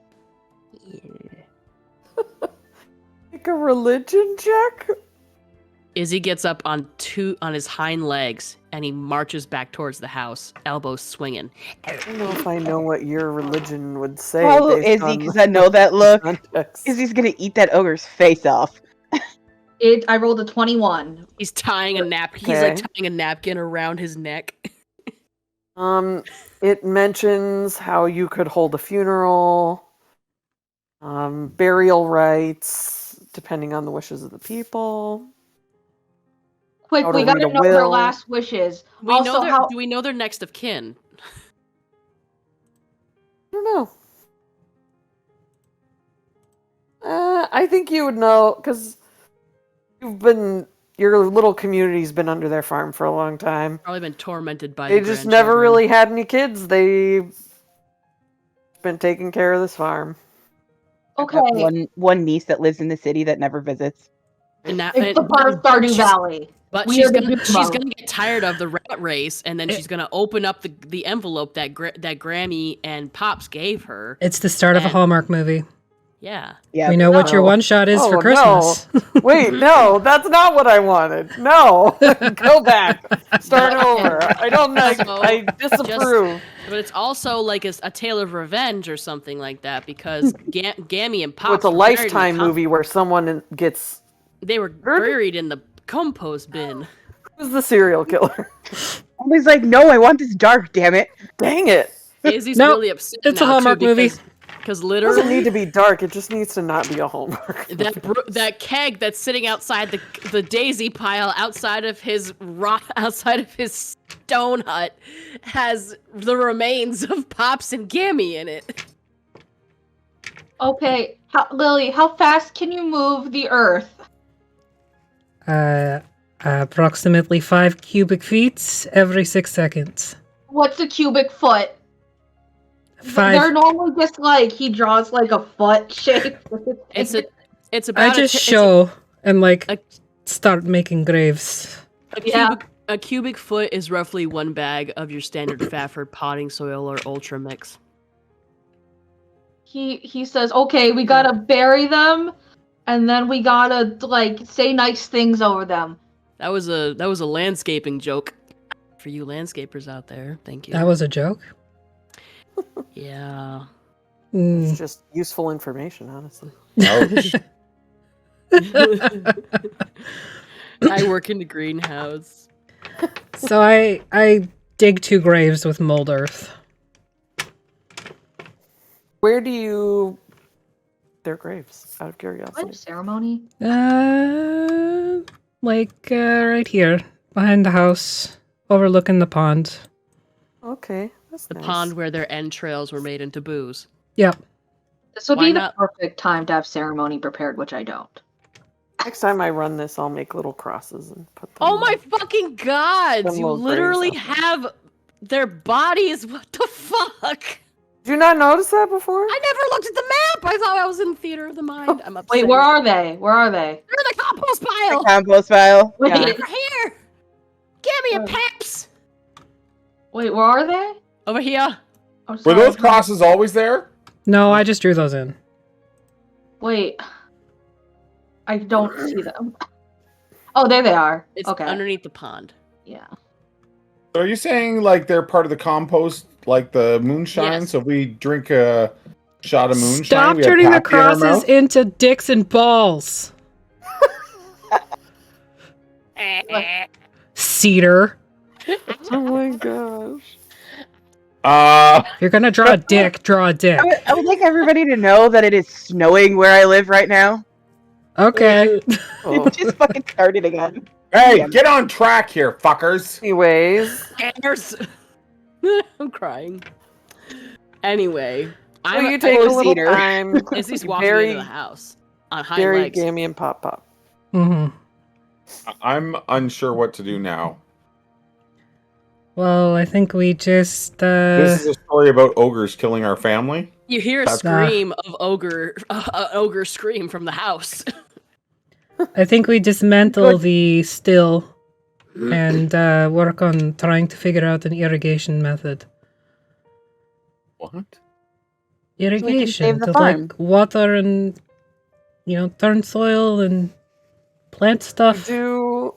Make a religion check? Izzy gets up on his hind legs, and he marches back towards the house, elbows swinging. I don't know if I know what your religion would say. Follow based Izzy on because I know that look. context. Izzy's gonna eat that ogre's face off. I rolled a 21. He's tying a napkin. He's Okay. like tying a napkin around his neck. It mentions how you could hold a funeral, burial rites, depending on the wishes of the people. Quick, How we to gotta read a know their will. last wishes. Do we know their next of kin? I don't know. I think you would know because your little community's been under their farm for a long time. Probably been tormented by. They the just never grandchildren. really had any kids. They've been taking care of this farm. I've got Okay. one niece that lives in the city that never visits. And that, It's the part of Stardew she's- Valley. But We she's are the gonna Gizmo. get tired of the rat race, and then she's gonna open up the envelope that Grammy and Pops gave her. It's the start of a And- Hallmark movie. Yeah. Yeah. We know what your no. one shot is for Oh, Christmas. no. Wait, no, that's not what I wanted. No, go back, start over. I don't know. I disapprove. But it's also like a tale of revenge or something like that because Gammy and So Pops. it's a were buried in the Lifetime movie where someone gets. They were buried in the compost bin. Who's the serial killer? Always like, no, I want this dark, damn it. Dang it! Izzy's Nope, really upset. it's a now, Hallmark too, movie. Because It doesn't literally need to be dark. It just needs to not be a Hallmark. that keg that's sitting outside the daisy pile outside of his stone hut has the remains of Pops and Gammy in it. Okay, Lily, how fast can you move the earth? Approximately 5 cubic feet every 6 seconds. What's a cubic foot? 5. They're normally just like he draws like a foot shape. It's about I just show and like start making graves. a Yeah. A cubic foot is roughly 1 bag of your standard Fafford potting soil or ultra mix. He says, okay, we gotta bury them, and then we gotta like say nice things over them. That was a landscaping joke for you landscapers out there. Thank you. That was a joke. Yeah. It's just useful information, honestly. Ouch. I work in the greenhouse. So I dig 2 graves with mold earth. Where do you their graves? Out of What curiosity. ceremony? Right here, behind the house, overlooking the pond. Okay, that's The nice. pond where their entrails were made into booze. Yep. This would Why be not? the perfect time to have ceremony prepared, which I don't. Next time I run this, I'll make little crosses and put them. Oh my fucking gods! Them You little graves literally out there. have their bodies. What the fuck? Did you not notice that before? I never looked at the map. I thought I was in theater of the mind. I'm upset. Wait, where are they? Where are they? They're in the compost The pile. compost pile. Wait, Yeah. Over here. Give me a Oh. peps. wait, where are they? Over here. I'm Were sorry. those crosses always there? No, I just drew those in. Wait. I don't see them. Oh, there they are. It's okay. underneath the pond. Yeah. So are you saying like they're part of the compost, like the moonshine? Yes. So if we drink a shot of moonshine, Stop we have turning the Pappy in our crosses mouth? into dicks and balls. Cedar. Oh my gosh. If you're gonna draw a dick, draw a dick. I would like everybody to know that it is snowing where I live right now. Okay. Oh. It just fucking started again. Hey, Yeah. get on track here, fuckers. Anyways, There's... I'm crying. Anyway, so I'm you take a little Cedar. time. Izzy's you walking bury- into the house on high Bury legs. Gammy and Pop Pop. hmm I'm unsure what to do now. Well, I think we just This is a story about ogres killing our family. You hear a That's- scream of ogre scream from the house. I think we dismantle the still and work on trying to figure out an irrigation method. What? Irrigation save the to farm. like water and turn soil and plant stuff. Do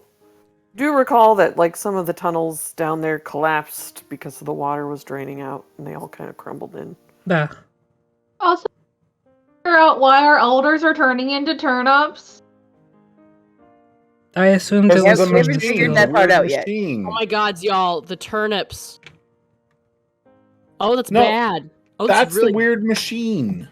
recall that like some of the tunnels down there collapsed because the water was draining out and they all kind of crumbled in. Bah. Also, figure out why our elders are turning into turnips. I assumed it Because was the we haven't from the figured still. that part weird out yet. machine. Oh my god, y'all, the turnips. Oh, that's No, bad. Oh, That's really the weird machine.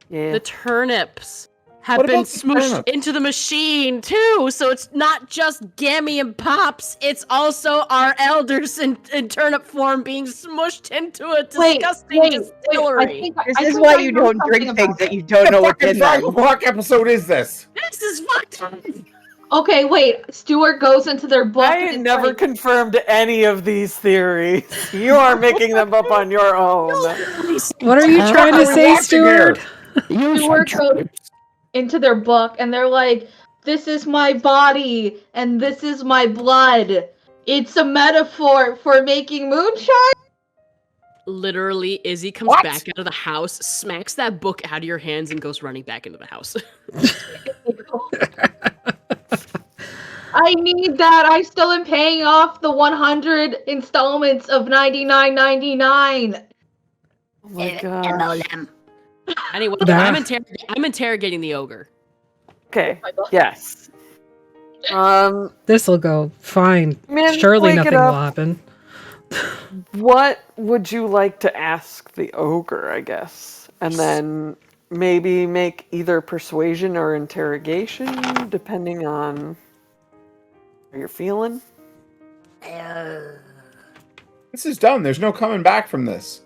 Yeah. The turnips have What been about the smooshed turnip? into the machine too, so it's not just Gammy and Pops, it's also our elders in turnip form being smushed into a disgusting distillery. This is why you don't drink things that you don't know What what's fucking in them. Dragon Block episode is this? This is fucked up. Okay, wait. Stuart goes into their book. I and ain't it's never like, confirmed any of these theories. You are making them up on your own. What are you trying to What are we say, watching Stuart? Stuart goes into their book, and they're like, "This is my body, and this is my blood. It's a metaphor for making moonshine." Literally, Izzy comes What? back out of the house, smacks that book out of your hands, and goes running back into the house. I need that. I still am paying off the 100 installments of $99.99. Oh my god. MLM. Anyway, Nah. I'm interrogating the ogre. Okay. Yes. This'll go fine. Man, Surely wake it nothing will up. happen. What would you like to ask the ogre, I guess? And then maybe make either persuasion or interrogation, depending on how you're feeling. This is done. There's no coming back from this.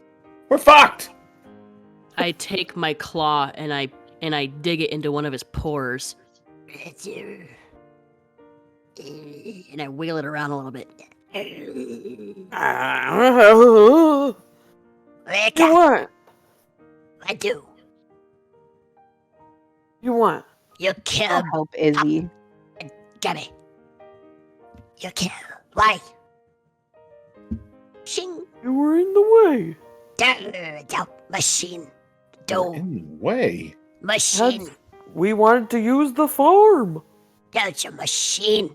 We're fucked. I take my claw and I dig it into one of his pores. And I wheel it around a little bit. You Wake up. want? I do. You want? You I'll kill help Izzy. Gabby. You kill. Why? Shing. You were in the way. Machine. You're Do. in the way. Machine. We wanted to use the farm. That's a machine.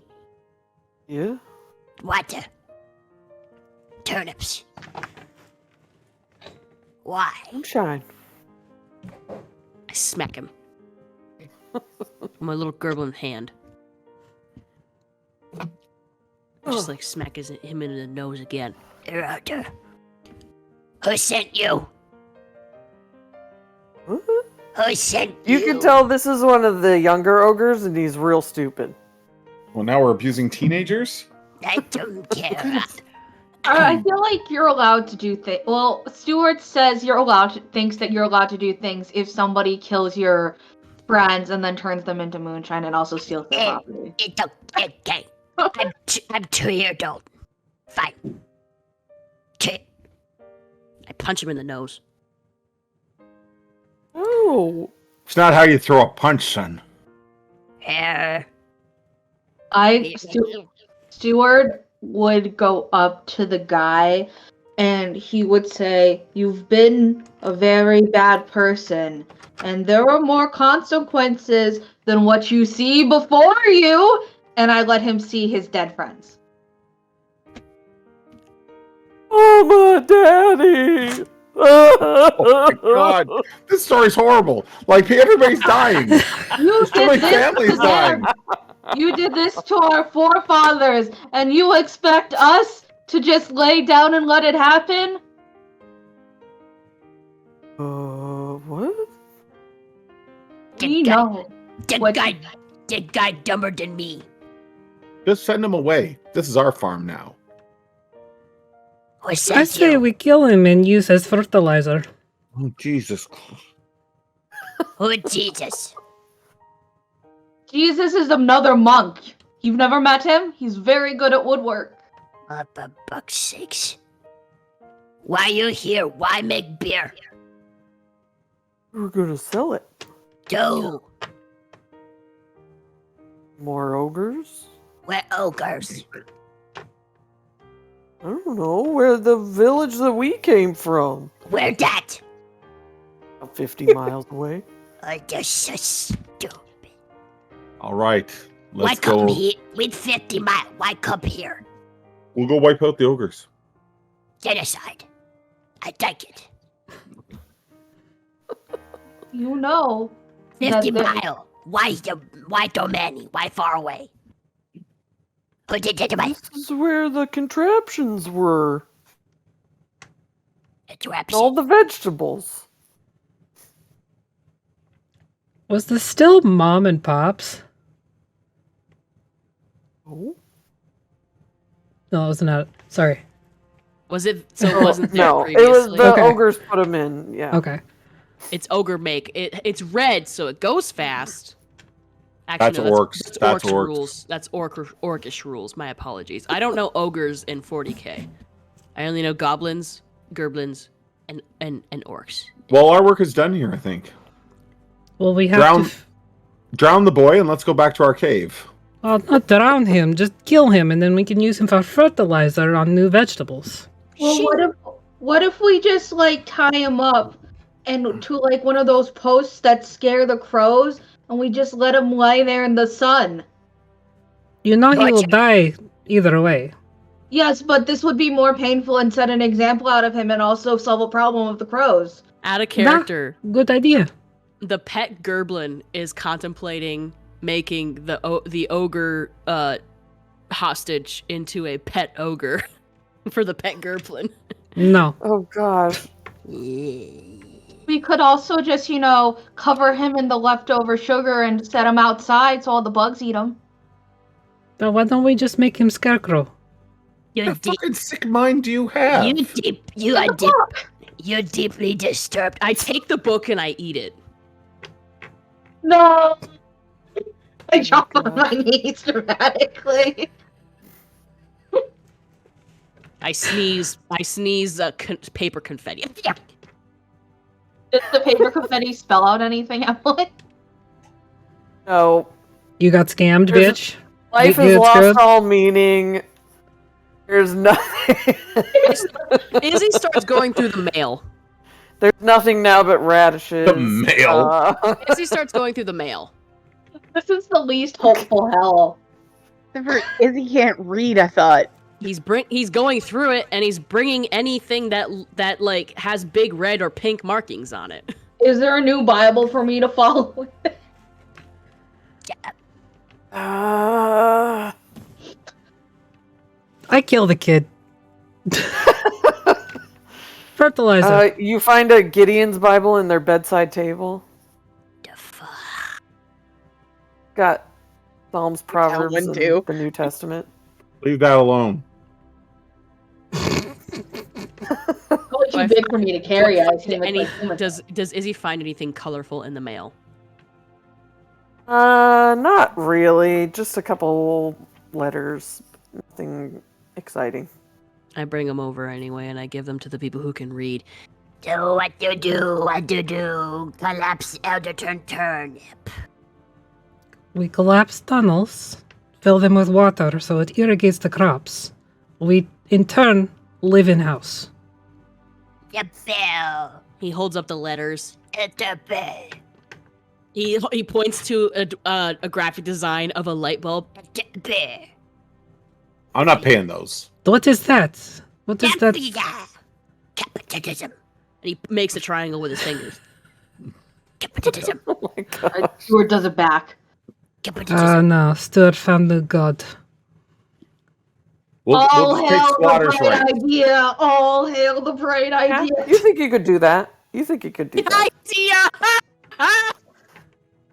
Yeah. Water. Turnips. Why? Sunshine. I smack him. With my little gerblin hand. I just like smack him in the nose again. Who sent you? What? Who sent you? You can tell this is one of the younger ogres, and he's real stupid. Well, now we're abusing teenagers? I don't care. I feel like you're allowed to do things. Well, Stuart says thinks that you're allowed to do things if somebody kills your friends and then turns them into moonshine and also steals their property. It's okay. I'm 2 years old. Fine. I punch him in the nose. Oh. It's not how you throw a punch, son. Stuart would go up to the guy and he would say, "You've been a very bad person, and there are more consequences than what you see before you." And I let him see his dead friends. Mama, Daddy. Oh my god, this story's horrible. Like everybody's dying. You So many did this families to dying. them. You did this to our forefathers, and you expect us to just lay down and let it happen? What? We know. That guy dumber than me. Just send him away. This is our farm now. Who sent I say you? we kill him and use as fertilizer. Oh Jesus. Who Jesus? Jesus is another monk. You've never met him? He's very good at woodwork. For buck's sakes. Why you here? Why make beer? We're gonna sell it. Do. More ogres? We're ogres. I don't know. Where the village that we came from. Where that? About 50 miles away. I just so stupid. All right, Why let's come go. here? With 50 miles. Why come here? We'll go wipe out the ogres. Genocide. I take it. You know. 50 that mile. Why so many? Why far away? Who did it to me? This is where the contraptions were. Interruption. All the vegetables. Was this still Mom and Pop's? Oh? No, it was not. Sorry. Was it? So it wasn't there No, previously. it was the Okay. ogres put them in. Yeah. Okay. It's ogre make. It's red, so it goes fast. That's no, orcs. That's That's orcs orcs. rules. That's orcish rules. My apologies. I don't know ogres in 40k. I only know goblins, gerblins, and orcs. Well, our work is done here, I think. Well, we have Drown- to. Drown the boy and let's go back to our cave. Well, not drown him. Just kill him, and then we can use him for fertilizer on new vegetables. Well, what if we just like tie him up and to like one of those posts that scare the crows, and we just let him lie there in the sun? You know he will Gotcha. die either way. Yes, but this would be more painful and set an example out of him, and also solve a problem of the crows. Out of character, Good idea. the pet gerblin is contemplating making the ogre hostage into a pet ogre for the pet gerblin. No. Oh gosh. We could also just, cover him in the leftover sugar and set him outside so all the bugs eat him. But why don't we just make him scarecrow? You're What fucking sick mind do you have? you're deeply disturbed. I take the book and I eat it. No! I drop God. on my knees dramatically. I sneeze paper confetti. Did the paper confetti spell out anything, Emily? No. You got scammed, There's- bitch. Life You has good, lost Scrub? all meaning. There's nothing. Izzy starts going through the mail. There's nothing now but radishes. The mail? Izzy starts going through the mail. This is the least hopeful hell. Izzy can't read, I thought. He's going through it, and he's bringing anything that like has big red or pink markings on it. Is there a new Bible for me to follow? I kill the kid. Fertilizer. You find a Gideon's Bible in their bedside table. The fuck? Got Psalms, Proverbs, one and too. the New Testament. Leave that alone. Probably too big for me to carry. I assume it's like, Does Izzy find anything colorful in the mail? Not really. Just a couple letters. Nothing exciting. I bring them over anyway, and I give them to the people who can read. Do what you do, what you do. Collapse elder turnip. We collapse tunnels, fill them with water so it irrigates the crops. We, in turn, live in house. The bell. He holds up the letters. The bell. He points to a graphic design of a light bulb. The bell. I'm not paying those. What is that? What is that? Capitalism. And he makes a triangle with his fingers. Capitalism. Oh my god. Stuart does it back. Capitalism. No, Stuart found the god. We'll All just take hail the squatters' bright rights. idea! All hail the bright idea! You think you could do that? You think you could do that? Idea!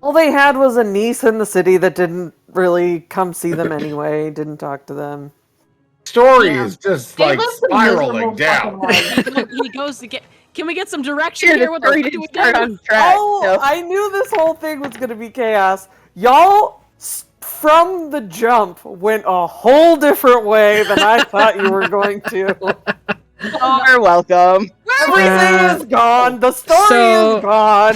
All they had was a niece in the city that didn't really come see them anyway, didn't talk to them. Story is just They like live some spiraling miserable down. fucking life. He goes to get. Can we get some direction Sure, here? the What the story fuck do we didn't start do? on track. Oh, so- I knew this whole thing was going to be chaos. Y'all, from the jump, went a whole different way than I thought you were going to. You're welcome. Everything is gone. The story is gone.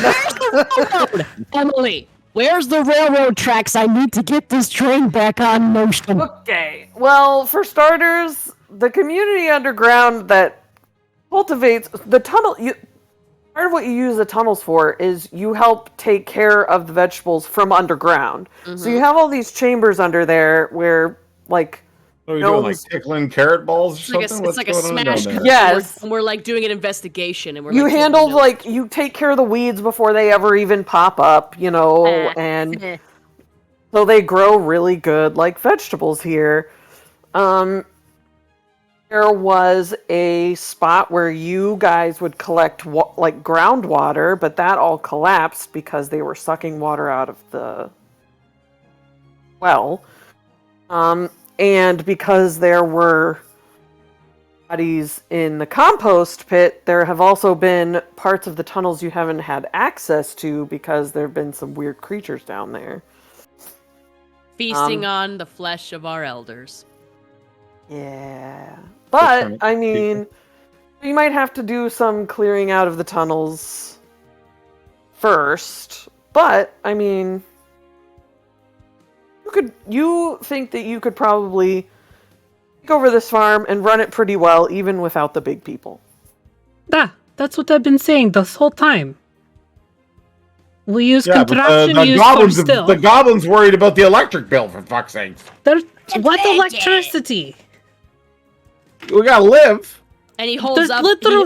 Emily, where's the railroad tracks? I need to get this train back on motion. Okay. Well, for starters, the community underground that cultivates the tunnel. Part of what you use the tunnels for is you help take care of the vegetables from underground. So you have all these chambers under there where, like, What are you doing, like Gnomes- tickling carrot balls or It's something? like a What's going on smash down cut. there? Yes. And we're like doing an investigation, and we're you like, handle taking like you take care of the weeds before they ever even pop up, you know, and so they grow really good like vegetables here. There was a spot where you guys would collect like groundwater, but that all collapsed because they were sucking water out of the well. And because there were bodies in the compost pit, there have also been parts of the tunnels you haven't had access to because there have been some weird creatures down there. feasting on the flesh of our elders. Yeah. But, I mean, you might have to do some clearing out of the tunnels first. But, I mean, you think that you could probably take over this farm and run it pretty well, even without the big people. That's what I've been saying this whole time. We use Yeah, but contraption the used goblins, for still. the goblins worried about the electric bill, for fuck's sake. There's what veggies. electricity? We gotta live. And he holds up.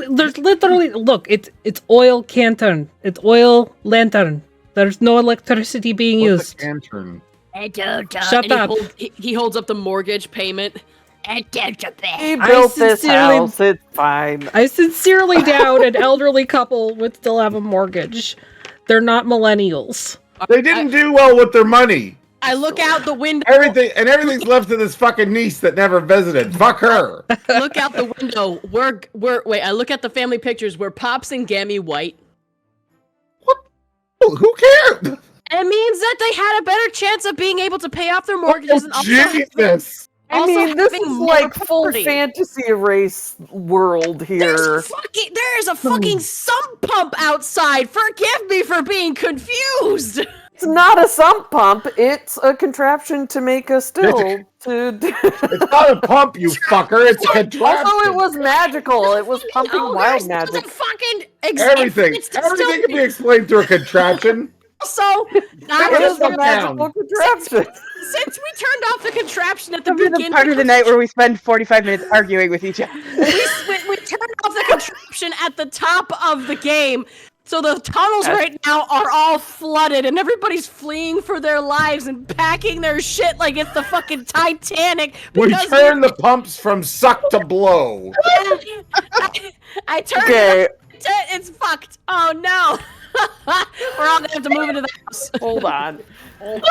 There's literally look, it's oil lantern. It's oil lantern. There's no electricity being What's used. a lantern? Shut up. He holds up the mortgage payment. He built this sincerely- house, it's fine. I sincerely doubt an elderly couple would still have a mortgage. They're not millennials. They didn't do well with their money. I look out the window. Everything's left to this fucking niece that never visited. Fuck her. Look out the window. Wait. I look at the family pictures. We're Pops and Gammy white. Who cared? It means that they had a better chance of being able to pay off their mortgages and Oh, also Jesus. I also mean, this having is more like full property. fantasy race world here. There is a fucking sump pump outside. Forgive me for being confused. It's not a sump pump. It's a contraption to make a still. It's not a pump, you fucker. It's a contraption. Also, it was magical. It was pumping wild magic. Everything can be explained through a contraption. So, It is a magical contraption. since we turned off the contraption at the Come to the beginning, part of the night where we spend 45 minutes arguing with each other. we turned off the contraption at the top of the game. So the tunnels right now are all flooded, and everybody's fleeing for their lives and packing their shit like it's the fucking Titanic. We turn the pumps from suck to blow. I turned Okay. it. It's fucked. Oh no. We're all gonna have to move into the house. Hold on.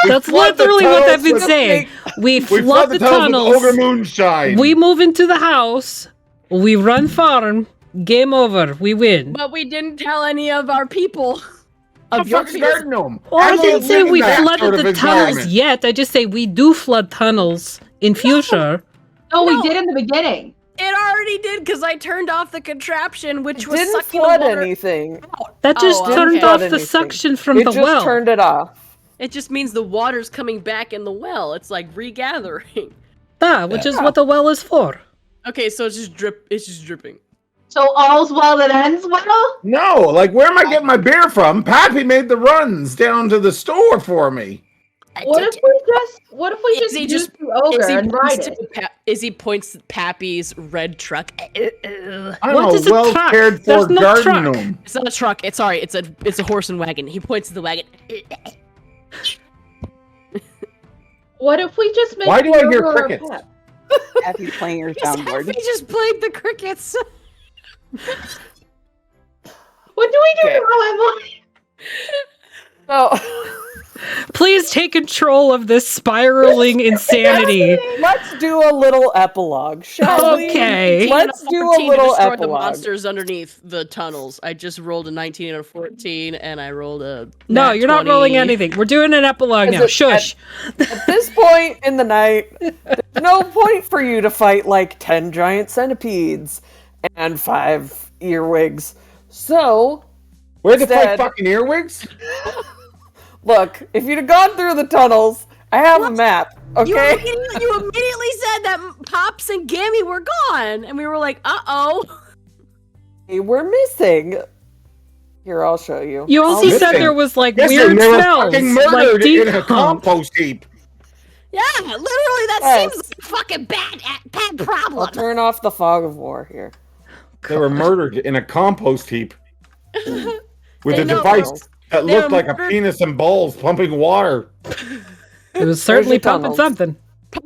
That's flood the literally what I've tunnels been with- saying. We We flood the with tunnels. ogre moonshine. We move into the house. We run farm. Game over. We win. But we didn't tell any of our people. I'm fucking garden gnome. Well, I can't didn't say live in we that flooded sort of the tunnels environment. yet. I just say we do flood tunnels in future. Oh, No. we did in the beginning. It already did because I turned off the contraption, which was Didn't sucking flood the water anything. out. That just Oh, turned okay. off Didn't the flood suction from It the just well. turned it off. It just means the water's coming back in the well. It's like regathering. Which is what the well is for. Okay, so it's just dripping. So all's well that ends well? No, like where am I getting my beer from? Pappy made the runs down to the store for me. What if we just use the ogre and ride it? Izzy points to Pappy's red truck. I'm What is a a well truck? cared There's for no garden truck. gnome. It's not a truck. It's a horse and wagon. He points to the wagon. What if we just make Why do the I hear ogre a crickets? pet? Happy's playing your He soundboard. just played the crickets. What do we do Okay. now, Emily? So Please take control of this spiraling insanity. let's do a little epilogue, shall we? Okay. Let's do a 14 to little destroy the epilogue. monsters underneath the tunnels. I just rolled a 19 and a 14, and I rolled a. No, nat you're not 20. rolling anything. We're doing an epilogue Is now. it- Shush. At this point in the night, there's no point for you to fight like 10 giant centipedes and 5 earwigs. So, Where'd the Instead- fucking earwigs? look, if you'd have gone through the tunnels, I have a map, okay? You immediately said that Pops and Gammy were gone, and we were like, "Uh-oh." We're missing. Here, I'll show you. You also listen. said there was like Yes, weird they were smells. fucking like murdered in a decomp. compost heap. Yeah, literally, that Yes. seems like a fucking bad I'll problem. turn off the fog of war here. They were murdered in a compost heap with They a know- device that they looked were like a murdered- penis and balls pumping water. It was certainly your pumping tunnels? something.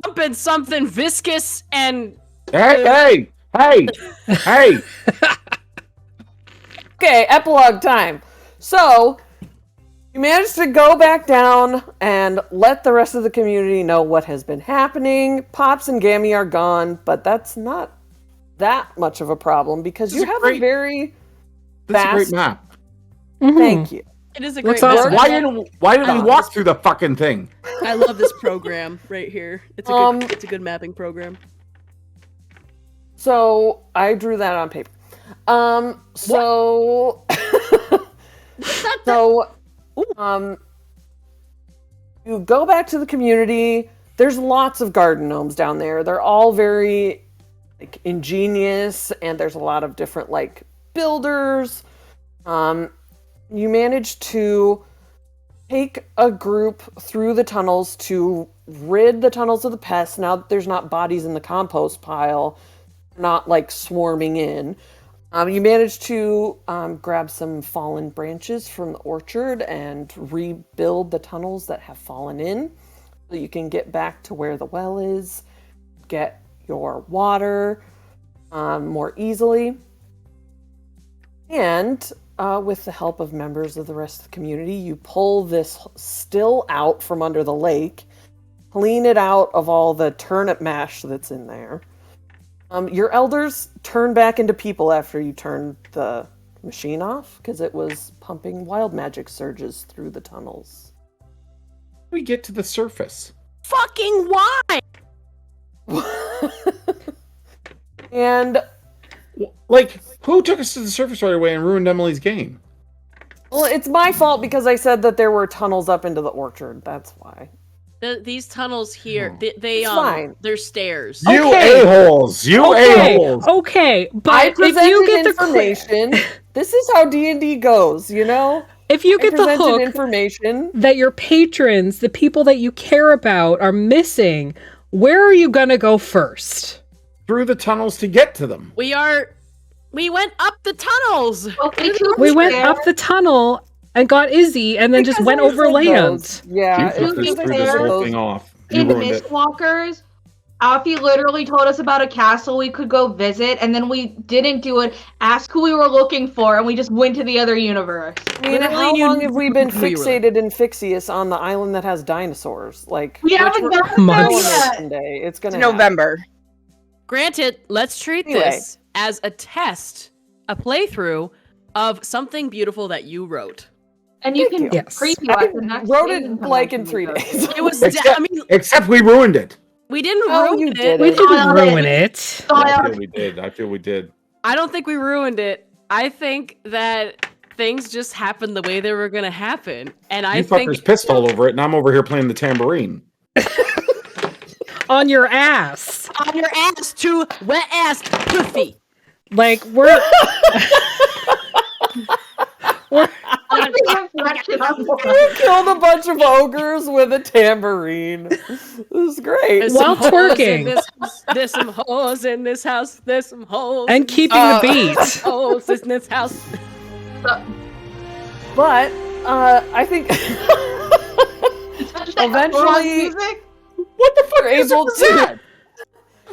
Pumping something viscous and Hey! Okay, epilogue time. So, you managed to go back down and let the rest of the community know what has been happening. Pops and Gammy are gone, but that's not that much of a problem because you is a have great- a very That's a great fast. map. Thank you. it is a Looks great. awesome. Why didn't we walk through the fucking thing? I love this program right here. It's a good. It's a good mapping program. So I drew that on paper. So you go back to the community. There's lots of garden gnomes down there. They're all very like ingenious, and there's a lot of different like builders. You manage to take a group through the tunnels to rid the tunnels of the pests. Now that there's not bodies in the compost pile, not like swarming in. You manage to grab some fallen branches from the orchard and rebuild the tunnels that have fallen in so you can get back to where the well is, get your water more easily. And with the help of members of the rest of the community, you pull this still out from under the lake, clean it out of all the turnip mash that's in there. Your elders turn back into people after you turned the machine off because it was pumping wild magic surges through the tunnels. We get to the surface. Fucking why? And Like, who took us to the surface right away and ruined Emily's game? Well, it's my fault because I said that there were tunnels up into the orchard. That's why. These tunnels here, Oh. they It's fine. they're stairs. You Okay. a-holes! You a-holes! Okay, I but if presented you get the information. This is how D&D goes, you know? if you I get the presented hook information. that your patrons, the people that you care about, are missing, where are you gonna go first? Through the tunnels to get to them. We went up the tunnels. Okay, We went up the tunnel and got Izzy, and then just Because went I over said land. those. Yeah, You it's put this because I through said this whole those. thing off. You in ruined it. Mistwalkers, Alfie literally told us about a castle we could go visit, and then we didn't do it. Ask who we were looking for, and we just went to the other universe. I mean, Literally, how you long have we been knew you were fixated in Fixius on the island that has dinosaurs? Like, We haven't we're gotten there going there yet. someday. It's It's gonna happen. November. Granted, let's treat Anyway. this as a test, a playthrough of something beautiful that you wrote. And you Thank can you. Yes. preview I us the next wrote season it like in convention 3 we go days. to. It was, Except- I mean, Except we ruined it. we didn't Oh, ruin you it. did We it. didn't Oh, ruin it. I feel we did. I feel we did. I don't think we ruined it. I think that things just happened the way they were going to happen. And I You think fuckers pissed all over it, and I'm over here playing the tambourine. On your ass. on your ass to wet ass pussy. Like, we're You killed a bunch of ogres with a tambourine. This is great. There's While some hoes twerking. in this house. There's some hoes in this house. There's some hoes. and keeping the beat. hoes in this house. But I think eventually What the fuck you're is able with to. that?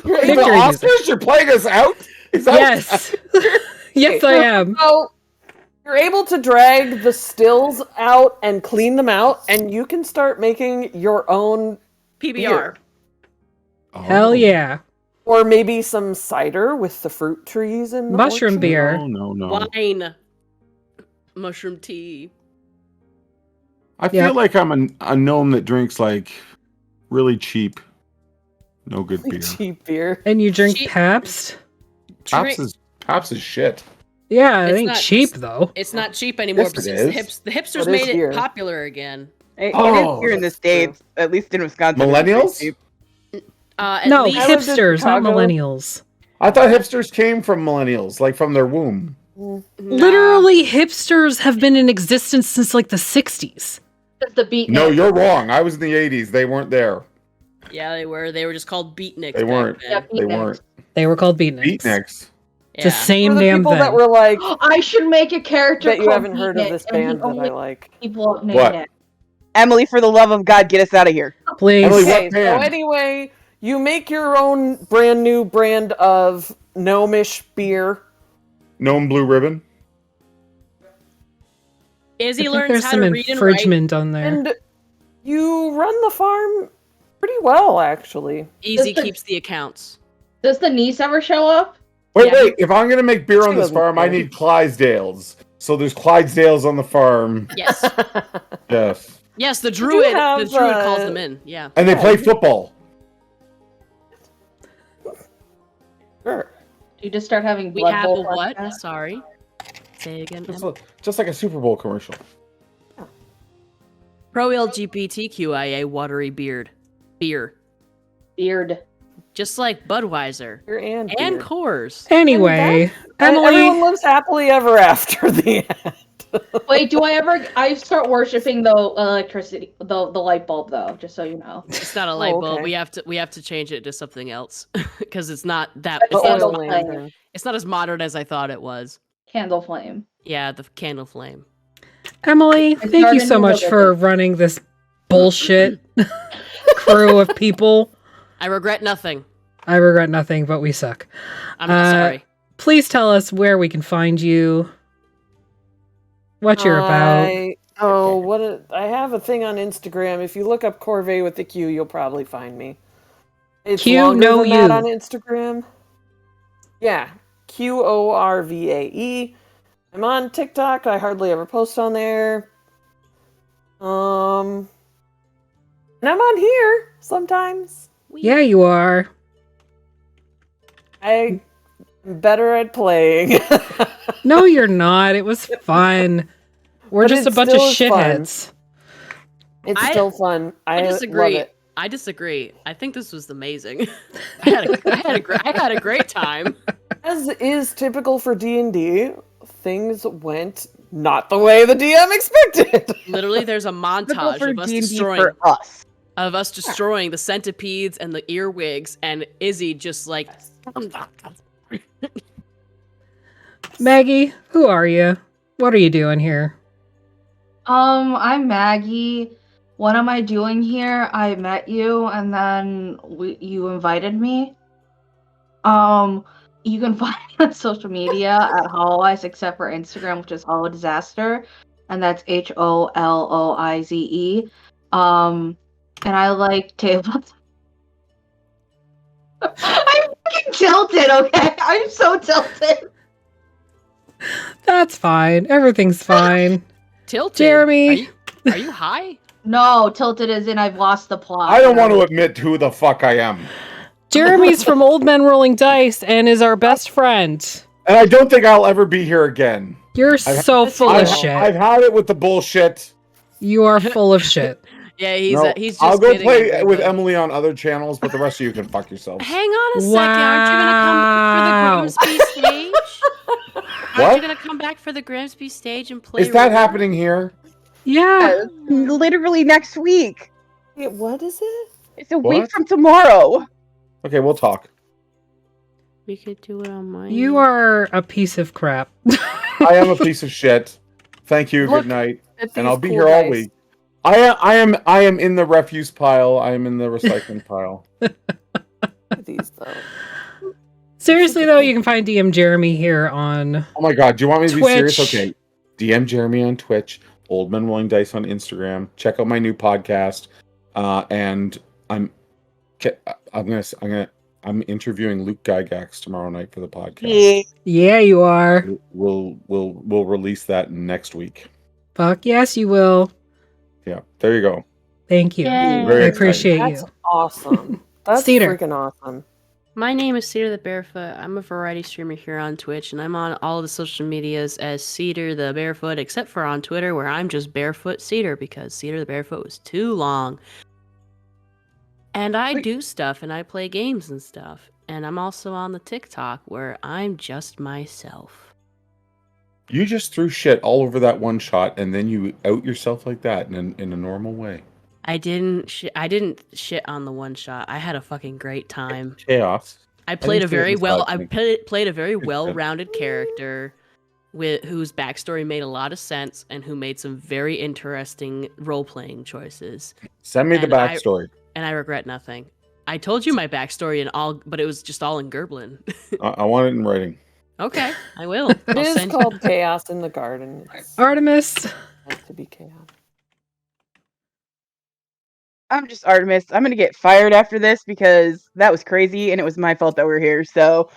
You're The able Victory music. Oscars, you're playing us out? Is that Yes. Yes, I am. So you're able to drag the stills out and clean them out, and you can start making your own, PBR. Oh. Hell yeah. or maybe some cider with the fruit trees in the Mushroom orchard. beer. No. Wine. Mushroom tea. I feel Yep. like I'm a gnome that drinks like really cheap, no good beer. Cheap beer. And you drink Cheap- Pabst? Paps is shit. Yeah, it It's ain't not- cheap though. It's not cheap anymore, Yes, but it since is. the hipsters It is made here. it popular again. It Oh, is here in the that's true. States, at least in Wisconsin. it's pretty Millennials? cheap. At No, least- I lived in hipsters, not Chicago. millennials. I thought hipsters came from millennials, like from their womb. Nah. Literally, hipsters have been in existence since like the 60s. Just the beat. No, you're wrong. I was in the 80s. They weren't there. Yeah, they were. They were just called beatniks. They back weren't. then. They weren't. They were called beatniks. Beatniks. It's the Yeah. same For the damn people thing. that were like, I should make a character. that you called haven't heard of Beatnik, this and the band that only I like. people have named What? it. Emily, for the love of God, get us out of here. Please. Emily, what Okay, so band? anyway, you make your own brand new brand of gnomish beer. Gnome Blue Ribbon. I Izzy think learns there's how some to read and write. infringement on there. And you run the farm pretty well, actually. Easy Does the- keeps the accounts. Does the niece ever show up? Wait, Yeah. wait. If I'm gonna make beer on She this doesn't farm, I care. need Clydesdales. So there's Clydesdales on the farm. Yes. Yes. Yes, the do druid. have, The druid calls them in. Yeah. And they play football. Sure. You just start having We Blood have a Bowl what? podcasts? Sorry. Say again. Just like a Super Bowl commercial. Pro LGBTQIA watery beard. Beer. Beard. Just like Budweiser. Beer and And beer. Coors. Anyway, And everyone Emily, lives happily ever after the end. Wait, do I ever? I start worshiping the electricity, the light bulb, though. Just so you know. It's not a light bulb. okay. We have to change it to something else because it's not that. The The It's not, oil as, lantern. it's not as modern as I thought it was. Candle flame. Yeah, the candle flame. Emily, It's thank you starting so to much look for running this bullshit crew of people. I regret nothing. I regret nothing, but we suck. I'm not sorry. Please tell us where we can find you, what you're about. I have a thing on Instagram. If you look up Corvée with the Q, you'll probably find me. It's Q, longer no than that you. on Instagram. Yeah, QORVAE. I'm on TikTok. I hardly ever post on there. And I'm on here sometimes. Yeah, you are. I'm better at playing. No, you're not. It was fun. We're But just a it bunch of still is fun. shitheads. It's still fun. I Love disagree. it. I disagree. I think this was amazing. I had a great time. As is typical for D&D, things went not the way the DM expected. Literally, there's a Typical montage for of us D&D destroying for us. the centipedes and the earwigs, and Izzy just like. Maggie, who are you? What are you doing here? I'm Maggie. What am I doing here? I met you, and then you invited me. You can find me on social media at Hollowize, except for Instagram, which is Hollow Disaster, and that's HOLOIZE. And I like tables. I'm fucking tilted, okay? I'm so tilted. That's fine. Everything's fine. Tilted. Jeremy. Are you high? No, tilted as in I've lost the plot. I don't want to admit who the fuck I am. Jeremy's from Old Men Rolling Dice and is our best friend. And I don't think I'll ever be here again. You're so full of shit. I've had it with the bullshit. You are full of shit. Yeah, he's just. I'll go kidding play everybody. with Emily on other channels, but the rest of you can fuck yourselves. Hang on a second. Aren't you gonna come for the Grimsby stage? Aren't you gonna come back for the Grimsby stage and play? Is that River? happening here? Yeah. Literally next week. Wait, what is it? It's a What? week from tomorrow. Okay, we'll talk. We could do it on mine. You are a piece of crap. I am a piece of shit. Thank you. Look Good night. At And I'll these be cool here all guys. week. I am in the refuse pile. I am in the recycling pile. Look at these though. Seriously, though, you can find DM Jeremy here on... Oh my god, do you want me to be serious? Twitch. Okay. DM Jeremy on Twitch, Old Men Rolling Dice on Instagram. Check out my new podcast. And I'm interviewing Luke Gygax tomorrow night for the podcast. Yeah, you are. We'll release that next week. Fuck yes, you will. Yeah, there you go. Thank you. Yay. Very I excited. appreciate That's you. awesome. That's Cedar. freaking awesome. My name is Cedar the Barefoot. I'm a variety streamer here on Twitch, and I'm on all the social medias as Cedar the Barefoot, except for on Twitter, where I'm just Barefoot Cedar because Cedar the Barefoot was too long. And I do stuff, and I play games and stuff. And I'm also on the TikTok, where I'm just myself. You just threw shit all over that one shot, and then you out yourself like that in a normal way. I didn't shit on the one shot. I had a fucking great time. Chaos. I played a didn't say it very was well. bad I thing. played a very well-rounded character, with whose backstory made a lot of sense and who made some very interesting role-playing choices. Send me the And I- backstory. And I regret nothing. I told you my backstory and all, but it was just all in Gerblin. I want it in writing. Okay, I will. It I'll is send- called Chaos in the Garden. It's Artemis. meant to be chaos. I'm just Artemis. I'm gonna get fired after this because that was crazy and it was my fault that we're here. So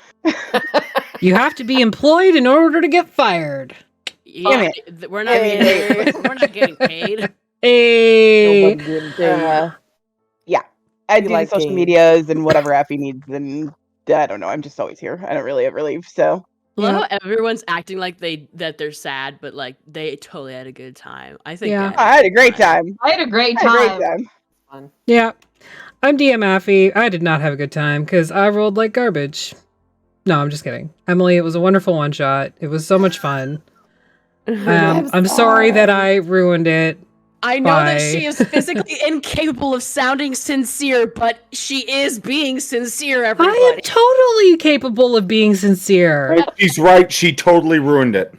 You have to be employed in order to get fired. Yeah, we're not we're not getting paid. Hey. Nobody getting paid. yeah, I You do like the social games. medias and whatever Affy needs, and I don't know. I'm just always here. I don't really ever leave. So Love how everyone's acting like they're sad, but like they totally had a good time. I think. Yeah. I had a great time. I had a great I had a time. great time. Fun. Yeah. I'm DM Affy. I did not have a good time because I rolled like garbage. No, I'm just kidding. Emily, it was a wonderful one shot. It was so much fun. I'm sorry that I ruined it. I know that Bye. she is physically incapable of sounding sincere, but she is being sincere, I everybody. am totally capable of being sincere. She's right. She totally ruined it.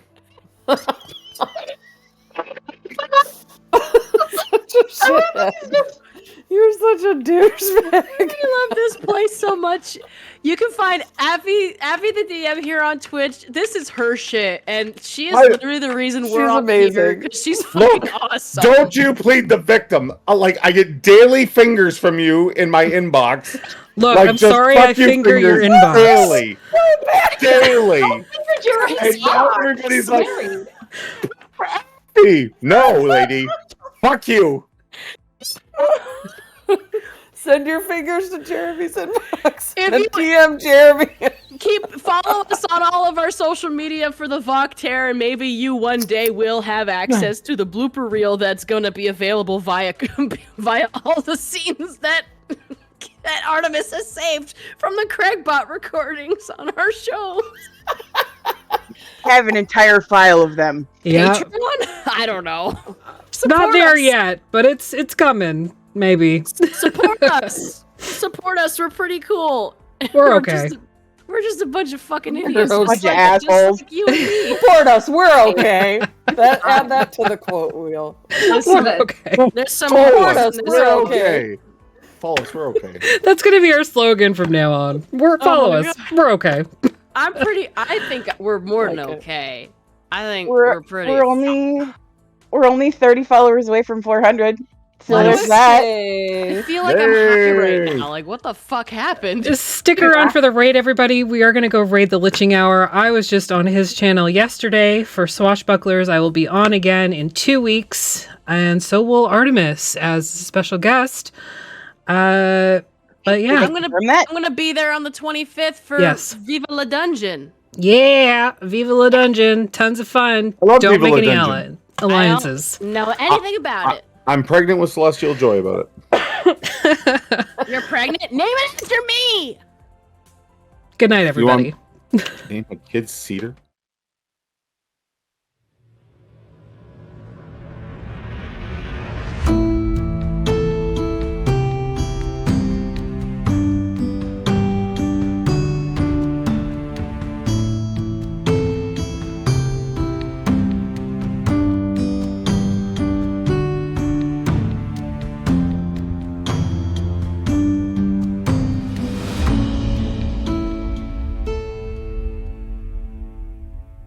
Such a shithead. You're such a douchebag. I love this place so much. You can find Affy the DM here on Twitch. This is her shit, and she is literally the reason we're She's all here amazing. because she's fucking awesome. Don't you plead the victim. Like, I get daily fingers from you in my inbox. Look, Like, I'm just sorry fuck I finger your fingers inbox. Daily. Daily. And now Inbox. everybody's like, hey, no, lady. Fuck you. Send your fingers to Jeremy's inbox. If And you- DM Jeremy. follow us on all of our social media for the Voctair, and maybe you one day will have access to the blooper reel that's going to be available via all the scenes that Artemis has saved from the Craigbot recordings on our show. I have an entire file of them. Yeah. Patreon? I don't know. Not Support there us. yet, but it's coming. Maybe. Support us. Support us. We're pretty cool. We're okay. We're just a bunch of fucking idiots. a bunch of just assholes. like you and me. Support us. We're okay. Add that to the quote wheel. We're okay. There's some Follow horse us. in this We're episode. okay. Follow us. We're okay. That's gonna be our slogan from now on. Follow my us. We're okay. I think we're more than Okay. okay. I think We're we're pretty. we're only 30 followers away from 400. So Nice. there's that. I Yay. feel like I'm high right Yay. now. Like, what the fuck happened? Just stick around for the raid, everybody. We are going to go raid the Liching Hour. I was just on his channel yesterday for Swashbucklers. I will be on again in 2 weeks, and so will Artemis as a special guest. But yeah, I'm Confirm that. gonna be there on the 25th for Yes. Viva La Dungeon. yeah, Viva La Dungeon, tons of fun. I love Don't Viva make La any Dungeon. alliances. I don't know anything about it. I'm pregnant with celestial joy about it. You're pregnant? Name it after me. Good night, You everybody. Name my kid Cedar.